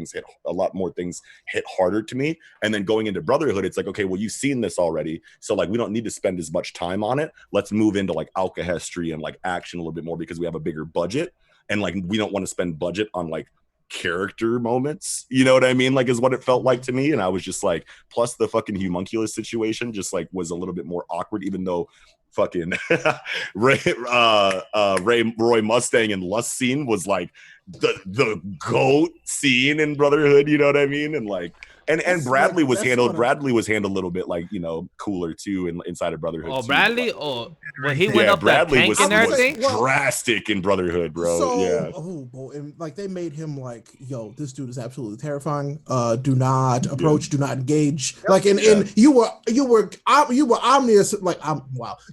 more things hit harder to me. And then going into Brotherhood, it's like, okay, well, you've seen this already, so like we don't need to spend as much time on it. Let's move into like alkahestry and like action a little bit more because we have a bigger budget. and like we don't want to spend budget on like character moments, you know what I mean? Like is what it felt like to me. And I was just like, plus the fucking homunculus situation just like was a little bit more awkward, even though fucking Roy Mustang and Lust scene was like the GOAT scene in Brotherhood, you know what I mean? And like and Bradley was handled a little bit like, you know, cooler too inside of Brotherhood. Oh, too, Bradley? but, Oh, when he went up Bradley that tank and everything? drastic in Brotherhood, bro. So, and like they made him like, yo, this dude is absolutely terrifying. Do not approach, do not engage. Like, and you were omnious, like,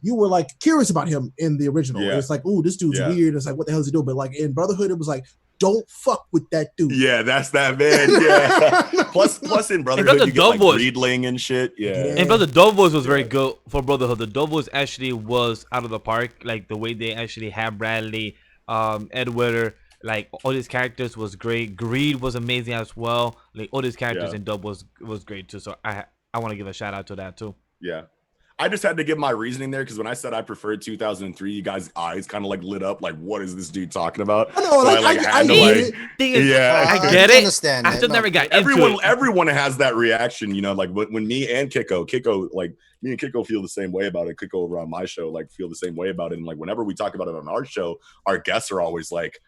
you were like curious about him in the original. Yeah. It's like, ooh, this dude's weird. It's like, what the hell is he doing? But like in Brotherhood, it was like, don't fuck with that dude. Yeah, that's that man. Yeah. plus in Brotherhood, you get like Breedling and shit. Yeah. And Brother Doughboys was very good for Brotherhood. The Doughboys actually was out of the park. Like the way they actually had Bradley, Ed Witter, like all these characters was great. Greed was amazing as well. Like all these characters in Dub was great too. So I want to give a shout out to that too. Yeah. I just had to give my reasoning there because when I said I preferred 2003, you guys' eyes kind of like lit up. Like, what is this dude talking about? I know, so like, I get it. I get it. Understand I just never got everyone has that reaction, you know. Like when me and Kiko, like me and Kiko feel the same way about it. Kiko over on my show, like feel the same way about it. And like whenever we talk about it on our show, our guests are always like,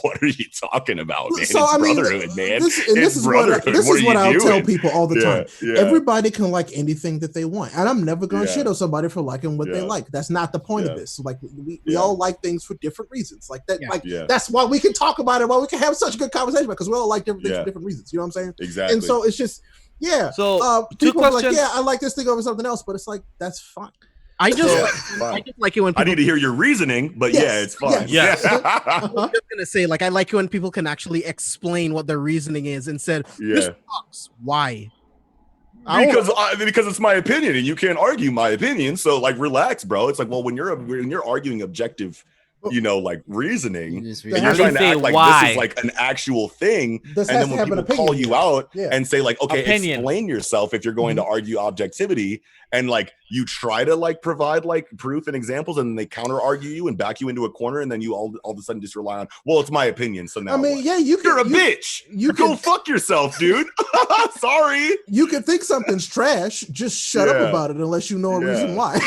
what are you talking about, man? So, it's Brotherhood, man. This is what I'll tell people all the time. Yeah. Everybody can like anything that they want. And I'm never going to shit on somebody for liking what they like. That's not the point of this. Like we all like things for different reasons. Like that. That's why we can talk about it, why we can have such a good conversation, because we all like different things for different reasons. You know what I'm saying? Exactly. And so it's just, So people are like, I like this thing over something else, but it's like, that's fine. I just like it when people, I need to hear your reasoning, but it's fine. Yes. I was just gonna say, like, I like it when people can actually explain what their reasoning is and said, "This sucks." Why? Because it's my opinion, and you can't argue my opinion. So, like, relax, bro. It's like, well, when you're arguing objective, you know, like reasoning, and you're trying to act like this is like an actual thing, and then when people call you out and say like, okay, explain yourself if you're going to argue objectivity, and like you try to like provide like proof and examples, and they counter argue you and back you into a corner, and then you all of a sudden just rely on, well, it's my opinion. So now, you're a bitch. You go fuck yourself, dude. Sorry. You can think something's trash. Just shut up about it unless you know a reason why.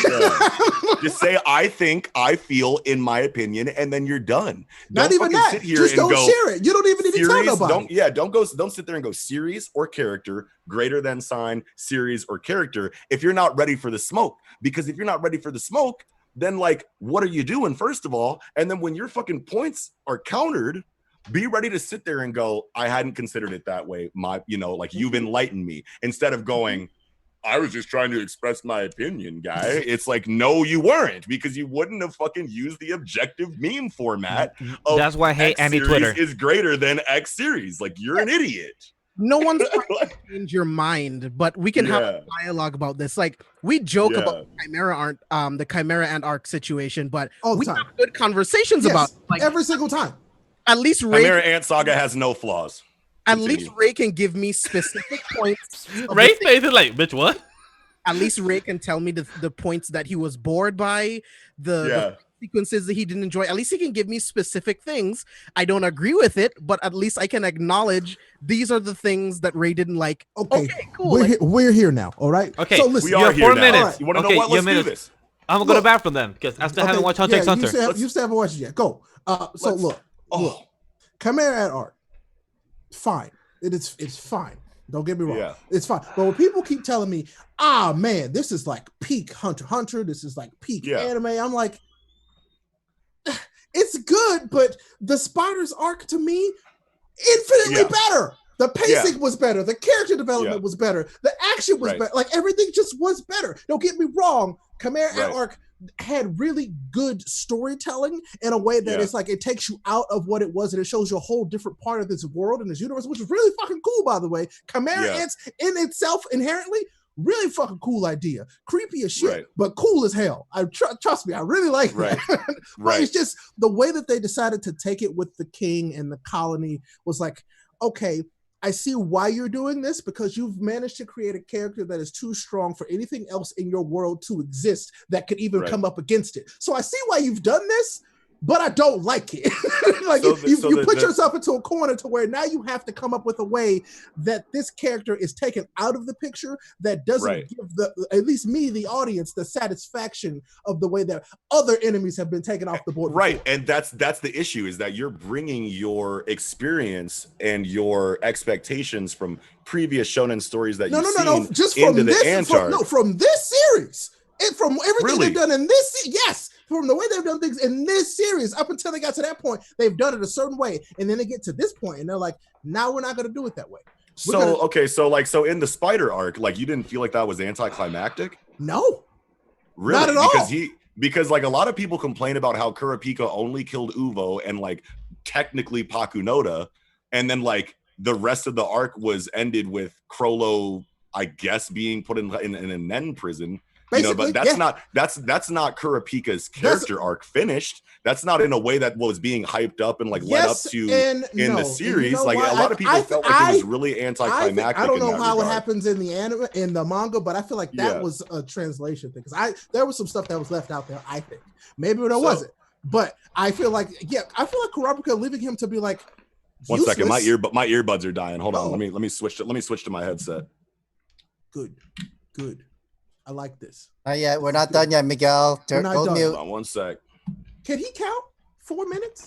Just say, I think, I feel, in my opinion, and then you're done. Not even that. Sit here just don't share it. You don't even need to tell nobody. Don't sit there and go series or character, greater than sign, series or character, if you're not ready for the smoke. Because if you're not ready for the smoke, then like, what are you doing, first of all? And then when your fucking points are countered, be ready to sit there and go, I hadn't considered it that way. Like you've enlightened me, instead of going, I was just trying to express my opinion, guy. It's like, no, you weren't, because you wouldn't have fucking used the objective meme format. That's why I hate anti-Twitter. Is greater than X series. Like, you're an idiot. No one's trying to change your mind, but we can have a dialogue about this. Like, we joke about the Chimera Ant arc situation, but we have good conversations about like every single time. At least Ray, Chimera Ant Saga has no flaws. At least Ray can give me specific points. Ray's face is like, bitch, what? At least Ray can tell me the points that he was bored by, the sequences that he didn't enjoy. At least he can give me specific things. I don't agree with it, but at least I can acknowledge these are the things that Ray didn't like. Okay, cool. We're here now, all right? Okay, so listen, we are here 4 now. minutes. Right. You want to know what? Let's do this. I'm going to go to the bathroom then, because I still haven't watched Hunter x Hunter. You still haven't watched it yet. Go. Look. Chimera Ant arc, fine. It's fine. Don't get me wrong. Yeah. It's fine. But when people keep telling me, man, this is like peak Hunter x Hunter, this is like peak anime, I'm like, it's good, but the Spider's arc to me, infinitely better. The pacing was better. The character development was better. The action was better. Like, everything just was better. Don't get me wrong. Chimera Ant arc had really good storytelling in a way that it's like it takes you out of what it was and it shows you a whole different part of this world and this universe, which is really fucking cool, by the way. Chimera Ants in itself inherently, really fucking cool idea. Creepy as shit, but cool as hell. Trust me, I really like that. But it's just the way that they decided to take it with the king and the colony was like, okay, I see why you're doing this, because you've managed to create a character that is too strong for anything else in your world to exist that could even come up against it. So I see why you've done this, but I don't like it. Like So you put yourself into a corner to where now you have to come up with a way that this character is taken out of the picture that doesn't give at least me, the audience, the satisfaction of the way that other enemies have been taken off the board. Right, and that's the issue, is that you're bringing your experience and your expectations from previous shonen stories that you've seen just into from the this, N.G.A. from this series, and from everything they've done in this. Yes. From the way they've done things in this series up until they got to that point, they've done it a certain way, and then they get to this point, and they're like, "Now we're not going to do it that way." So in the Spider arc, like, you didn't feel like that was anticlimactic? No, really, not at all. Because like a lot of people complain about how Kurapika only killed Uvo and like technically Pakunoda, and then like the rest of the arc was ended with Crollo, I guess, being put in a Nen prison. Basically, but that's not Kurapika's character arc finished. That's not in a way that was being hyped up and like led up to in the series. Like a lot of people felt like it was really anticlimactic. I don't know how it happens in the anime, in the manga, but I feel like that was a translation thing, because there was some stuff that was left out there. I think maybe there wasn't, but I feel like Kurapika leaving him to be like. One second, my earbuds are dying. Hold on, let me switch to my headset. Good. I like this. We're not done yet, Miguel. We're not done. Hold on one sec. Can he count 4 minutes?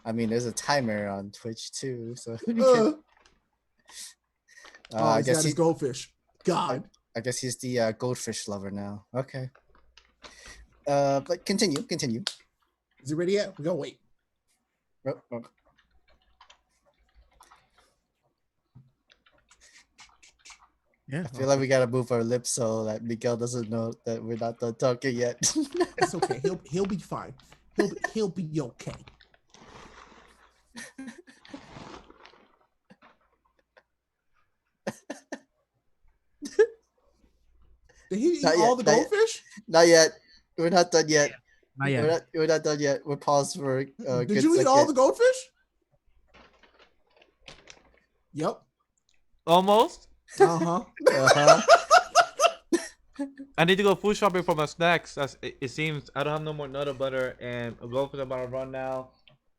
I mean, there's a timer on Twitch too, so. I guess he's goldfish. God. I guess he's the goldfish lover now. Okay. But continue. Is he ready yet? We're gonna wait. Oh. Yeah, I feel like we gotta move our lips so that Miguel doesn't know that we're not done talking yet. It's okay. He'll be fine. He'll be okay. Did he eat all the goldfish? Not yet. We're not done yet. Not yet. We're not done yet. We're paused for a good Did you eat all the goldfish? Yep. Almost. Uh-huh. I need to go food shopping for my snacks. It seems I don't have no more nutter butter, and a goldfish about to run now,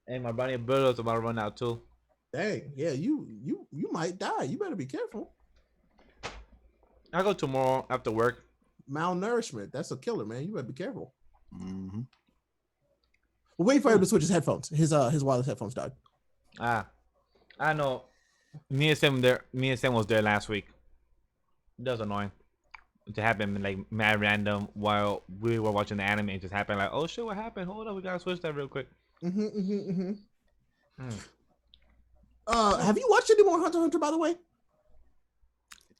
and my brownie burrito is about to run out too. Dang, yeah, you might die. You better be careful. I'll go tomorrow after work. Malnourishment, that's a killer, man. You better be careful. Mm-hmm. We're waiting for him to switch his headphones. His wireless headphones died. I know. Me and Sam was there last week. That was annoying. It happened like mad random while we were watching the anime. It just happened like, oh shit, what happened? Hold on, we gotta switch that real quick. Have you watched any more Hunter x Hunter, by the way?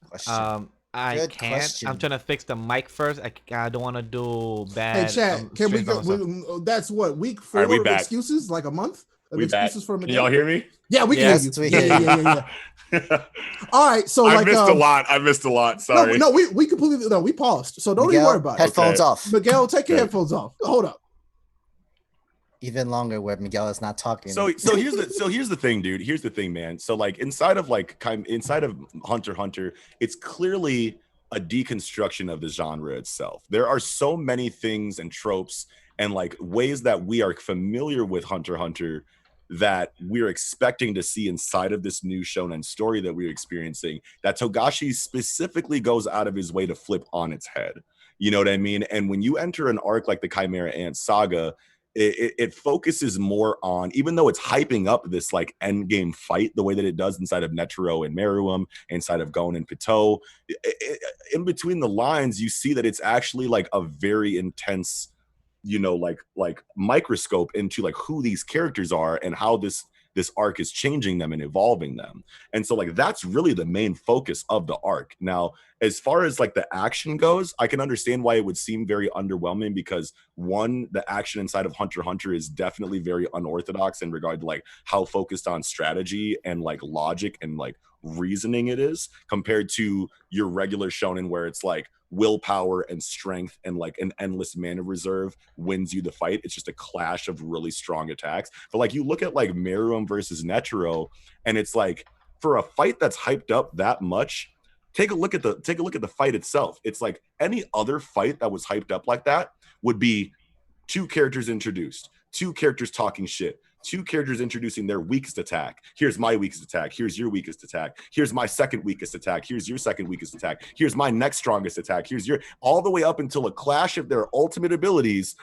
Question. I Good can't. question. I'm trying to fix the mic first. I don't want to do bad. Hey, Chad, can we go? That's what, week 4 Right, we of back. excuses, like a month of We excuses back. for Can Miguel. y'all hear me? Yeah, we can Yes, hear you. we hear Yeah. All right, so I like missed a lot. Sorry. No, we completely we paused. So don't even worry about it. Headphones off. Miguel, take your headphones off. Hold up. Even longer where Miguel is not talking. So here's the thing, dude. Here's the thing, man. So like inside of Hunter x Hunter, it's clearly a deconstruction of the genre itself. There are so many things and tropes and like ways that we are familiar with Hunter x Hunter that we're expecting to see inside of this new shonen story that we're experiencing, that Togashi specifically goes out of his way to flip on its head. You know what I mean? And when you enter an arc like the Chimera Ant saga, it focuses more on, even though it's hyping up this like end game fight the way that it does inside of Netero and Meruem, inside of Gon and Pitou, in between the lines, you see that it's actually like a very intense, you know, like microscope into like who these characters are and how this arc is changing them and evolving them. And so like that's really the main focus of the arc. Now, as far as like the action goes, I can understand why it would seem very underwhelming, because one, the action inside of Hunter x Hunter is definitely very unorthodox in regard to like how focused on strategy and like logic and like reasoning it is, compared to your regular shonen where it's like willpower and strength and like an endless mana reserve wins you the fight. It's just a clash of really strong attacks. But like you look at like Meruem versus Netero, and it's like, for a fight that's hyped up that much, take a look at the fight itself. It's like any other fight that was hyped up like that would be 2 characters introduced, 2 characters talking shit, 2 characters introducing their weakest attack. Here's my weakest attack. Here's your weakest attack. Here's my second weakest attack. Here's your second weakest attack. Here's my next strongest attack. Here's your, all the way up until a clash of their ultimate abilities,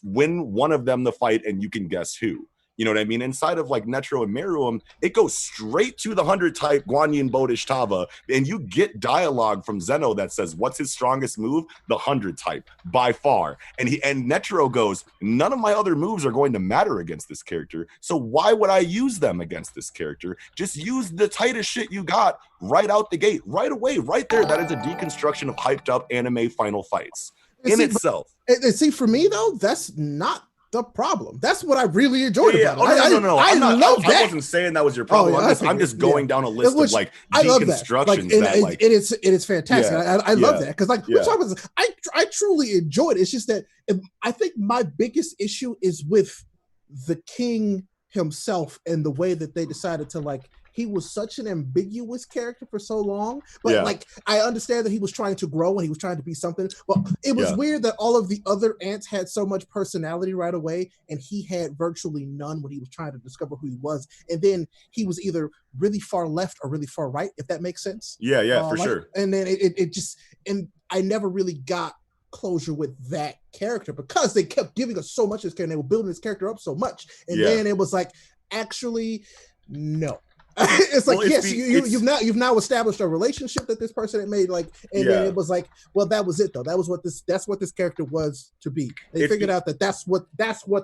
win one of them the fight, and you can guess who. You know what I mean? Inside of like Netero and Meruem, it goes straight to the 100 type Guanyin Bodish Tava, and you get dialogue from Zeno that says, what's his strongest move? The 100 type, by far. And Netero goes, none of my other moves are going to matter against this character, so why would I use them against this character? Just use the tightest shit you got right out the gate, right away, right there. That is a deconstruction of hyped up anime final fights in itself. See, for me though, that's not the problem. That's what I really enjoyed about it. Oh, no. I love that. I wasn't saying that was your problem. I'm just going down a list of like deconstructions it is fantastic. I love that because like we're talking about this, I truly enjoyed it. It's just that I think my biggest issue is with the king himself and the way that they decided to like. He was such an ambiguous character for so long, but like I understand that he was trying to grow and he was trying to be something. But it was weird that all of the other ants had so much personality right away, and he had virtually none when he was trying to discover who he was. And then he was either really far left or really far right, if that makes sense. For sure. And then it just, and I never really got closure with that character because they kept giving us so much of this character. And they were building this character up so much, and then it was like, actually, no. It's like, yes, you've now established a relationship that this person had made, like, and then it was like, well, that was it though. That's what this character was to be. They figured out that that's what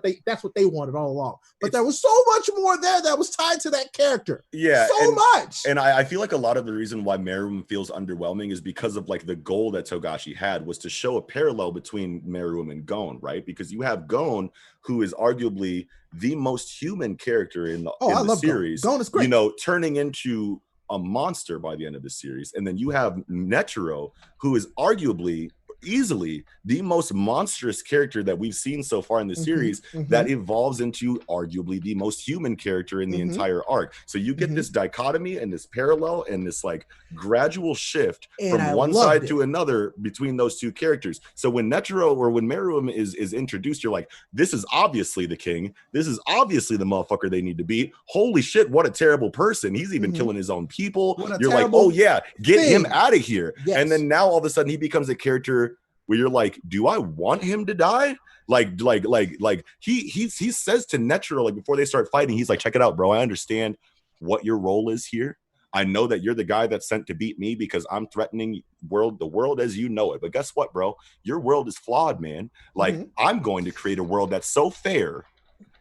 they wanted all along. But there was so much more there that was tied to that character. So much. And I feel like a lot of the reason why Meruem feels underwhelming is because of like the goal that Togashi had was to show a parallel between Meruem and Gon, right? Because you have Gon, who is arguably the most human character in the series. Gon is great. You know, turning into a monster by the end of the series. And then you have Netero, who is arguably easily the most monstrous character that we've seen so far in the series that evolves into arguably the most human character in the entire arc. So you get this dichotomy and this parallel and this like gradual shift from one side to another between those two characters. So when Netero or when Meruem is introduced, you're like, this is obviously the king. This is obviously the motherfucker they need to beat. Holy shit, what a terrible person. He's even killing his own people. You're like, oh yeah, get him out of here. Yes. And then now all of a sudden he becomes a character where you're like, do I want him to die? Like he says to Netero, like before they start fighting, he's like, check it out, bro. I understand what your role is here. I know that you're the guy that's sent to beat me because I'm threatening the world as you know it. But guess what, bro? Your world is flawed, man. Like I'm going to create a world that's so fair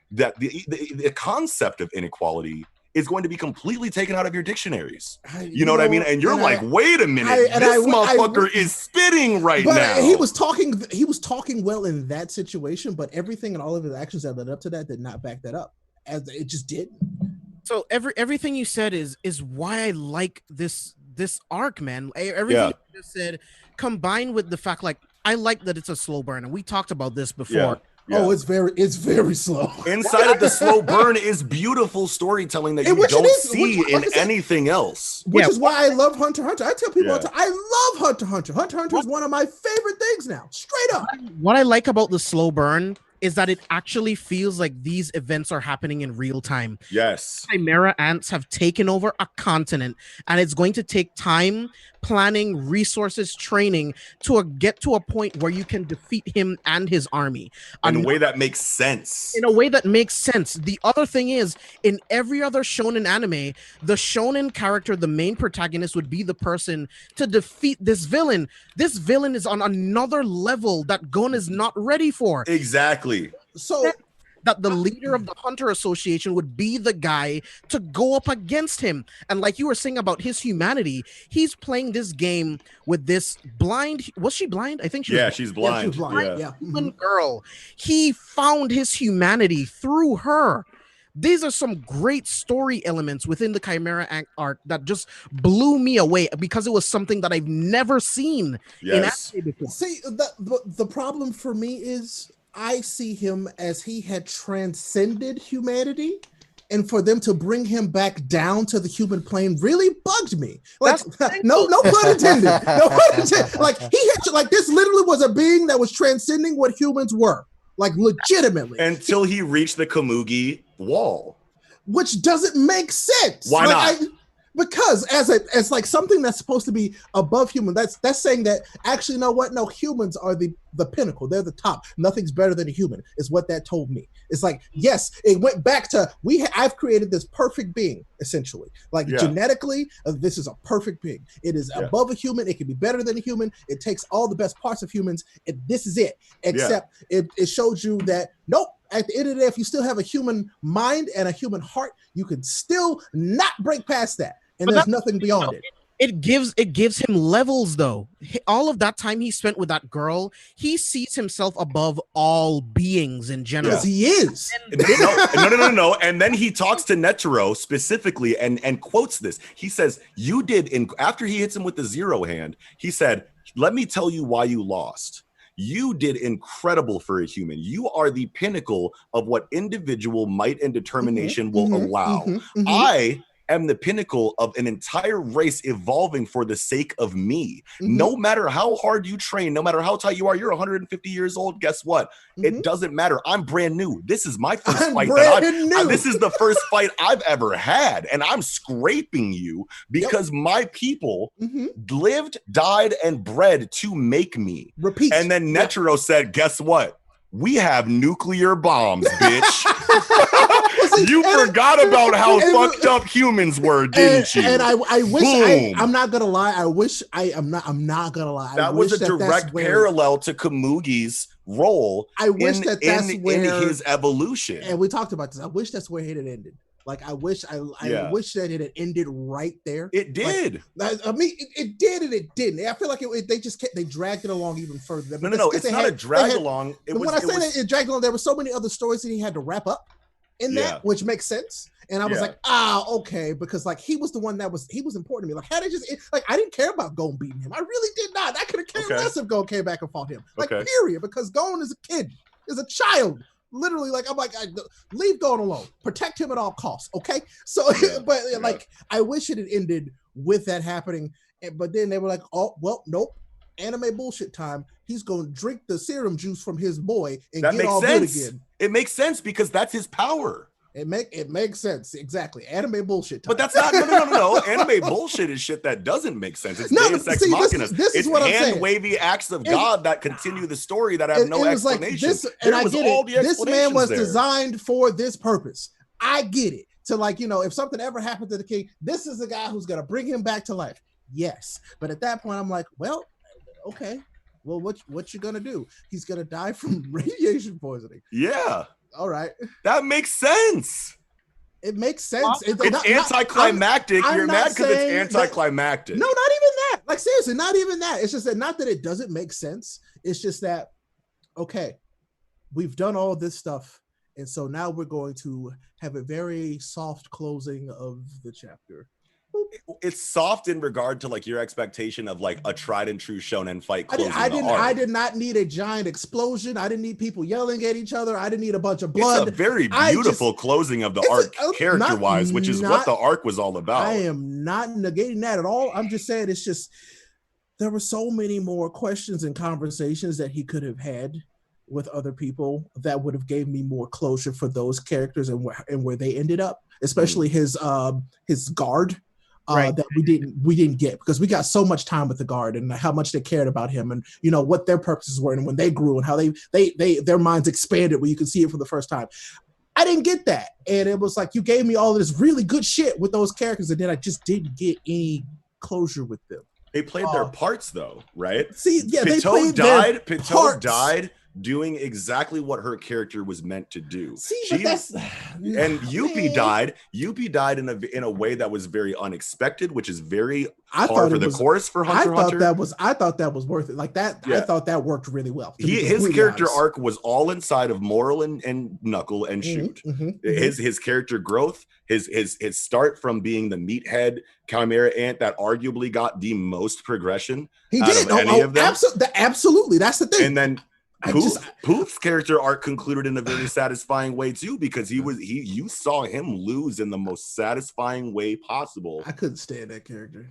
that the concept of inequality is going to be completely taken out of your dictionaries. You know what I mean? And you're like, wait a minute, this motherfucker is spitting right now. He was talking well in that situation, but everything and all of his actions that led up to that did not back that up. As it just didn't. So everything you said is why I like this arc, man. Everything you just said, combined with the fact, like, I like that it's a slow burn, and we talked about this before. Oh, it's very slow. Inside of the slow burn is beautiful storytelling that you don't see in anything else. Which is why I love Hunter x Hunter. I tell people all the time, I love Hunter x Hunter. Hunter x Hunter is one of my favorite things now. Straight up. What I like about the slow burn is that it actually feels like these events are happening in real time. Yes. Chimera ants have taken over a continent, and it's going to take time, planning, resources, training to get to a point where you can defeat him and his army. In a way that makes sense. In a way that makes sense. The other thing is, in every other shonen anime, the shonen character, the main protagonist, would be the person to defeat this villain. This villain is on another level that Gon is not ready for. Exactly. So that the leader of the Hunter Association would be the guy to go up against him. And like you were saying about his humanity, he's playing this game with this blind, was she blind? I think she was. She's blind. Yeah, she was blind. Yeah. Human girl. He found his humanity through her. These are some great story elements within the Chimera arc that just blew me away because it was something that I've never seen in anime before. See, the problem for me is I see him as he had transcended humanity and for them to bring him back down to the human plane really bugged me. Like, no pun intended. No pun intended. Like like this literally was a being that was transcending what humans were, like legitimately. Until he reached the Kamugi wall, which doesn't make sense. Why not? Because as like something that's supposed to be above human, that's saying that actually, you know what? No, humans are the pinnacle. They're the top. Nothing's better than a human is what that told me. It's like, yes, it went back to I've created this perfect being, essentially. Like genetically, this is a perfect being. It is above a human. It can be better than a human. It takes all the best parts of humans. This is it. Except it shows you that nope. At the end of the day, if you still have a human mind and a human heart, you can still not break past that. And there's nothing beyond it. It gives him levels, though. All of that time he spent with that girl, he sees himself above all beings in general. Yes, he is. No. And then he talks to Netero specifically and quotes this. He says, "You did." After he hits him with the zero hand, he said, "Let me tell you why you lost. You did incredible for a human. You are the pinnacle of what individual might and determination will allow. I am the pinnacle of an entire race evolving for the sake of me. No matter how hard you train, no matter how tight you are, you're 150 years old. Guess what? It doesn't matter. I'm brand new. This is my first fight. This is the first fight I've ever had. And I'm scraping you because my people lived, died, and bred to make me." Repeat. And then Netero said, "Guess what? We have nuclear bombs, bitch." You forgot about how fucked up humans were, didn't you? And I wish I'm not gonna lie. I'm not gonna lie. That was a direct parallel to Kamugi's role. I wish that's where in his evolution. And we talked about this. I wish that's where it had ended. Like I wish that it had ended right there. It did. Like, I mean, it did and it didn't. I feel like they dragged it along even further. No. It's not a drag along. When I say that it dragged along, there were so many other stories that he had to wrap up in that, which makes sense. And I was like, okay, because like he was the one he was important to me. Like, had it just I didn't care about Gon beating him. I really did not. I could have cared less if Gon came back and fought him. Like, period. Because Gon is a kid, is a child. Literally, like I'm like, leave Gon alone. Protect him at all costs. Okay. So, but like, I wish it had ended with that happening. But then they were like, oh well, nope. Anime bullshit time. He's going to drink the serum juice from his boy and get all good again. It makes sense because that's his power. It makes sense. Exactly. Anime bullshit time. But that's not no. Anime bullshit is shit that doesn't make sense. It's Deus Ex Machina. It's what I'm saying. hand-wavy acts of God that continue the story that have no explanation. This man was designed for this purpose. I get it. To like, if something ever happened to the king, this is the guy who's going to bring him back to life. Yes. But at that point, I'm like, well, okay. Well, what you gonna do? He's gonna die from radiation poisoning. Yeah. All right. That makes sense. It makes sense. It's anticlimactic. You're mad because it's anticlimactic. No, not even that. Like seriously, not even that. It's just that not that it doesn't make sense. It's just that, okay, we've done all this stuff. And so now we're going to have a very soft closing of the chapter. It's soft in regard to like your expectation of like a tried and true shonen fight. I did not need a giant explosion. I didn't need people yelling at each other. I didn't need a bunch of blood. It's a very beautiful closing of the arc, character wise, which is what the arc was all about. I am not negating that at all. I'm just saying it's just there were so many more questions and conversations that he could have had with other people that would have gave me more closure for those characters and where they ended up, especially his guard. That we didn't get because we got so much time with the guard and how much they cared about him and what their purposes were and when they grew and how their minds expanded when you could see it for the first time. I didn't get that, and it was like you gave me all of this really good shit with those characters, and then I just didn't get any closure with them. They played their parts though, right? See, yeah, Pinto died doing exactly what her character was meant to do. And Yuppie died in a way that was very unexpected, which is very hard for the course for Hunter x Hunter. I thought that was worth it. Like that, I thought that worked really well. His character arc was all inside of Moral and Knuckle and Shoot. His character growth, his start from being the meathead Chimera Ant that arguably got the most progression. He did. Any of them. Absolutely, that's the thing. And then Poof's character arc concluded in a very satisfying way too, because you saw him lose in the most satisfying way possible. I couldn't stand that character.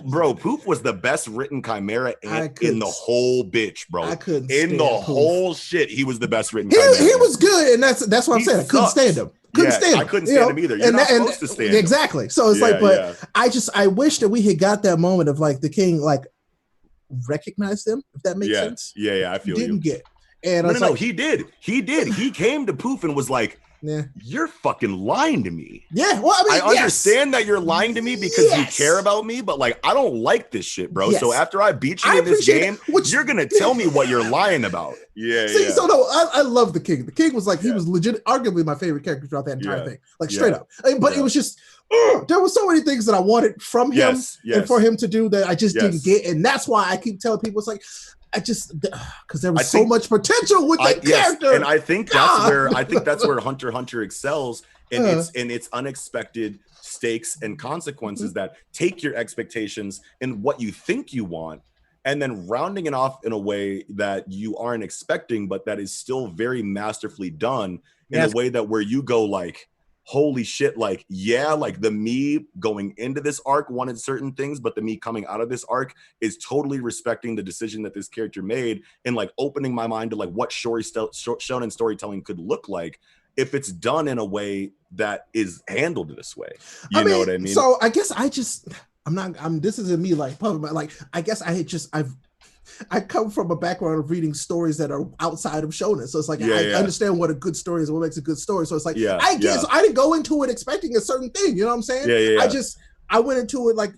Bro, Poof was the best written chimera in the whole bitch, bro. I couldn't in stand the Poof. whole shit. He was the best written chimera. He was good, and that's what I'm saying. I couldn't stand him. I couldn't stand him either. You're not supposed to stand exactly. So it's I wish that we had got that moment of like the king like recognized him, if that makes sense. I feel you. Didn't get. And no, he did. He came to Poof and was like, you're fucking lying to me. Yeah, well, I mean, I understand that you're lying to me because you care about me, but like, I don't like this shit, bro. So after I beat you in this game, you're gonna tell me what you're lying about. So no, I love the king. The king was like, he was legit, arguably my favorite character throughout that entire thing, like straight up. But it was just, there were so many things that I wanted from him and for him to do that I just didn't get, and that's why I keep telling people it's like. Because there was so much potential with that character, and I think that's where Hunter x Hunter excels in its unexpected stakes and consequences that take your expectations and what you think you want, and then rounding it off in a way that you aren't expecting, but that is still very masterfully done in a way that where you go like, holy shit, like, like the me going into this arc wanted certain things, but the me coming out of this arc is totally respecting the decision that this character made and like opening my mind to like what shonen storytelling could look like if it's done in a way that is handled this way. You know what I mean? So I guess this isn't me like I guess I come from a background of reading stories that are outside of shonen, so it's like I understand what a good story is, what makes a good story. So it's like I guess I didn't go into it expecting a certain thing. You know what I'm saying? I went into it like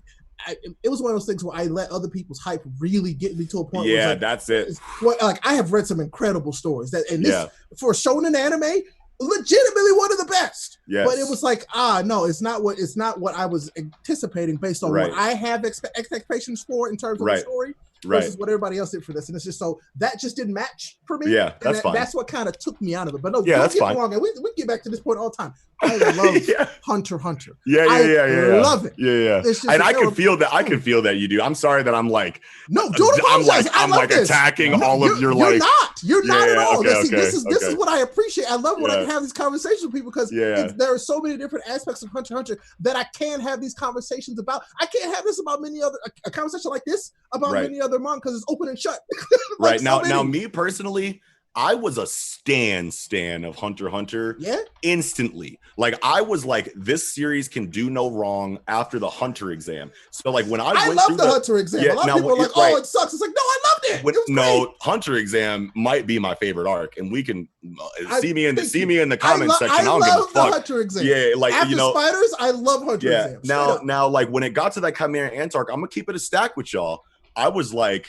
it was one of those things where I let other people's hype really get me to a point. Yeah, where that's it. Like I have read some incredible stories this for shonen anime. Legitimately one of the best. But it was like, no, it's not what I was anticipating based on what I have expectations for in terms of the story versus what everybody else did for this. And it's just so that just didn't match for me. Yeah, that's fine. That's what kind of took me out of it. But no, don't get me wrong. We get back to this point all the time. I love Hunter x Hunter. I love it. And I can feel that. I can feel that you do. I'm sorry that I'm like, no, don't apologize. I'm like attacking all of your like. You're You're not at all. Okay, this is what I appreciate. I love when I can have these conversations with people because there are so many different aspects of Hunter x Hunter that I can have these conversations about. I can't have this about many other a conversation like this about many other manga because it's open and shut. Like now, me personally, I was a stan of Hunter x Hunter instantly. Like I was like, this series can do no wrong after the Hunter exam. So like when I went love through the Hunter exam. A lot of people are like, oh, it sucks. It's like, no, I loved it. It was great. Hunter exam might be my favorite arc, and we can see me in the comments section. I don't give a fuck. Hunter exam. Yeah, like after Spiders, I love Hunter exam. Now, like when it got to that Chimera Ant arc, I'm gonna keep it a stack with y'all. I was like,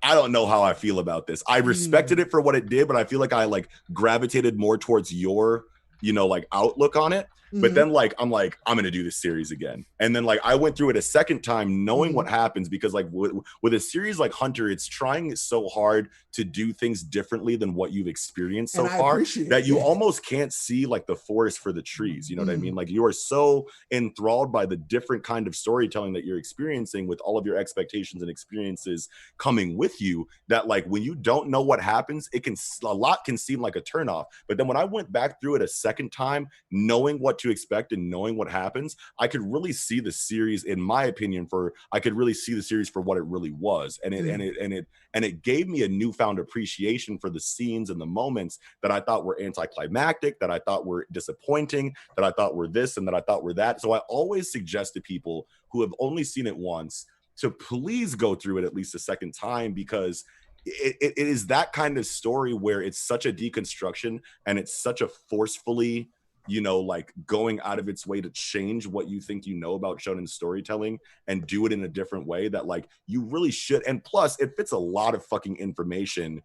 I don't know how I feel about this. I respected it for what it did, but I feel like I like gravitated more towards your, like outlook on it. But then like, I'm going to do this series again. And then like, I went through it a second time knowing what happens because like with a series like Hunter, it's trying so hard to do things differently than what you've experienced so far that you almost can't see like the forest for the trees. You know what I mean? Like you are so enthralled by the different kind of storytelling that you're experiencing with all of your expectations and experiences coming with you that like when you don't know what happens, a lot can seem like a turnoff. But then when I went back through it a second time, knowing what to expect and knowing what happens, I could really see the series, in my opinion, for what it really was. And it gave me a newfound appreciation for the scenes and the moments that I thought were anticlimactic, that I thought were disappointing, that I thought were this and that I thought were that. So I always suggest to people who have only seen it once to please go through it at least a second time, because it is that kind of story where it's such a deconstruction and it's such a forcefully like going out of its way to change what you think about shonen storytelling and do it in a different way that like you really should. And plus it fits a lot of fucking information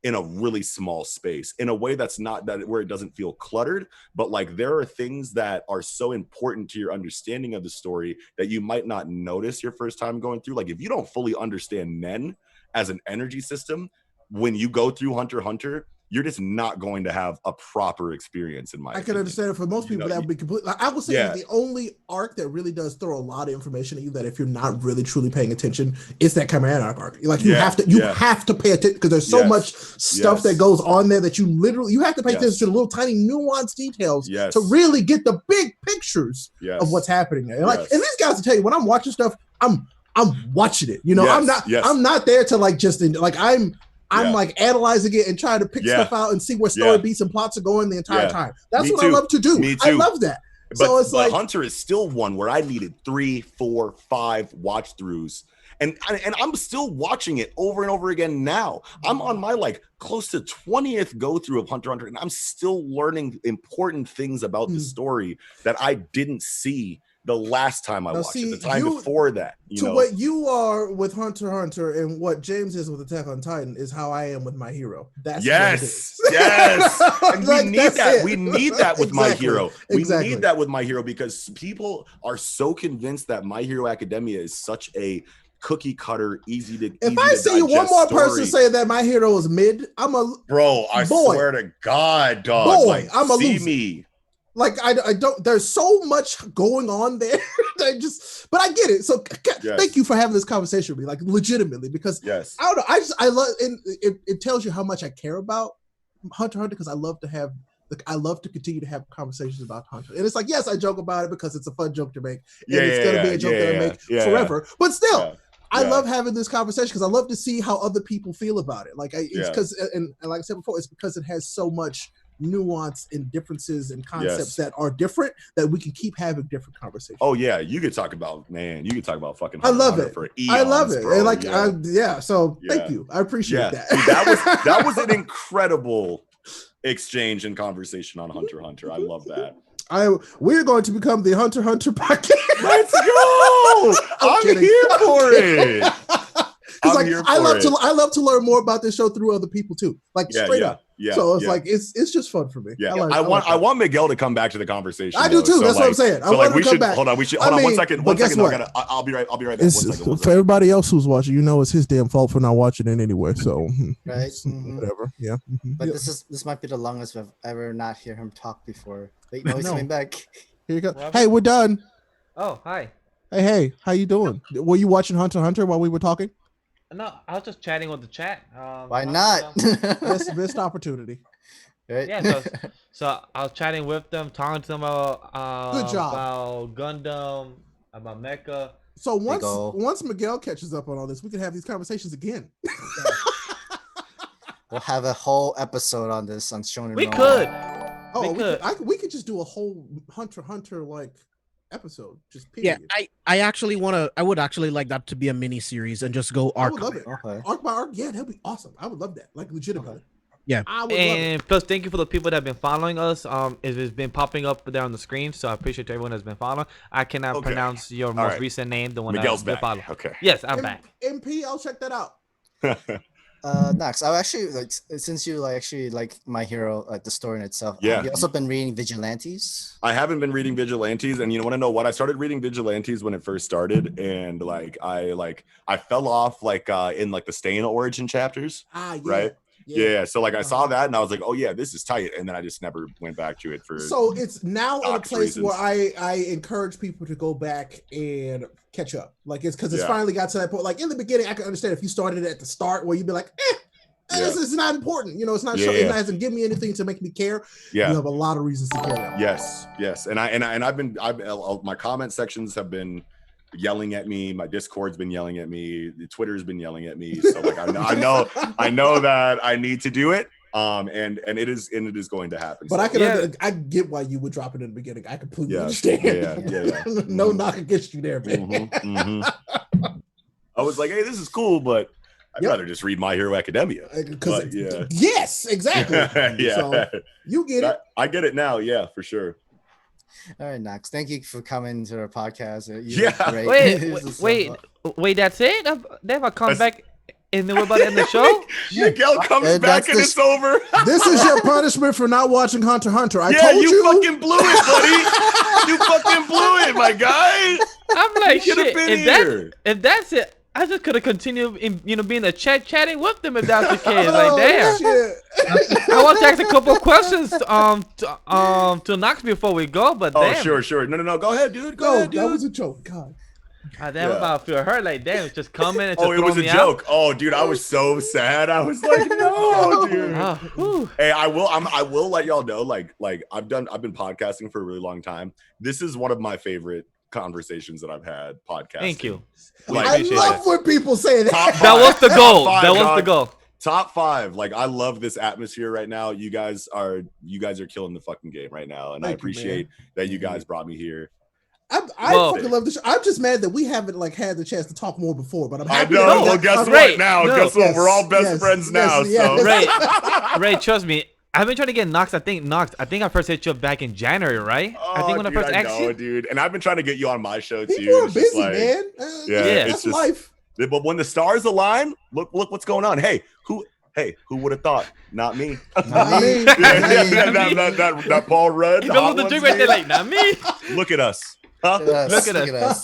in a really small space in a way that's not that where it doesn't feel cluttered, but like there are things that are so important to your understanding of the story that you might not notice your first time going through. Like if you don't fully understand Nen as an energy system, when you go through Hunter x Hunter, you're just not going to have a proper experience in my I opinion. can understand it for most people that would be complete. Like, I would say the only arc that really does throw a lot of information at you that if you're not really truly paying attention, is that Chimera arc. Like you have to pay attention because there's so much stuff that goes on there that you have to pay attention to the little tiny nuanced details to really get the big pictures of what's happening there. Like, and these guys will tell you when I'm watching stuff, I'm watching it. You know, I'm not there to like just like I'm like analyzing it and trying to pick stuff out and see where story beats and plots are going the entire time. That's what I love to do. I love that. So it's like Hunter is still one where I needed 3, 4, 5 watch throughs. And I'm still watching it over and over again now. I'm on my like close to 20th go through of Hunter x Hunter, and I'm still learning important things about the story that I didn't see the last time I watched it, the time before that. What you are with Hunter x Hunter and what James is with Attack on Titan is how I am with My Hero. That's yes. And we need that. We need that with My Hero. We need that with My Hero because people are so convinced that My Hero Academia is such a cookie cutter, easy to. If I see one more person say that My Hero is mid, I'm a bro. I swear to God, dog. Boy, like, I'm a see loser. Me. Like I don't. There's so much going on there. But I get it. So thank you for having this conversation with me, like legitimately, because I don't know. I love, and it tells you how much I care about Hunter x Hunter because I love to continue to have conversations about Hunter. And it's like, yes, I joke about it because it's a fun joke to make, and it's gonna be a joke that I make forever. But still. I love having this conversation because I love to see how other people feel about it. Like it's because, and like I said before, it's because it has so much nuance and differences and concepts that are different that we can keep having different conversations. Oh yeah, you could talk about fucking. I love it. For eons, I love it. Bro. And like so thank you. I appreciate that. See, that was an incredible exchange and conversation on Hunter x Hunter. I love that. We're going to become the Hunter x Hunter podcast. Let's go! I'm here for it. I love to learn more about this show through other people too. Like straight up. Yeah. So it's like it's just fun for me. Yeah. I want Miguel to come back to the conversation. I do too. That's what I'm saying. I want him to come back. Hold on. Hold on 1 second. 1 second. I'll be right back. 1 second. For everybody else who's watching, it's his damn fault for not watching it anyway. So right. Whatever. Yeah. But this might be the longest we've ever not hear him talk before. Wait, no, he's coming back. Here you go. Hey, we're done. Oh, hi. Hey, how you doing? Were you watching Hunter x Hunter while we were talking? No, I was just chatting with the chat. Why not? Missed opportunity. Right? Yeah, so I was chatting with them, talking to them about Good job. about Gundam, about Mecha. So once Miguel catches up on all this, we can have these conversations again. We'll have a whole episode on this on Shonen. We could. We could just do a whole Hunter x Hunter like episode. Just period. Yeah, I would actually like that to be a mini series and just go arc. I would love it. Okay. Arc by arc. Yeah, that'd be awesome. I would love that. Like legitimately. Okay. Yeah. I would love And it. plus, thank you for the people that have been following us. It's been popping up there on the screen, so I appreciate everyone that's been following. I cannot pronounce your most recent name, the one Miguel's that back. follow. Okay. Yes, I'm back. MP, I'll check that out. Next, I actually like since you like My Hero, like the story in itself. Yeah. Have you also been reading Vigilantes? I haven't been reading Vigilantes, and you want to know what? I started reading Vigilantes when it first started, and I fell off in the Stay in Origin chapters. Right. Yeah. So I saw that and I was like, oh yeah, this is tight. And then I just never went back to it so it's now in a place where I encourage people to go back and catch up. Like it's because it's finally got to that point. Like in the beginning, I can understand if you started it at the start where you'd be like, this is not important. It's not sure. It hasn't given me anything to make me care. Yeah. You have a lot of reasons to care. Yes. And I've been my comment sections have been yelling at me. My Discord's been yelling at me. The Twitter's been yelling at me. So I know that I need to do it. And it is going to happen. But I get why you would drop it in the beginning. I completely understand. Yeah. No knock against you there, man. I was like, hey, this is cool, but I'd rather just read My Hero Academia. Yes, exactly. So you get it. I get it now. Yeah, for sure. All right, Nox. Thank you for coming to our podcast. Wait, that's it? They have a comeback and then we're about to end the show? Miguel comes back and it's over. This is your punishment for not watching Hunter x Hunter. I told you fucking blew it, buddy. You fucking blew it, my guy. I'm like, shit. If that's it, I just could have continued, being a chatting with them if that's the case. Like, damn. Shit. I want to ask a couple of questions to Knox before we go, but damn. Sure. No. Go ahead, dude. Go ahead, dude. That was a joke. God. Damn, I'm about to feel hurt. Like, damn, it's just coming. It's just it was a joke. Out. Oh, dude, I was so sad. I was like, no, dude. Hey, I will let y'all know. Like I've been podcasting for a really long time. This is one of my favorite conversations that I've had podcasting. Thank you. I love when people say that. That was the goal. That was the goal. Top 5. Like, I love this atmosphere right now. You guys are killing the fucking game right now, and I appreciate that you guys brought me here. I fucking love the show. I'm just mad that we haven't had the chance to talk more before, but I'm happy. Well, guess what? Now, guess what? We're all best friends now. So, Ray, trust me. I've been trying to get Nox. I think I first hit you up back in January, right? Oh, I think when I first asked you, dude. And I've been trying to get you on my show too. People are busy, man. That's just life. But when the stars align, look what's going on. Hey, who would have thought? Not me. Not me. That Paul Rudd. He filled the drink right there, like, not me. Look at us. Huh? Look at us.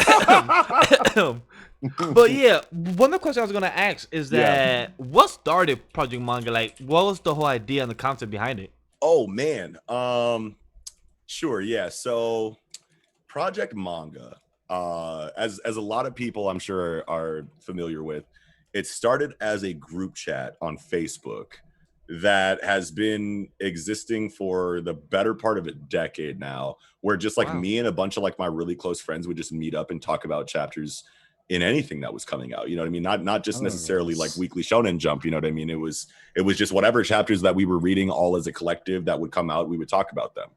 But yeah, one of the questions I was gonna ask is that what started Project M.A.N.G.A? Like, what was the whole idea and the concept behind it? Oh man, sure, yeah. So Project M.A.N.G.A, as a lot of people I'm sure are familiar with, it started as a group chat on Facebook that has been existing for the better part of a decade now, where just like me and a bunch of like my really close friends would just meet up and talk about chapters in anything that was coming out. You know what I mean? Not just necessarily like Weekly Shonen Jump. You know what I mean? It was just whatever chapters that we were reading all as a collective that would come out, we would talk about them.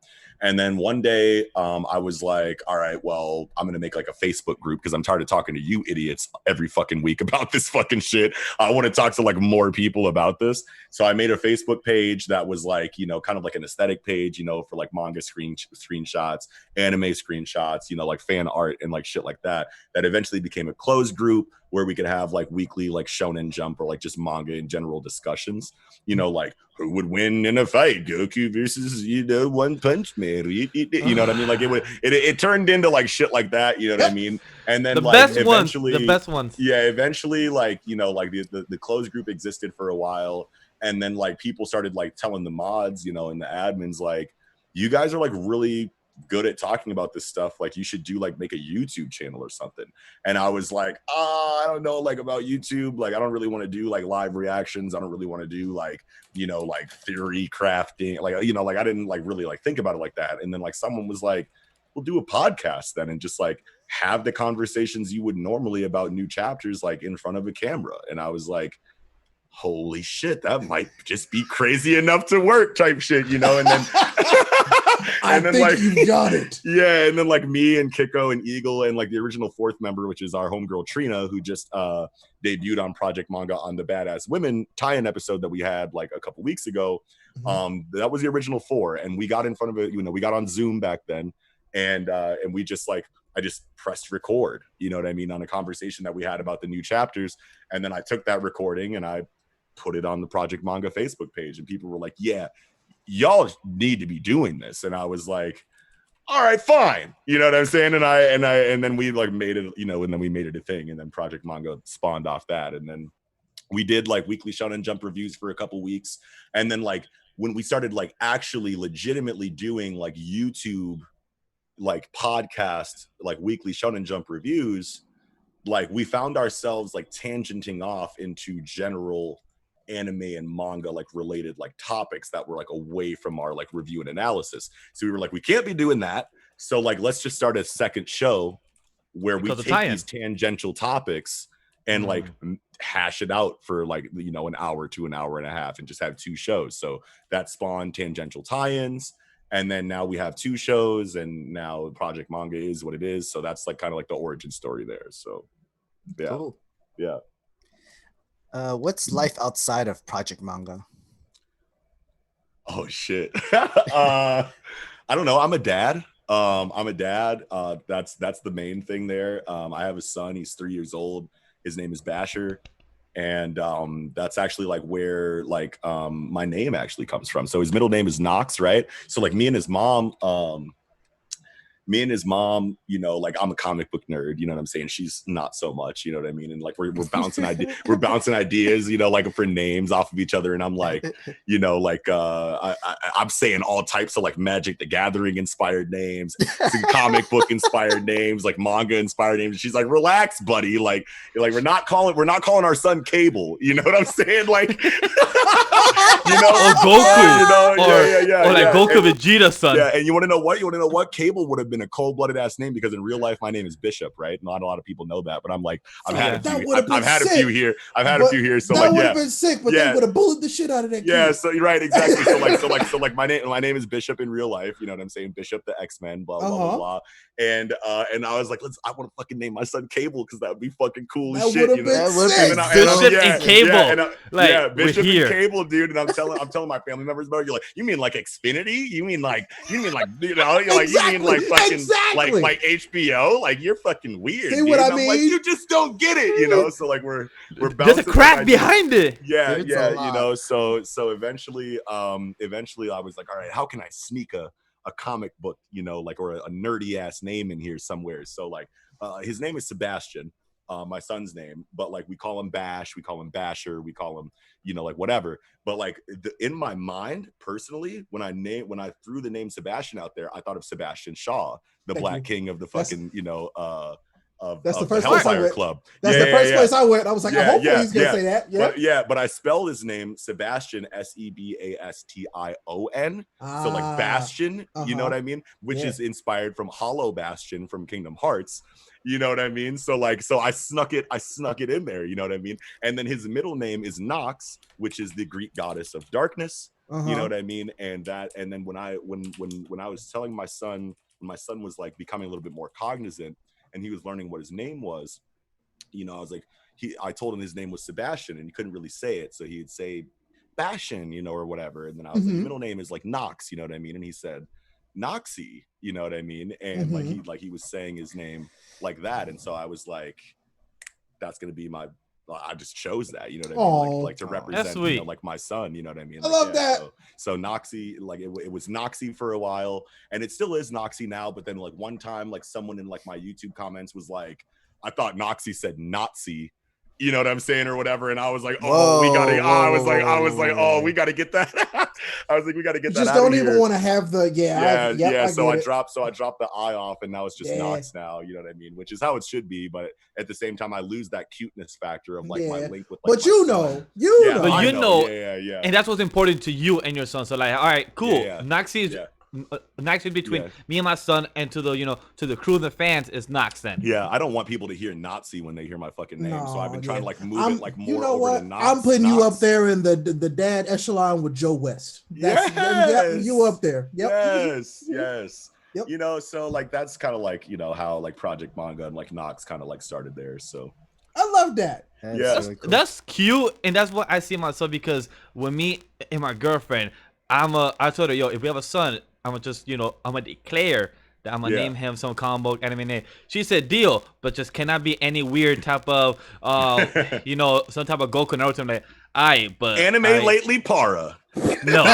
And then one day I was like, all right, well, I'm going to make like a Facebook group because I'm tired of talking to you idiots every fucking week about this fucking shit. I want to talk to like more people about this. So I made a Facebook page that was like, kind of like an aesthetic page, for like manga screenshots, anime screenshots, like fan art and like shit like that eventually became a closed group where we could have like weekly like Shonen Jump or like just manga in general discussions, like who would win in a fight, Goku versus One Punch Man, you know what I mean? Like it turned into like shit like that, you know what I mean? And then the best ones, eventually like like the closed group existed for a while, and then like people started like telling the mods, and the admins, like, you guys are like really good at talking about this stuff, like you should do like make a YouTube channel or something. And I was like, I don't know, like about YouTube, like I don't really want to do like live reactions, I don't really want to do like like theory crafting, like like I didn't like really like think about it like that. And then like someone was like, we'll do a podcast then and just like have the conversations you would normally about new chapters like in front of a camera. And I was like, holy shit, that might just be crazy enough to work type shit, and then I think like you got it. Yeah, and then like me and Kiko and Eagle and like the original 4th member, which is our homegirl Trina, who just debuted on Project M.A.N.G.A on the Badass Women tie-in episode that we had like a couple weeks ago. That was the original 4, and we got in front of it, we got on Zoom back then, and we just like, I just pressed record, you know what I mean, on a conversation that we had about the new chapters, and then I took that recording and I put it on the Project M.A.N.G.A Facebook page, and people were like, yeah, y'all need to be doing this. And I was like, all right, fine, you know what I'm saying? And then we like made it, and then we made it a thing, and then Project M.A.N.G.A spawned off that. And then we did like weekly Shonen Jump reviews for a couple weeks, and then like when we started like actually legitimately doing like YouTube like podcast like weekly Shonen Jump reviews, like we found ourselves like tangenting off into general anime and manga like related like topics that were like away from our like review and analysis. So we were like, we can't be doing that, so like let's just start a second show where we take these tangential topics and like hash it out for like an hour to an hour and a half and just have 2 shows. So that spawned tangential tie-ins, and then now we have 2 shows, and now Project M.A.N.G.A is what it is. So that's like kind of like the origin story there. So yeah. Cool. Yeah. What's life outside of Project M.A.N.G.A? Oh shit. I don't know. I'm a dad. That's the main thing there. I have a son. He's 3 years old. His name is Basher, and that's actually like where like my name actually comes from. So his middle name is Nox, right? So like me and his mom, me and his mom, you know, like I'm a comic book nerd, you know what I'm saying? She's not so much, you know what I mean? And like we're bouncing ideas, you know, like for names off of each other. And I'm like, you know, like I'm saying all types of like Magic the Gathering inspired names, comic book inspired names, like manga inspired names. And she's like, relax, buddy. Like we're not calling our son Cable. You know what I'm saying? Like you know, or Goku, you know, or like Goku Vegeta's son. Yeah, and you want to know what? You want to know what? Cable would have been a cold-blooded ass name because in real life my name is Bishop, right? Not a lot of people know that, but I'm like, I've had a few here. So that like, would have been sick, but they would have bullied the shit out of that kid. Yeah, so you're right, exactly. So like my name is Bishop in real life. You know what I'm saying? Bishop the X-Men, blah blah blah blah. And I was like, I want to fucking name my son Cable because that would be fucking cool as shit. You know, Bishop and Cable, Bishop and Cable, dude. And I'm telling my family members about it. You're like, you mean like Xfinity? You mean like you know, you're like, you mean like fucking like HBO? Like you're fucking weird. See what I mean? Like, you just don't get it, you know. So like we're there's a crack behind it. Yeah, you know. So eventually I was like, all right, how can I sneak a comic book, you know, like, or a nerdy ass name in here somewhere. So like his name is Sebastian, my son's name, but like we call him Bash, we call him Basher, we call him, you know, like whatever. But like in my mind personally, when I threw the name Sebastian out there, I thought of Sebastian Shaw, the Black King of the fucking, you know, that's the first Hellfire place I went. Club. That's the first place I went. I was like, hopefully he's gonna say that. But I spelled his name Sebastian, Sebastion. So like Bastion, you know what I mean? Which is inspired from Hollow Bastion from Kingdom Hearts. You know what I mean? So I snuck it in there, you know what I mean? And then his middle name is Nox, which is the Greek goddess of darkness. You know what I mean? And then when I was telling my son, when my son was like becoming a little bit more cognizant and he was learning what his name was, you know, I was like, I told him his name was Sebastian and he couldn't really say it. So he'd say Bastion, you know, or whatever. And then I was like, middle name is like Nox, you know what I mean? And he said, Noxi, you know what I mean? And he was saying his name like that. And so I was like, that's going to be I just chose that, you know what I mean? Like to represent, you know, like my son, you know what I mean? I like, love that. So Noxi, like it was Noxi for a while and it still is Noxi now. But then like one time, like someone in like my YouTube comments was like, I thought Noxi said Nazi, you know what I'm saying, or whatever. And I was like, we gotta get that. I was like, we gotta get that. Just don't even want to have the So I dropped the I off, and now it's just Nox now. You know what I mean? Which is how it should be. But at the same time, I lose that cuteness factor of like my link with. Like, but you know, and that's what's important to you and your son. So like, all right, cool. Noxi is. Nox between me and my son, and to the crew and the fans is Nox. Then I don't want people to hear Nazi when they hear my fucking name, so I've been trying to like move it like more. You know over what? to Nox. I'm putting you up there in the dad echelon with Joe West. You up there? Yes. Yep. You know, so like that's kind of like, you know, how like Project M.A.N.G.A and like Nox kind of like started there. So I love that. That's really cool. That's cute, and that's what I see myself, because when me and my girlfriend, I told her, yo, if we have a son, I'm gonna declare that I'm gonna name him some comic book anime name. She said deal, but just cannot be any weird type of you know, some type of Goku Naruto. I'm like, but lately para. No. So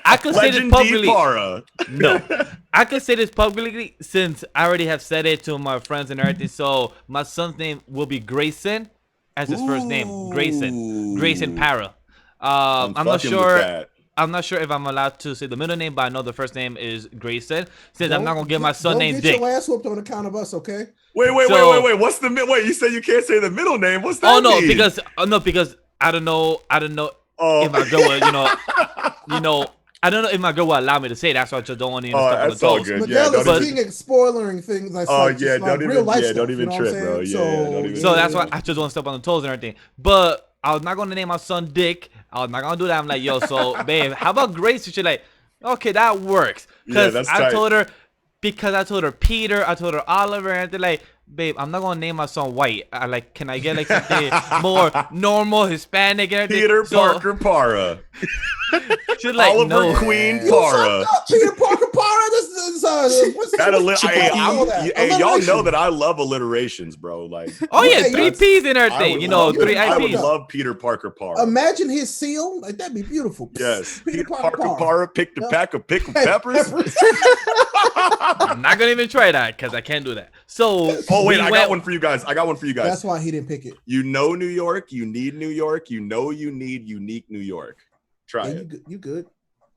I could say this publicly. No, I could say this publicly since I already have said it to my friends and everything. So my son's name will be Grayson as his first name. Grayson Para. I'm not sure. I'm not sure if I'm allowed to say the middle name, but I know the first name is Grayson. Since I'm not gonna give my son name Dick. Don't get your ass whooped on account of us, okay? Wait. What's the wait? You said you can't say the middle name. What's that? Mean? because I don't know if my girl will, I don't know if my girl will allow me to say that, so I just don't want to step on the toes. But being spoilering things. Like, don't even trip, bro. So that's why I just want to step on the toes and everything. But I was not gonna name my son Dick. I was not gonna do that. I'm like, yo, so babe, how about Grace? She's like, okay, that works. Because I told her Peter, I told her Oliver, and they're like, babe, I'm not gonna name my son White. Can I get like something more normal, Hispanic, and everything? Peter Parker Para. She's like, Oliver no. Queen Para. Peter Parker Para. This is Y'all know that I love alliterations, bro. Like, oh yeah, Yeah, three P's in everything. You know, three I would IPs. love Peter Parker Parra. Imagine his seal. Like that'd be beautiful. Yes, Peter Parker Parra. Parra picked a pack of pickled peppers. I'm not gonna even try that because I can't do that. So, oh wait, I got one for you guys. That's why he didn't pick it. You know New York, you need New York, you know you need unique New York. Try it. You good?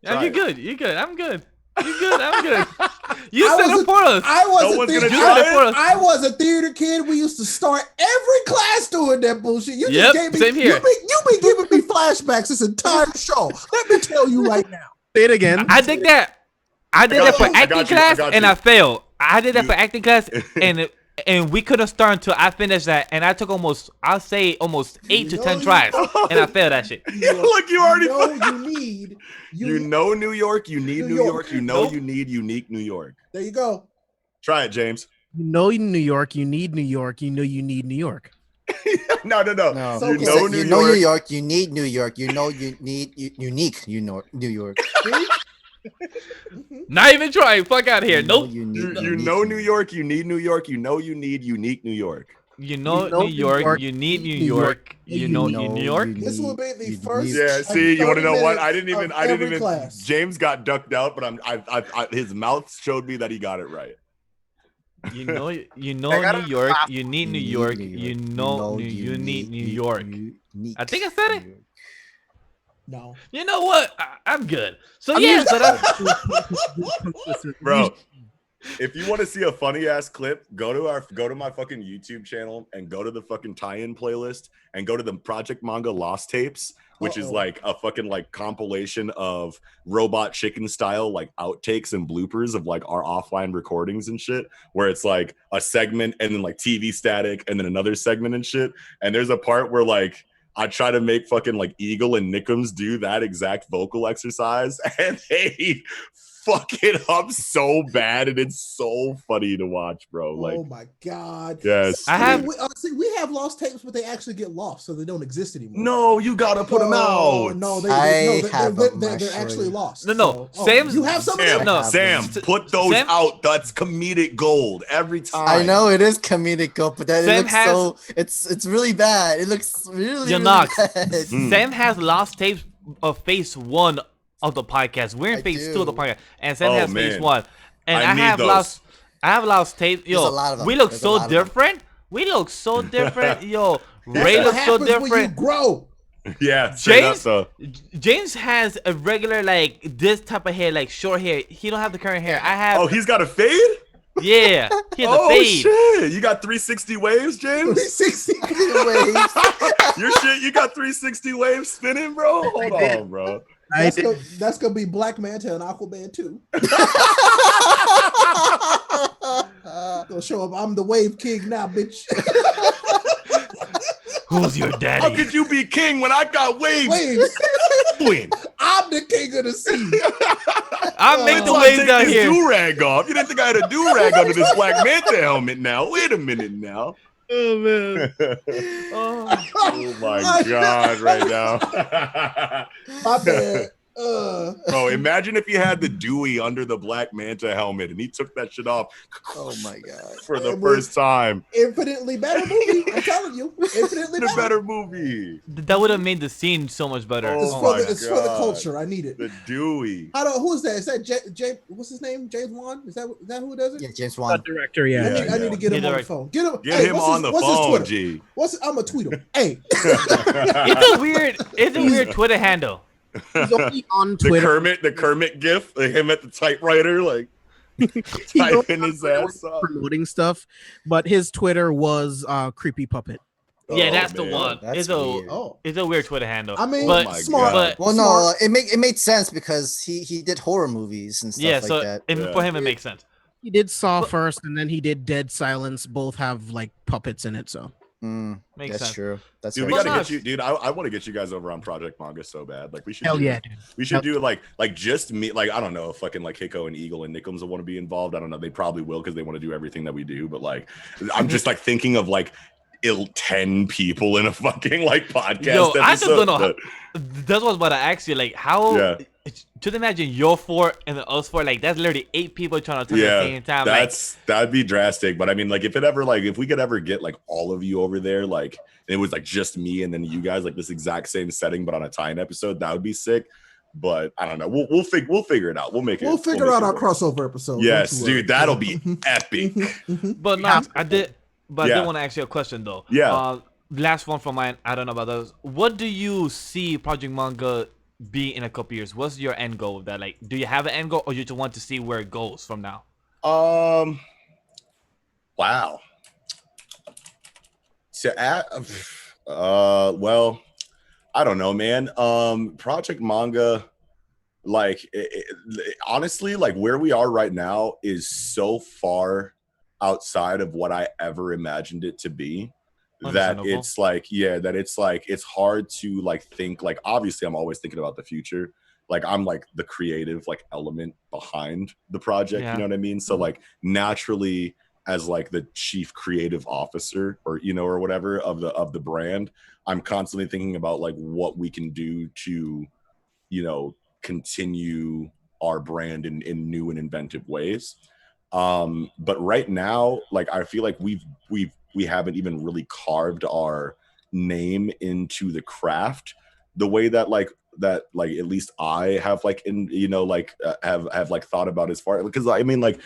Yeah, you good. You good. I'm good. You good. I'm good. You said it for us. I was a theater kid. We used to start every class doing that bullshit. You just gave me, same here. You been giving me flashbacks this entire show. Let me tell you right now. Say it again. I did that. I did that for acting class and I failed. I did that for acting class and we couldn't start until I finished that, and I took almost 8 to 10 tries, and I failed that shit. Look, you already. You know New York, you need New York, you know you need unique New York. There you go. Try it, James. You know New York, you need New York, you know you need New York. No. So you know New York, you need New York, you know you need unique New York. Not even trying. Fuck out of here. Nope. You know New York, you need New York, you know you need unique New York. You know New York, you need New York, you know New York. This will be the first. Yeah, see, you want to know what? I didn't even. Class. James got ducked out, but his mouth showed me that he got it right. You know New York, you need New York, you know you need New York. I think I said it. No. You know what? I'm good. So yeah, bro. If you want to see a funny ass clip, go to my fucking YouTube channel and go to the fucking tie-in playlist and go to the Project M.A.N.G.A Lost Tapes, which is like a fucking like compilation of Robot Chicken style like outtakes and bloopers of like our offline recordings and shit, where it's like a segment and then like TV static and then another segment and shit. And there's a part where like I try to make fucking like Eagle and Nickums do that exact vocal exercise, and they fuck it up so bad, and it's so funny to watch, bro. Like, oh my god, yes. We have lost tapes, but they actually get lost, so they don't exist anymore. No, you gotta put them out. No, they're actually lost. No. So, Sam, you have some of them. No, Sam, put those out. That's comedic gold every time. I know it is comedic gold, but that it looks it's really bad. It looks really bad. Sam has lost tapes of phase 1 of the podcast. We're in phase 2 of the podcast, and Sam has phase 1, and I have lost tape. Yo, we look so different. Yo, Ray looks so different. When you grow. Yeah, James has a regular like this type of hair, like short hair. He don't have the current hair. I have. Oh, he's got a fade. Yeah, he has a fade. Shit! You got 360 waves, James. 360 waves. Your shit, you got 360 waves spinning, bro. Hold on, bro. That's gonna be Black Manta and Aquaman too. Gonna show up. I'm the wave king now, bitch. Who's your daddy? How could you be king when I got waves? I'm the king of the sea. I make the waves down here. Do-rag off. You didn't think I had a do-rag under this Black Manta helmet now? Wait a minute now. Oh man. Oh my god, right now. My bad. Bro, imagine if you had the Dewey under the Black Manta helmet and he took that shit off. Oh my god. For the first time. Infinitely better movie. I'm telling you. Infinitely better movie. That would have made the scene so much better. It's for the culture. I need it. The Dewey. Who is that? Is that James? What's his name? James Wan? Is that who does it? Yeah, James Wan. Director. Yeah. I need to get him on the phone. Get him on the phone, G. I'm gonna tweet him. Hey. It's a weird Twitter handle. He's only on Twitter. The Kermit gif, him at the typewriter, like typing his ass off, promoting stuff. But his Twitter was Creepy Puppet. Yeah, that's the one. It's a weird Twitter handle. I mean, but smart. Well, no, it made sense because he did horror movies and stuff like that. And for him, it makes sense. He did Saw first, and then he did Dead Silence. Both have like puppets in it, so. That's true. That's dude. We gotta get you, dude. I want to get you guys over on Project M.A.N.G.A so bad. Like we should. Hell yeah, dude. We should do like just me. Like I don't know, fucking like Hiko and Eagle and Nickums will want to be involved. I don't know. They probably will because they want to do everything that we do. But like, I'm just like thinking of like 10 people in a fucking like podcast. Yo, I just don't know. That's what I was about to ask you. Like how just imagine your four and the us four. Like that's literally 8 people trying to talk at the same time. That'd be drastic. But I mean, like if we could ever get like all of you over there, like it was like just me and then you guys, like this exact same setting, but on a tie-in episode, that would be sick. But I don't know. We'll figure it out. We'll figure out our crossover episode. Yes, dude, that'll be epic. But Nox, I did want to ask you a question though. Yeah. Last one from mine. I don't know about those. What do you see Project Manga be in a couple years? What's your end goal with that? Like, do you have an end goal, or you just want to see where it goes from now? Wow. To add, well, I don't know, man. Project Manga, like honestly, like where we are right now is so far outside of what I ever imagined it to be that it's like, it's hard to like think, like obviously I'm always thinking about the future. Like I'm like the creative like element behind the project, you know what I mean? So like naturally as like the chief creative officer or, you know, or whatever of the brand, I'm constantly thinking about like what we can do to, you know, continue our brand in new and inventive ways. But right now, like I feel like we haven't even really carved our name into the craft the way that like at least I have like in, you know, like have like thought about as far, because I mean like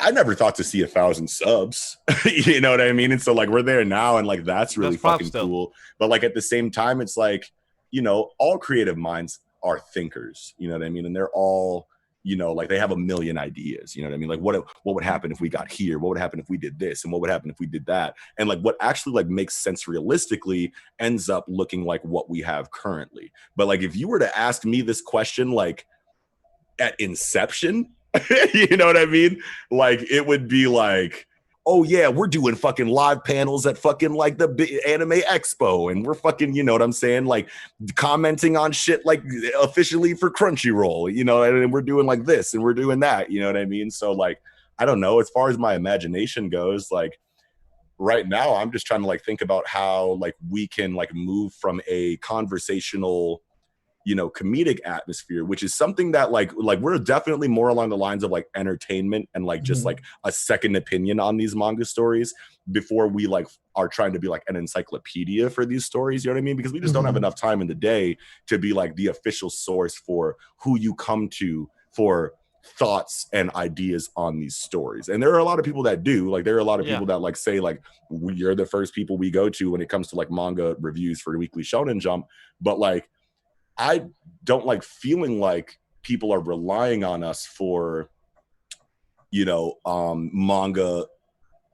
I never thought to see 1,000 subs, you know what I mean? And so like we're there now and like that's really fucking cool. But like at the same time, it's like, you know, all creative minds are thinkers, you know what I mean? And they're all, you know, like they have a million ideas, you know what I mean? Like what would happen if we got here? What would happen if we did this? And what would happen if we did that? And like what actually like makes sense realistically ends up looking like what we have currently. But like if you were to ask me this question like at inception, you know what I mean? Like it would be like, oh yeah, we're doing fucking live panels at fucking like the Anime Expo, and we're fucking, you know what I'm saying, like commenting on shit like officially for Crunchyroll, you know, and we're doing like this and we're doing that, you know what I mean? So like, I don't know, as far as my imagination goes, like right now I'm just trying to like think about how like we can like move from a conversational, you know, comedic atmosphere, which is something that like we're definitely more along the lines of like entertainment and like just like a second opinion on these manga stories before we like are trying to be like an encyclopedia for these stories, you know what I mean? Because we just don't have enough time in the day to be like the official source for who you come to for thoughts and ideas on these stories. And there are a lot of people that do, like there are a lot of people that like say like you're the first people we go to when it comes to like manga reviews for Weekly Shonen Jump, but like I don't like feeling like people are relying on us for, you know, manga,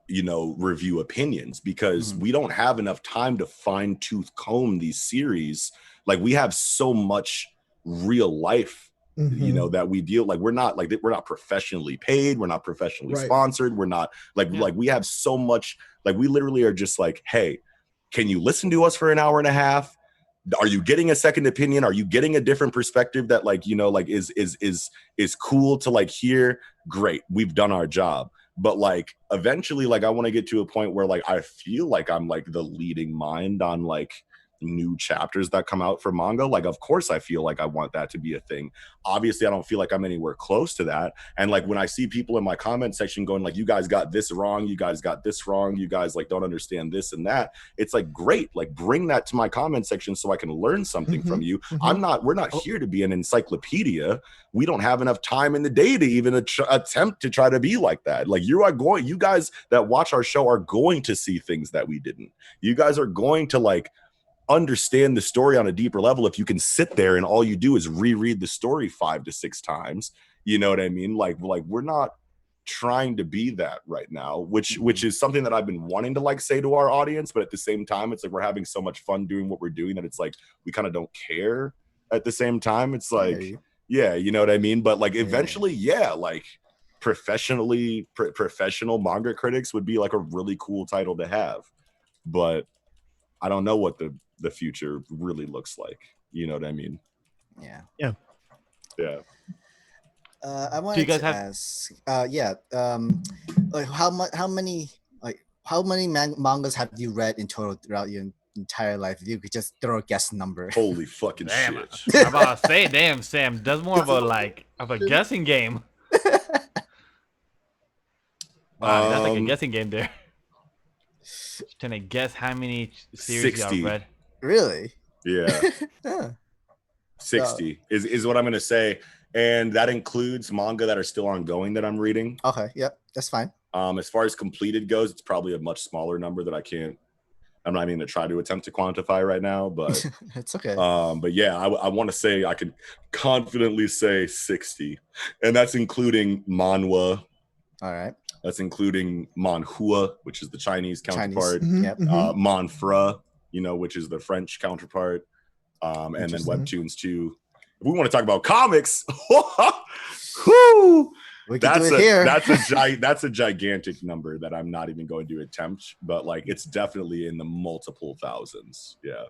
you know, review opinions, because we don't have enough time to fine tooth comb these series. Like we have so much real life, you know, that we deal, like we're not professionally paid. We're not professionally sponsored. We're not like we have so much, like we literally are just like, hey, can you listen to us for an hour and a half? Are you getting a second opinion? Are you getting a different perspective that like, you know, like is cool to like hear? Great. We've done our job. But like eventually, like I want to get to a point where like I feel like I'm like the leading mind on like new chapters that come out for manga. Like of course I feel like I want that to be a thing. Obviously I don't feel like I'm anywhere close to that. And like when I see people in my comment section going like, you guys got this wrong, you guys got this wrong, you guys like don't understand this and that, it's like great, like bring that to my comment section so I can learn something from you. We're not here to be an encyclopedia. We don't have enough time in the day to even attempt to try to be like that. Like you guys that watch our show are going to see things that we didn't. You guys are going to like understand the story on a deeper level if you can sit there and all you do is reread the story 5 to 6 times. You know what I mean? Like we're not trying to be that right now, which is something that I've been wanting to like say to our audience, but at the same time it's like we're having so much fun doing what we're doing that it's like we kind of don't care at the same time. It's like yeah, you know what I mean? But like eventually like professional manga critics would be like a really cool title to have, but I don't know what the future really looks like. You know what I mean? Yeah. I wanted to ask, like how many mangas have you read in total throughout your entire life, you could just throw a guess number. Holy fucking Damn, shit. I'm about to say, damn, Sam, that's more of a guessing game. Wow, that's like a guessing game there. Trying to guess how many series you 60. have read. Really? Yeah. Huh. 60 is what I'm going to say. And that includes manga that are still ongoing that I'm reading. Okay, yep, that's fine. As far as completed goes, it's probably a much smaller number that I'm not even going to try to attempt to quantify right now, but It's okay. but yeah, I want to say I can confidently say 60, and that's including manhwa. All right. That's including manhua, which is the Chinese counterpart. Yep. Manfra, which is the French counterpart, and then webtoons too. If we want to talk about comics, whoo, We can do it here. that's a gigantic number that I'm not even going to attempt, but like it's definitely in the multiple thousands. Yeah.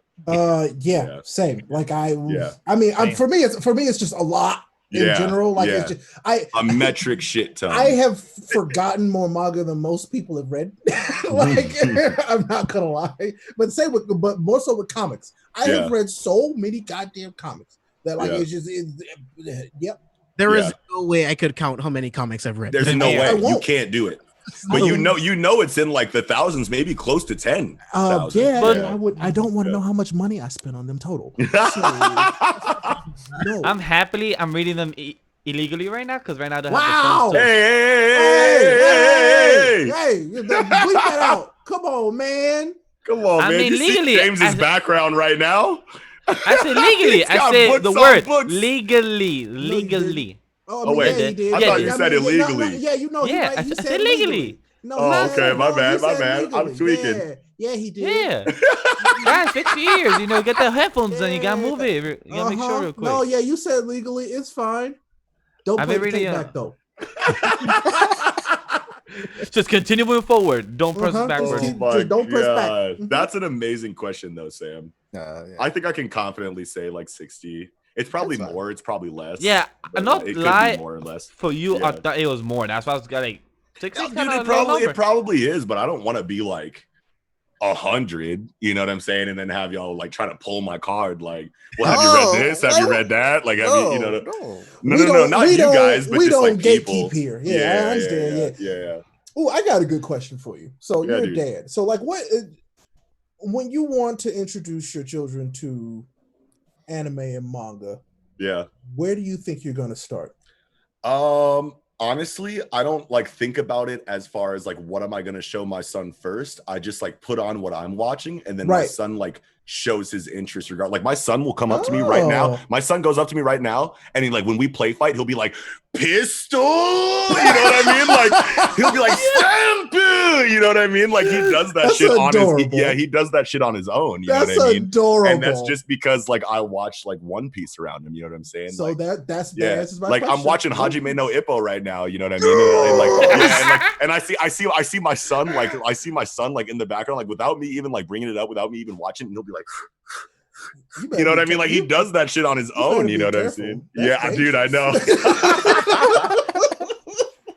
Same. Like I mean, Same. for me it's just a lot in general. Like it's just, a metric shit ton. I have forgotten more manga than most people have read. Like I'm not gonna lie, but more so with comics. I have read so many goddamn comics that like it's just yep. There is no way I could count how many comics I've read. There's no way. You can't do it. But you know it's in like the thousands, maybe close to 10. But I don't want to know how much money I spent on them total. So, no. I'm reading them illegally right now because right now they have Wow. the Hey, bleep that out. Come on, man. Come on, man. mean, you legally, see James's background right now? I said legally. I said the word legally. Oh, wait. Yeah, he did. I thought you said illegally. Yeah, I said legally. No, okay, my bad. I'm tweaking. Yeah, he did. Yeah. Guys, fix your ears. Get the headphones and you gotta move it. You gotta make sure real quick. No, yeah, you said legally. It's fine. Don't play the tape back though. Just continue moving forward. Don't press backwards. Don't press back. That's an amazing question, though, Sam. I think I can confidently say like 60. It's probably more. It's probably less. Yeah, not it lie. Could be more or less. For you, I thought it was more. That's why I was like 60. It probably is, but I don't want to be like 100. You know what I'm saying? And then have y'all like trying to pull my card. Like, well, have you read this? Have you read that? Like, have you? No, not you guys, but we just don't like gatekeep people here. Yeah, I understand. Yeah. Oh, I got a good question for you. So you're a dad. So like, when you want to introduce your children to anime and manga, where do you think you're going to start? Honestly, I don't like think about it as far as like what am I going to show my son first. I just like put on what I'm watching, and then my son like shows his interest regard. Like my son will come up to me right now. My son goes up to me right now, and he like when we play fight, he'll be like pistol. You know what I mean? Like he'll be like stamp. You know what I mean? Like he does that shit adorable. on his he does that shit on his own. You know what I mean? Adorable. And that's just because like I watch like One Piece around him. You know what I'm saying? So like, that's like I'm watching Hajime no Ippo right now. You know what I mean? And I see my son like in the background like without me even like bringing it up, without me even watching, and he'll be like. You know what I mean? Like he does that shit on his own. You know what I'm saying? Yeah, dude, I know.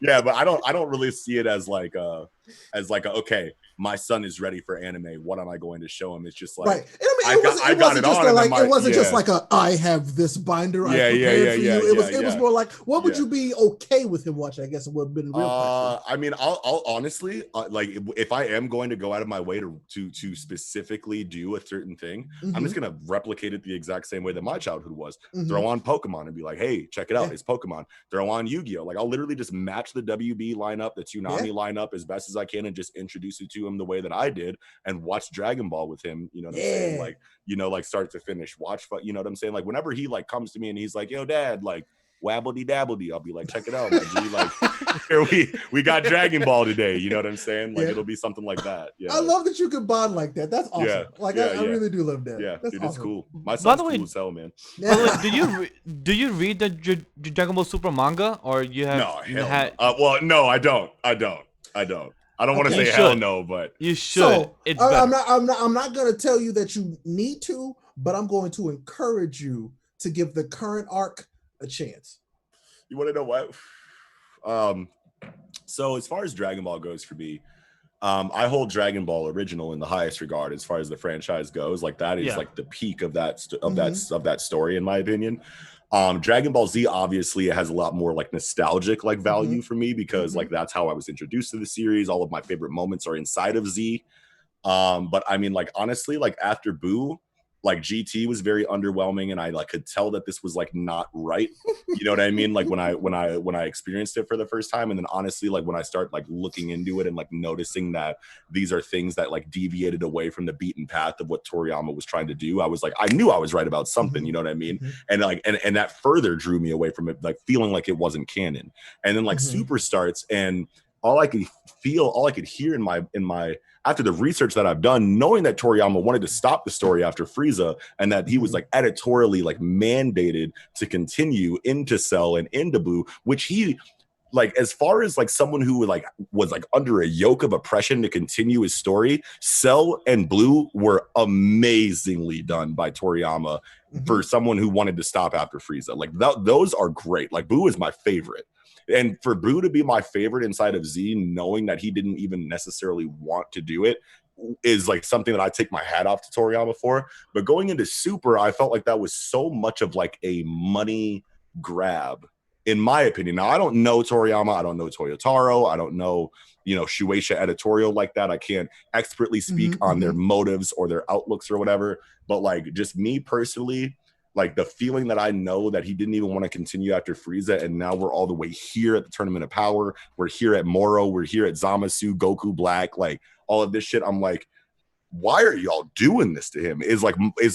Yeah, but I don't really see it as like okay, my son is ready for anime. What am I going to show him? It's just like I got it on. It wasn't just like I have this binder. I prepared for you. It was more like, what would you be okay with him watching? I guess it would have been real. I mean, I'll honestly like if I am going to go out of my way to specifically do a certain thing, I'm just gonna replicate it the exact same way that my childhood was. Throw on Pokemon and be like, hey, check it out, it's Pokemon. Throw on Yu-Gi-Oh. Like I'll literally just match the WB lineup, the Toonami lineup as best as I can, and just introduce it to him the way that I did, and watch Dragon Ball with him. You know what I'm saying? Like, like start to finish, watch. You know what I'm saying? Like whenever he like comes to me and he's like, yo, dad, like wabbledy dabbledy, I'll be like, check it out, my G. Like here we got Dragon Ball today. You know what I'm saying? Like it'll be something like that. Yeah. I love that you can bond like that. That's awesome. I really do love that. Yeah, that's dude, awesome. It's cool. My son's cool as hell, man. By the way, do you read the Dragon Ball Super manga, or you have? No, well, no, I don't. I don't want to say hell no, but you should. So, it's I'm not going to tell you that you need to, but I'm going to encourage you to give the current arc a chance. You want to know what? So as far as Dragon Ball goes for me, I hold Dragon Ball original in the highest regard as far as the franchise goes. Like that is like the peak of that story, in my opinion. Dragon Ball Z obviously has a lot more like nostalgic like value for me because like that's how I was introduced to the series. All of my favorite moments are inside of Z. But I mean, like honestly, like after Boo, like GT was very underwhelming, and I like could tell that this was like not right. You know what I mean? Like when I experienced it for the first time, and then honestly, like when I start like looking into it and like noticing that these are things that like deviated away from the beaten path of what Toriyama was trying to do, I was like, I knew I was right about something. You know what I mean? And like and that further drew me away from it, like feeling like it wasn't canon. And then like Super starts, and all I could hear in my after the research that I've done, knowing that Toriyama wanted to stop the story after Frieza, and that he was like editorially like mandated to continue into Cell and into Buu, which he like, as far as like someone who like was like under a yoke of oppression to continue his story, Cell and Blue were amazingly done by Toriyama for someone who wanted to stop after Frieza. Like those are great. Like Buu is my favorite. And for Boo to be my favorite inside of Z, knowing that he didn't even necessarily want to do it, is like something that I take my hat off to Toriyama for. But going into Super, I felt like that was so much of like a money grab, in my opinion. Now, I don't know Toriyama. I don't know Toyotaro. I don't know, Shueisha editorial like that. I can't expertly speak on their motives or their outlooks or whatever. But like just me personally, like the feeling that I know that he didn't even want to continue after Frieza, and now we're all the way here at the Tournament of Power. We're here at Moro. We're here at Zamasu, Goku Black, like all of this shit. I'm like, why are y'all doing this to him? Is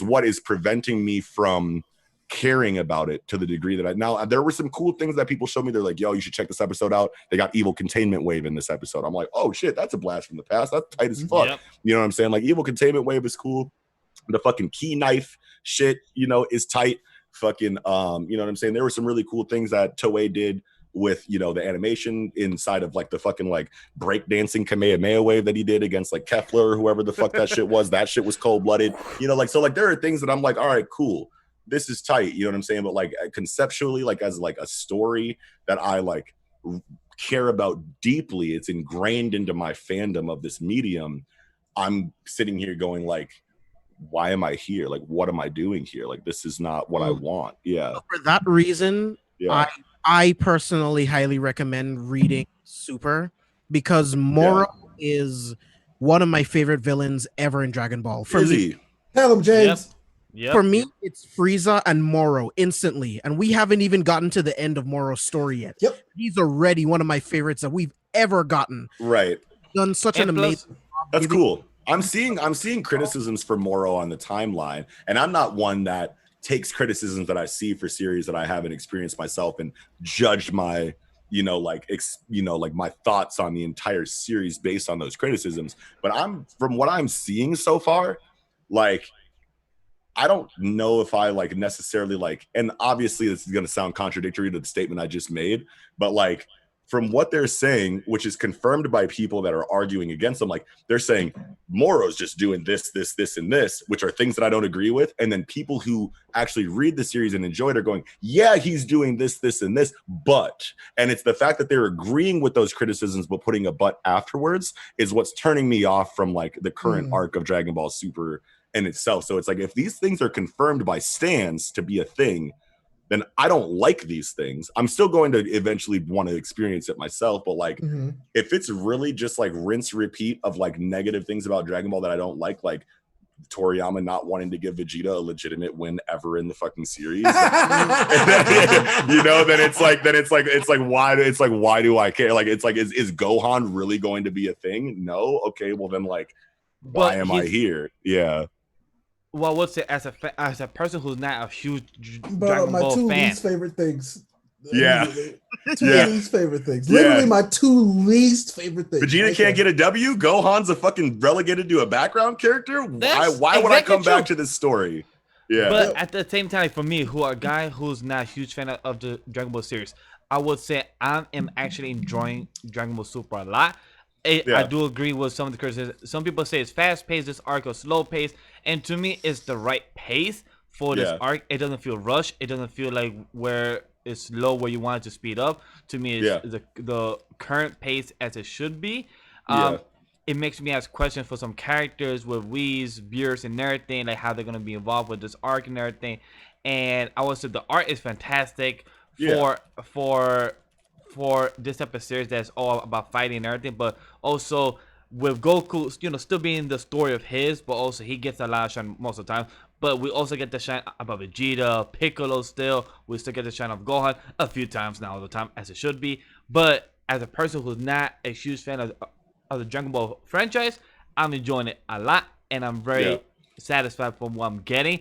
what is preventing me from caring about it to the degree that now there were some cool things that people showed me. They're like, yo, you should check this episode out. They got Evil Containment Wave in this episode. I'm like, oh shit, that's a blast from the past. That's tight as fuck. Yep. You know what I'm saying? Like Evil Containment Wave is cool. The fucking key knife shit, is tight. Fucking, you know what I'm saying? There were some really cool things that Toei did with, the animation inside of like the fucking like breakdancing Kamehameha wave that he did against like Kefler or whoever the fuck that shit was. That shit was cold-blooded. So like there are things that I'm like, all right, cool. This is tight. You know what I'm saying? But like conceptually, like as like a story that I like care about deeply, it's ingrained into my fandom of this medium. I'm sitting here going like, why am I here? Like, what am I doing here? Like, this is not what I want. Yeah. For that reason, yeah. I personally highly recommend reading Super, because Moro is one of my favorite villains ever in Dragon Ball. For me, tell him, James. Yep. For me, it's Frieza and Moro instantly, and we haven't even gotten to the end of Moro's story yet. Yep. He's already one of my favorites that we've ever gotten. Right. Done such an amazing job. That's cool. I'm seeing criticisms for Moro on the timeline, and I'm not one that takes criticisms that I see for series that I haven't experienced myself and judged my, like my thoughts on the entire series based on those criticisms. But from what I'm seeing so far, like, I don't know if I like necessarily like, and obviously this is going to sound contradictory to the statement I just made, but like, from what they're saying, which is confirmed by people that are arguing against them, like they're saying Moro's just doing this, and this, which are things that I don't agree with. And then people who actually read the series and enjoy it are going, yeah, he's doing this, and this, but, and it's the fact that they're agreeing with those criticisms, but putting a but afterwards is what's turning me off from like the current arc of Dragon Ball Super in itself. So it's like, if these things are confirmed by stans to be a thing, then I don't like these things. I'm still going to eventually want to experience it myself. But like, if it's really just like rinse repeat of like negative things about Dragon Ball that I don't like Toriyama not wanting to give Vegeta a legitimate win ever in the fucking series, then why do I care? Like, it's like, is Gohan really going to be a thing? No. Okay. Well then like, why am I here? Yeah. Well, what's it as a person who's not a huge Bro, Dragon my Ball two fan? least favorite things. Yeah. Least favorite things. Literally my two least favorite things. Vegeta can't get a W. Gohan's a fucking relegated to a background character. Why would I come back to this story? Yeah. But at the same time, for me, who are a guy who's not a huge fan of the Dragon Ball series, I would say I am actually enjoying Dragon Ball Super a lot. I do agree with some of the criticisms. Some people say it's fast paced, this arc is slow paced, and to me, it's the right pace for this arc. It doesn't feel rushed. It doesn't feel like where it's slow where you want it to speed up. To me, it's the current pace as it should be. it makes me ask questions for some characters with Whis, Beers, and everything, like how they're gonna be involved with this arc and everything. And I would say the art is fantastic for for this type of series that's all about fighting and everything, but also with Goku, still being the story of his, but also he gets a lot of shine most of the time. But we also get the shine about Vegeta, Piccolo still. We still get the shine of Gohan a few times now, all the time, as it should be. But as a person who's not a huge fan of the Dragon Ball franchise, I'm enjoying it a lot, and I'm very satisfied from what I'm getting.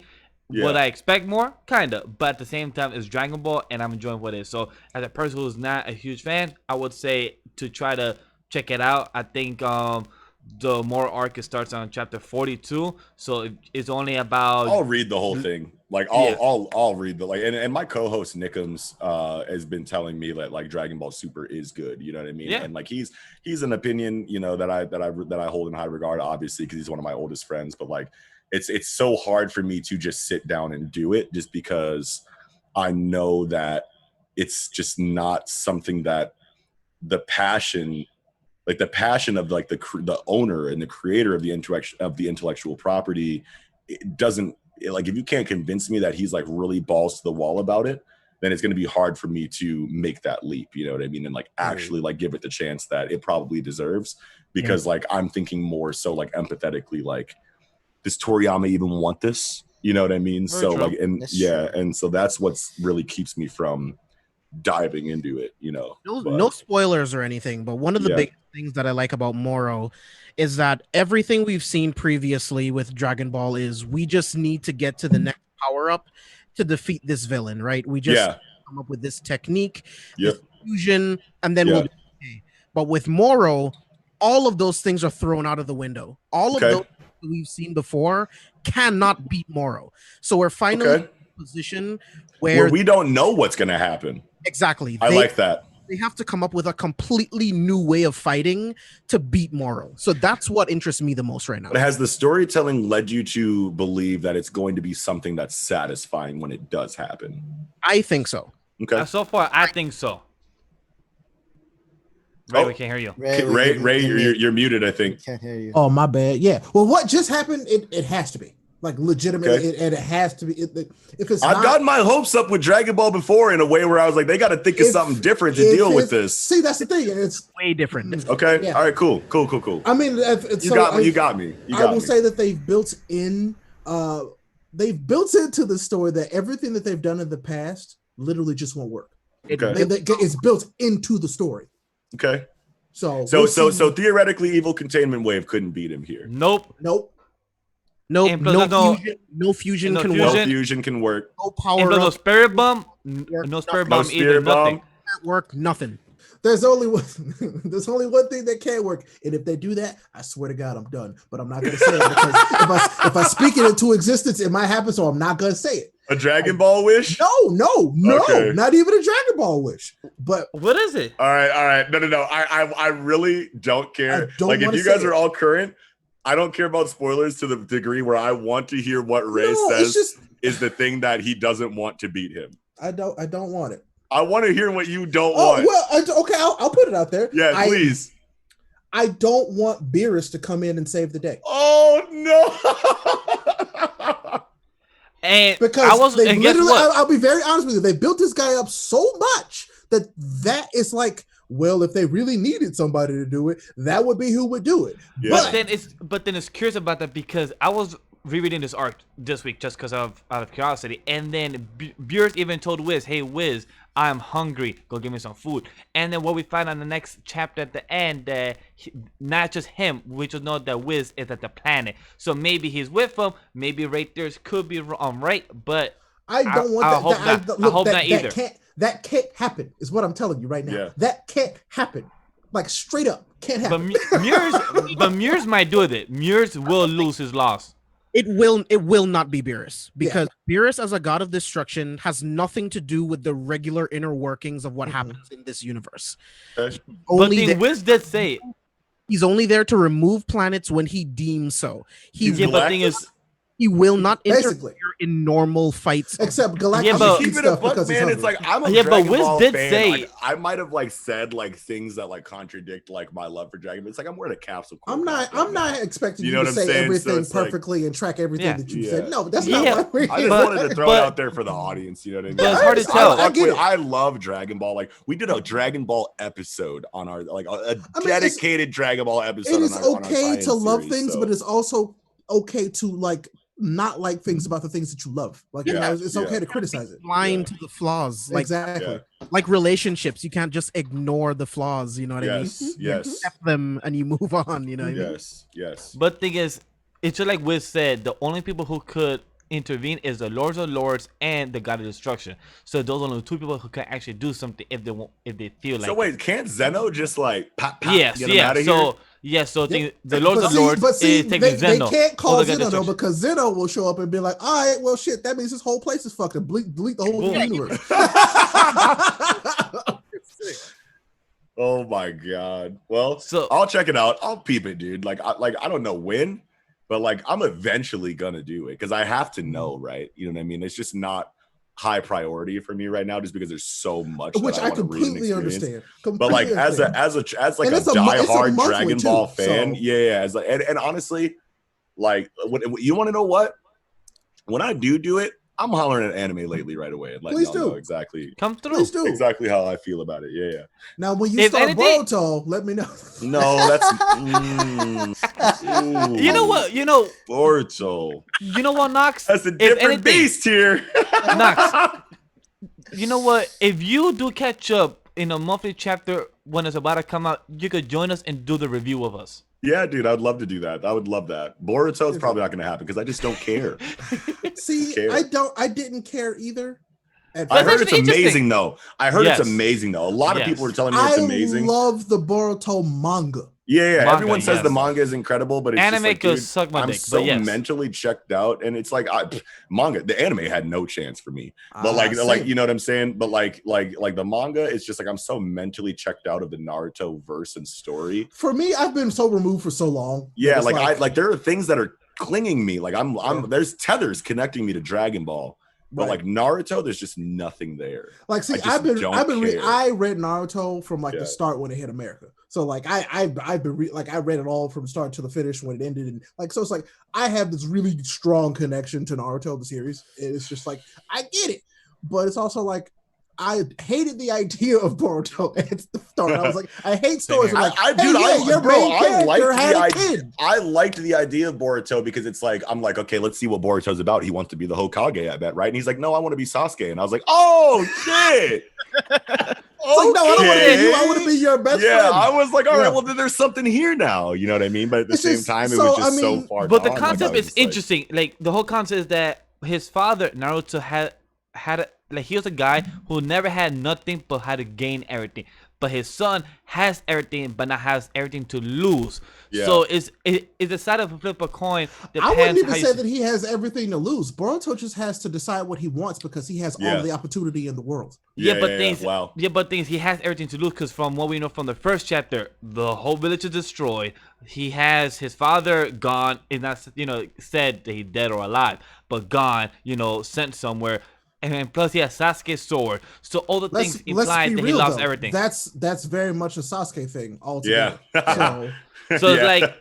Would I expect more? Kinda, but at the same time, it's Dragon Ball, and I'm enjoying what it is. So, as a person who's not a huge fan, I would say to try to check it out. I think the more arc starts on chapter 42, so it's only about. I'll read the whole thing. Like I'll read the and my co-host Nickums has been telling me that like Dragon Ball Super is good. You know what I mean? Yeah. And like he's an opinion that I hold in high regard, obviously, because he's one of my oldest friends. But like it's so hard for me to just sit down and do it, just because I know that it's just not something that the passion of like the owner and the creator of the intellectual property, it doesn't, like, if you can't convince me that he's like really balls to the wall about it, then it's going to be hard for me to make that leap, you know what I mean, and like actually like give it the chance that it probably deserves, because like I'm thinking more so like empathetically, like, does Toriyama even want this, you know what I mean? Very so true. like, and and so that's what's really keeps me from diving into it, No spoilers or anything, but one of the big things that I like about Moro is that everything we've seen previously with Dragon Ball is we just need to get to the next power up to defeat this villain, right? We just come up with this technique, this fusion, and then we'll be okay. But with Moro, all of those things are thrown out of the window. All of those we've seen before cannot beat Moro. So we're finally in a position where we don't know what's going to happen. Exactly. I like that. They have to come up with a completely new way of fighting to beat Moro. So that's what interests me the most right now. But has the storytelling led you to believe that it's going to be something that's satisfying when it does happen? I think so. Okay. So far, I think so. Ray, we can't hear you. Ray, you're muted, I think. Can't hear you. Oh, my bad. Yeah. Well, what just happened? It has to be. Like, legitimately, and it has to be. Because I've gotten my hopes up with Dragon Ball before in a way where I was like, they got to think of something different to deal with this. See, that's the thing. It's way different. Okay. Yeah. All right. Cool. I mean, you got me. I will say that they've built into the story that everything that they've done in the past literally just won't work. Okay. It's built into the story. Okay. So theoretically, Evil Containment Wave couldn't beat him here. Nope. No fusion can work. No fusion can work. No power. No spirit bomb. No spirit bomb either. Nothing. Can't work. Nothing. There's only one thing that can work, and if they do that, I swear to God, I'm done. But I'm not gonna say it because if I speak it into existence, it might happen. So I'm not gonna say it. A Dragon Ball wish? No, okay. Not even a Dragon Ball wish. But what is it? All right. No. I really don't care. Like, if you guys are all current, I don't care about spoilers to the degree where I want to hear what Ray says is the thing that he doesn't want to beat him. I don't want it. I want to hear what you don't want. Well, okay, I'll put it out there. Yeah, please. I don't want Beerus to come in and save the day. Oh no! And because they literally, I'll be very honest with you, they built this guy up so much that is like, well, if they really needed somebody to do it, that would be who would do it. Yeah. But then it's curious about that, because I was rereading this arc this week just because out of curiosity, and then Beerus even told Wiz, "Hey Wiz, I'm hungry. Go give me some food." And then what we find on the next chapter at the end, that not just him, we just know that Wiz is at the planet. So maybe he's with him. Maybe right there could be right, but I don't want that. I hope not either. That can't happen, is what I'm telling you right now. Yeah. That can't happen. Like, straight up, can't happen. But Murs might do it. Murs will lose his loss. It will not be Beerus, because Beerus as a god of destruction has nothing to do with the regular inner workings of what happens in this universe. But then Wiz did say it. He's only there to remove planets when he deems so. But thing is, He will not Basically. interfere in normal fights. Except Galactus Yeah, but- eats Keep it a stuff buck, because he's man. It's hungry. like I'm a Yeah, but Dragon Wiz Ball did fan. say- Like, I might have like said like things that like contradict like my love for Dragon Ball. It's like I'm wearing a capsule. I'm not expecting You you, know to what I'm say saying? So everything it's like- perfectly and track everything Yeah. that you Yeah. said. No, that's Yeah, not what we're I just But- wanted to throw but- it out there for the audience. You know what I mean? But it's hard to tell. I get it. I love Dragon Ball. Like we did a Dragon Ball episode on our like a I mean, dedicated Dragon Ball episode. It is on our okay science to love series, things, so- but it's also okay to like not like things about the things that you love. Like you Yeah, know, it's okay yeah. to criticize it. Blind to the flaws, like Exactly. like relationships. You can't just ignore the flaws. You know what I mean? Yes, yes, Accept them and you move on. You know what I mean? yes, yes. But thing is, it's just like Wiz said, the only people who could intervene is the Lords of Lords and the God of Destruction. So those are only two people who can actually do something if they want, if they feel like. So wait, can't Zeno just like pop, pop, Yes, get him yeah. out of So here? yes, so Yep. the Lords of Lords but see, is taking they Zeno. can't call or the God of Zeno though, Destruction. because Zeno will show up and be like, "All right, well, shit, that means this whole place is fucked. Delete the whole Boom. universe." Oh my god. Well, So- I'll check it out. I'll peep it, dude. Like I don't know when, but like I'm eventually gonna do it because I have to know, right? You know what I mean? It's just not high priority for me right now, just because there's so much Which that I I want to read and completely experience. understand. But like Completely understand. as like And a it's a mo- it's a diehard monthly Dragon too, Ball fan, so- yeah. As like, and honestly, like you want to know what? When I do it, I'm hollering at anime lately right away and letting Please y'all know do. exactly Come through. Please do. exactly how I feel about it. Yeah, yeah. Now, when you If start anything- Boruto, let me know. No, that's You know what? You know Boruto. what, Nox? That's a If different anything- beast here. Nox. You know what? If you do catch up in a monthly chapter when it's about to come out, you could join us and do the review of us. Yeah, dude, I'd love to do that. I would love that. Boruto is probably not going to happen because I just don't care. See, care. I didn't care either. At I That's heard first. it's actually interesting. amazing though. I heard Yes. it's amazing though. A lot of Yes. people were telling me it's amazing. love the Boruto manga. Yeah, Manga, everyone says the yes. manga is incredible, but it's Anime just like, could dude, suck my I'm dick, so but yes. mentally checked out, and it's like manga. The anime had no chance for me, but like Same. you know what I'm saying. But like the manga, it's just like I'm so mentally checked out of the Naruto verse and story. For me, I've been so removed for so long. Yeah, that it's like I there are things that are clinging me. Like I'm Yeah. there's tethers connecting me to Dragon Ball, but Right. like Naruto, there's just nothing there. Like, see, I just I've been don't reading. care. I read Naruto from like Yeah. the start when it hit America. So like I've been I read it all from start to the finish when it ended, and like so it's like I have this really strong connection to Naruto the series. It's just like I get it, but it's also like I hated the idea of Boruto at the start. I was like, I hate stories where like, your main character had a kid. I liked the idea of Boruto because it's like I'm like, okay, let's see what Boruto's about. He wants to be the Hokage, I bet, right? And he's like, no, I want to be Sasuke, and I was like, oh shit. It's like, no, I don't want to be you. I want to be your best friend. I was like, all right, Yeah. well, then there's something here now. You know what I mean? But at the It's same just- time, it so, was just I mean- so far But the gone. Like, I concept was is just like- interesting. Like the whole concept is that his father Naruto like he was a guy who never had nothing but had to gain everything. But his son has everything, but not has everything to lose. Yeah. So it's the side of a flip a coin. I wouldn't Depends even how you say see- that he has everything to lose. Boruto just has to decide what he wants because he has all Yeah. the opportunity in the world. Wow. But things he has everything to lose because from what we know from the first chapter, the whole village is destroyed. He has his father gone, and not said that he's dead or alive, but gone, sent somewhere. And then plus he has Sasuke's sword. So all the things imply that he lost though. everything. That's very much a Sasuke thing altogether. Yeah. So So Yeah.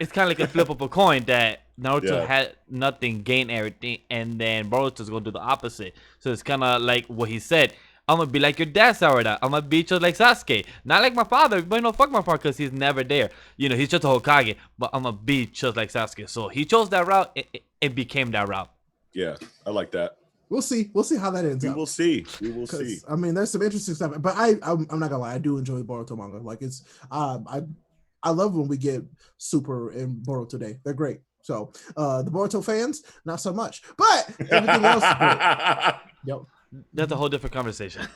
it's kind of like a flip of a coin that Naruto Yeah. had nothing, gained everything, and then Boruto's gonna do the opposite. So it's kind of like what he said. I'm gonna be like your dad, Sarada. I'm gonna be just like Sasuke, not like my father. But fuck my father because he's never there. He's just a Hokage, but I'm gonna be just like Sasuke. So he chose that route. It became that route. Yeah, I like that. we'll see how that ends We up. will see. We will 'Cause, see. I mean, there's some interesting stuff, but I'm not gonna lie, I do enjoy Boruto manga. Like it's I love when we get Super and Boruto Day. They're great. So the Boruto fans, not so much, but everything else is great. Yep. That's a whole different conversation.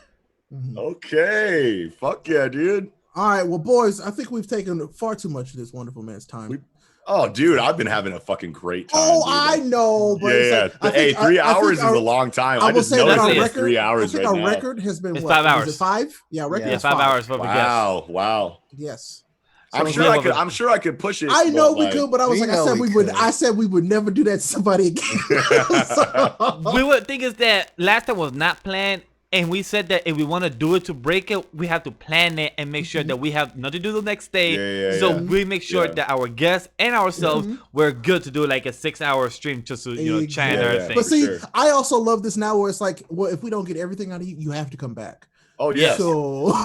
Mhm. Okay. Fuck yeah, dude. All right, well, boys, I think we've taken far too much of this wonderful man's time. Oh, dude, I've been having a fucking great time. Oh, dude. I know, but it's Yeah, like, I hey, think 3 I think hours is our- a long time. I will just say noticed that it's our record, 3 hours I think right our now. record has been It's what? 5 hours. Is it 5? Yeah, record Yeah. is It's 5 hours for the guest. Wow, wow. Yes. I'm sure I could push it. I know we could, but I was like, I said we would never do that to somebody again. We would think is that last time was not planned, and we said that if we want to do it to break it, we have to plan it and make sure that we have nothing to do the next day. So we make sure that our guests and ourselves we're good to do like a 6-hour stream just to chat and everything. But see, I also love this now where it's like, well, if we don't get everything out of you, you have to come back. Oh yeah. So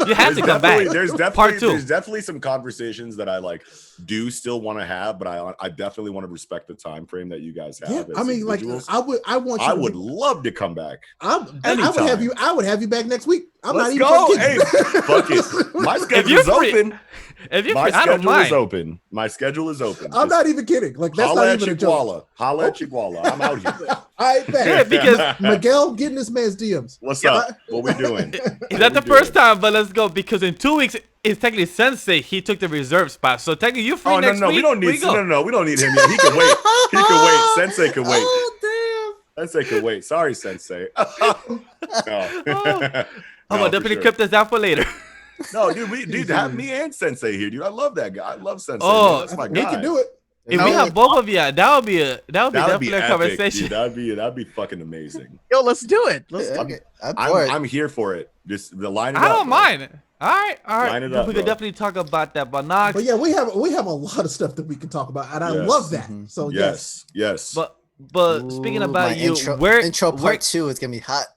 you have to come back. There's Part 2. There's definitely some conversations that I like do still want to have, but I definitely want to respect the time frame that you guys have. Yeah, I mean, like I would love to come back. I would have you back next week. Let's go. Hey, fuck it. My schedule is open. If you're my free, I don't schedule mind. is open. My schedule is open. I'm not even kidding. Like that's not even a joke. Holla at Chiguala. I'm out here. I bet. Yeah, because Miguel, get in this man's DMs. What's up? What we doing? Is that the first time? But let's go because in 2 weeks it's technically Sensei. He took the reserve spot, so technically you're free next week. We don't need we don't need him yet. He can wait. He can wait. Sensei can wait. Oh damn. Sensei can wait. Sorry, Sensei. I'm gonna definitely clip this out for later. No, dude, have me and Sensei here, dude. I love that guy. I love Sensei. Oh, that's my He guy. can do it. If we have both of you, that would be definitely a epic, conversation. dude. That'd be fucking amazing. Yo, let's do it. I'm here for it. Just the line it up. I don't mind. All right. Line it up, we could bro. definitely talk about that, but Nox. But yeah, we have a lot of stuff that we can talk about, and I love that. So yes. But speaking about you, intro part 2 is gonna be hot.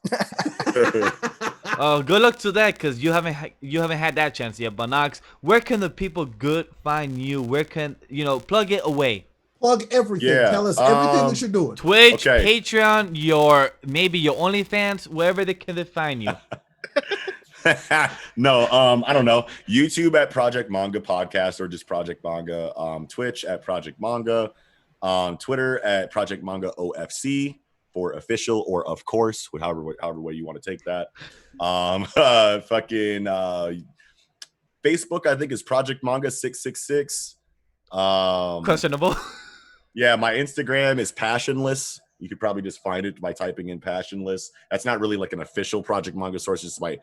Oh, good luck to that because you haven't had that chance yet. But Nox, where can the people find you? Where can plug it away? Plug everything. Yeah, Tell us everything that you're doing. Twitch, Patreon, maybe your OnlyFans, wherever they can find you. No, I don't know. YouTube at Project Manga Podcast or just Project Manga. Twitch at Project Manga. Twitter at Project Manga OFC for official or of course, however way you want to take that. Facebook I think is Project Manga 666. Questionable. Yeah, my Instagram is passionless. You could probably just find it by typing in passionless. That's not really like an official Project Manga source. It's my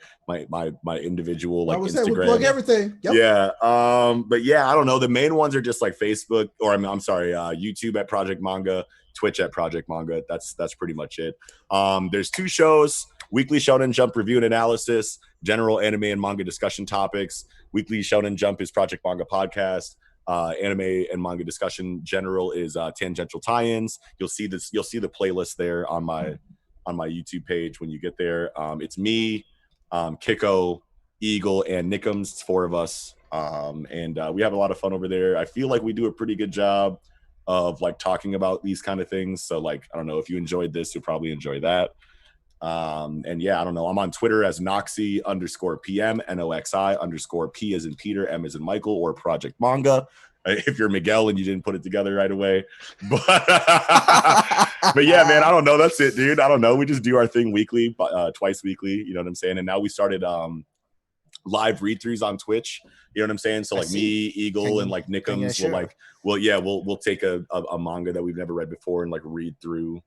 individual like Instagram. We plug everything. Yep. Yeah. But yeah, I don't know. The main ones are just like Facebook or I'm sorry, YouTube at Project Manga, Twitch at Project Manga. That's pretty much it. There's 2 shows: Weekly Shonen Jump review and analysis, general anime and manga discussion topics. Weekly Shonen Jump is Project Manga podcast. Anime and manga discussion general is tangential tie-ins. You'll see the playlist there on my YouTube page when you get there. It's me, Kiko, Eagle, and Nickums. It's 4 of us, and we have a lot of fun over there. I feel like we do a pretty good job of like talking about these kind of things. So like, I don't know, if you enjoyed this, you'll probably enjoy that. And yeah, I don't know. I'm on Twitter as Noxi _PM, NOXI _P as in Peter, M as in Michael, or Project Manga. If you're Miguel and you didn't put it together right away. But yeah, man, I don't know. That's it, dude. I don't know. We just do our thing weekly, twice weekly. You know what I'm saying? And now we started live read-throughs on Twitch. You know what I'm saying? So like me, Eagle, and like Nickums we'll take a manga that we've never read before and like read through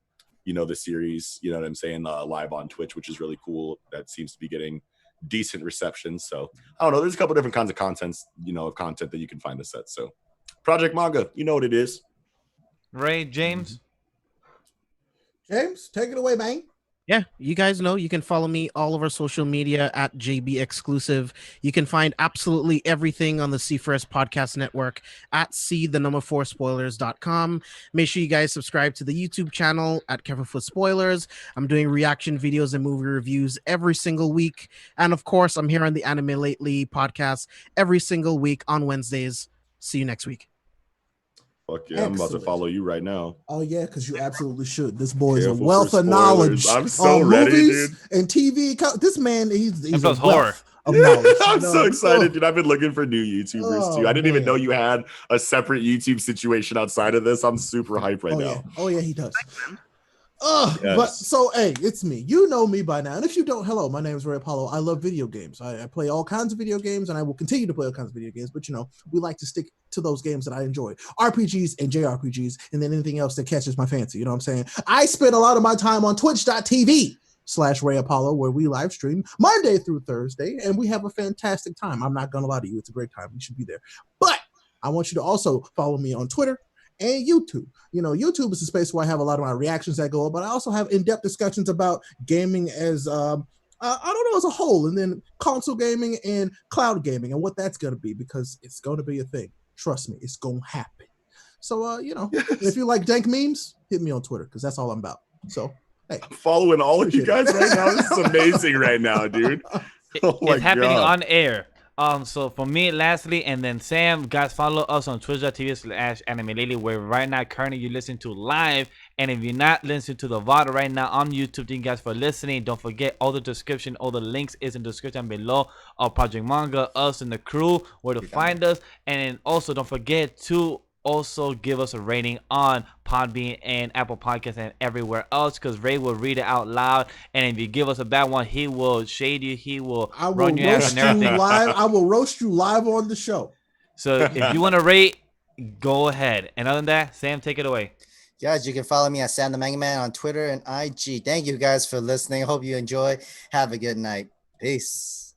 the series, you know what I'm saying, live on Twitch, which is really cool. That seems to be getting decent reception. So I don't know, there's a couple different kinds of content that you can find us at. So Project Manga, you know what it is. Ray, James, take it away, man. Yeah, you guys know you can follow me all over social media at JB Exclusive. You can find absolutely everything on the C First Podcast Network at C4spoilers.com. Make sure you guys subscribe to the YouTube channel at Careful for Spoilers. I'm doing reaction videos and movie reviews every single week. And of course, I'm here on the Anime Lately podcast every single week on Wednesdays. See you next week. Fuck yeah, I'm about to follow you right now. Oh yeah, because you absolutely should. This boy is a wealth of knowledge. I'm so ready, dude. And TV. This man, he's a horror. I'm so excited, dude. I've been looking for new YouTubers too. I didn't even know you had a separate YouTube situation outside of this. I'm super hyped right now. Oh yeah, he does. But so hey, it's me. You know me by now. And if you don't, hello, my name is Rayapollo. I love video games. I play all kinds of video games and I will continue to play all kinds of video games, but we like to stick to those games that I enjoy. RPGs and JRPGs, and then anything else that catches my fancy. You know what I'm saying? I spend a lot of my time on twitch.tv twitch.tv/Rayapollo, where we live stream Monday through Thursday, and we have a fantastic time. I'm not gonna lie to you, it's a great time. You should be there. But I want you to also follow me on Twitter and YouTube. YouTube is a space where I have a lot of my reactions that go up, but I also have in-depth discussions about gaming as I don't know, as a whole, and then console gaming and cloud gaming and what that's going to be, because it's going to be a thing. Trust me, it's going to happen. So, if you like dank memes, hit me on Twitter, because that's all I'm about. So, hey. I'm following all of you guys right now. This is amazing right now, dude. It's happening on air. So for me, lastly, and then Sam, guys, follow us on twitch.tv/AnimeLily, where right now currently you listen to live. And if you're not listening to the VOD right now on YouTube, thank you guys for listening. Don't forget, all the description, all the links is in the description below of Project Manga, us and the crew, where to find us. And then also don't forget to also give us a rating on Podbean and Apple Podcasts and everywhere else, because Ray will read it out loud, and if you give us a bad one, he will shade you, he will run your ass and everything. I will roast you live on the show. So if you want to rate, go ahead. And other than that, Sam, take it away. Guys, you can follow me at Sam the Manga Man on Twitter and IG. Thank you guys for listening. Hope you enjoy. Have a good night. Peace.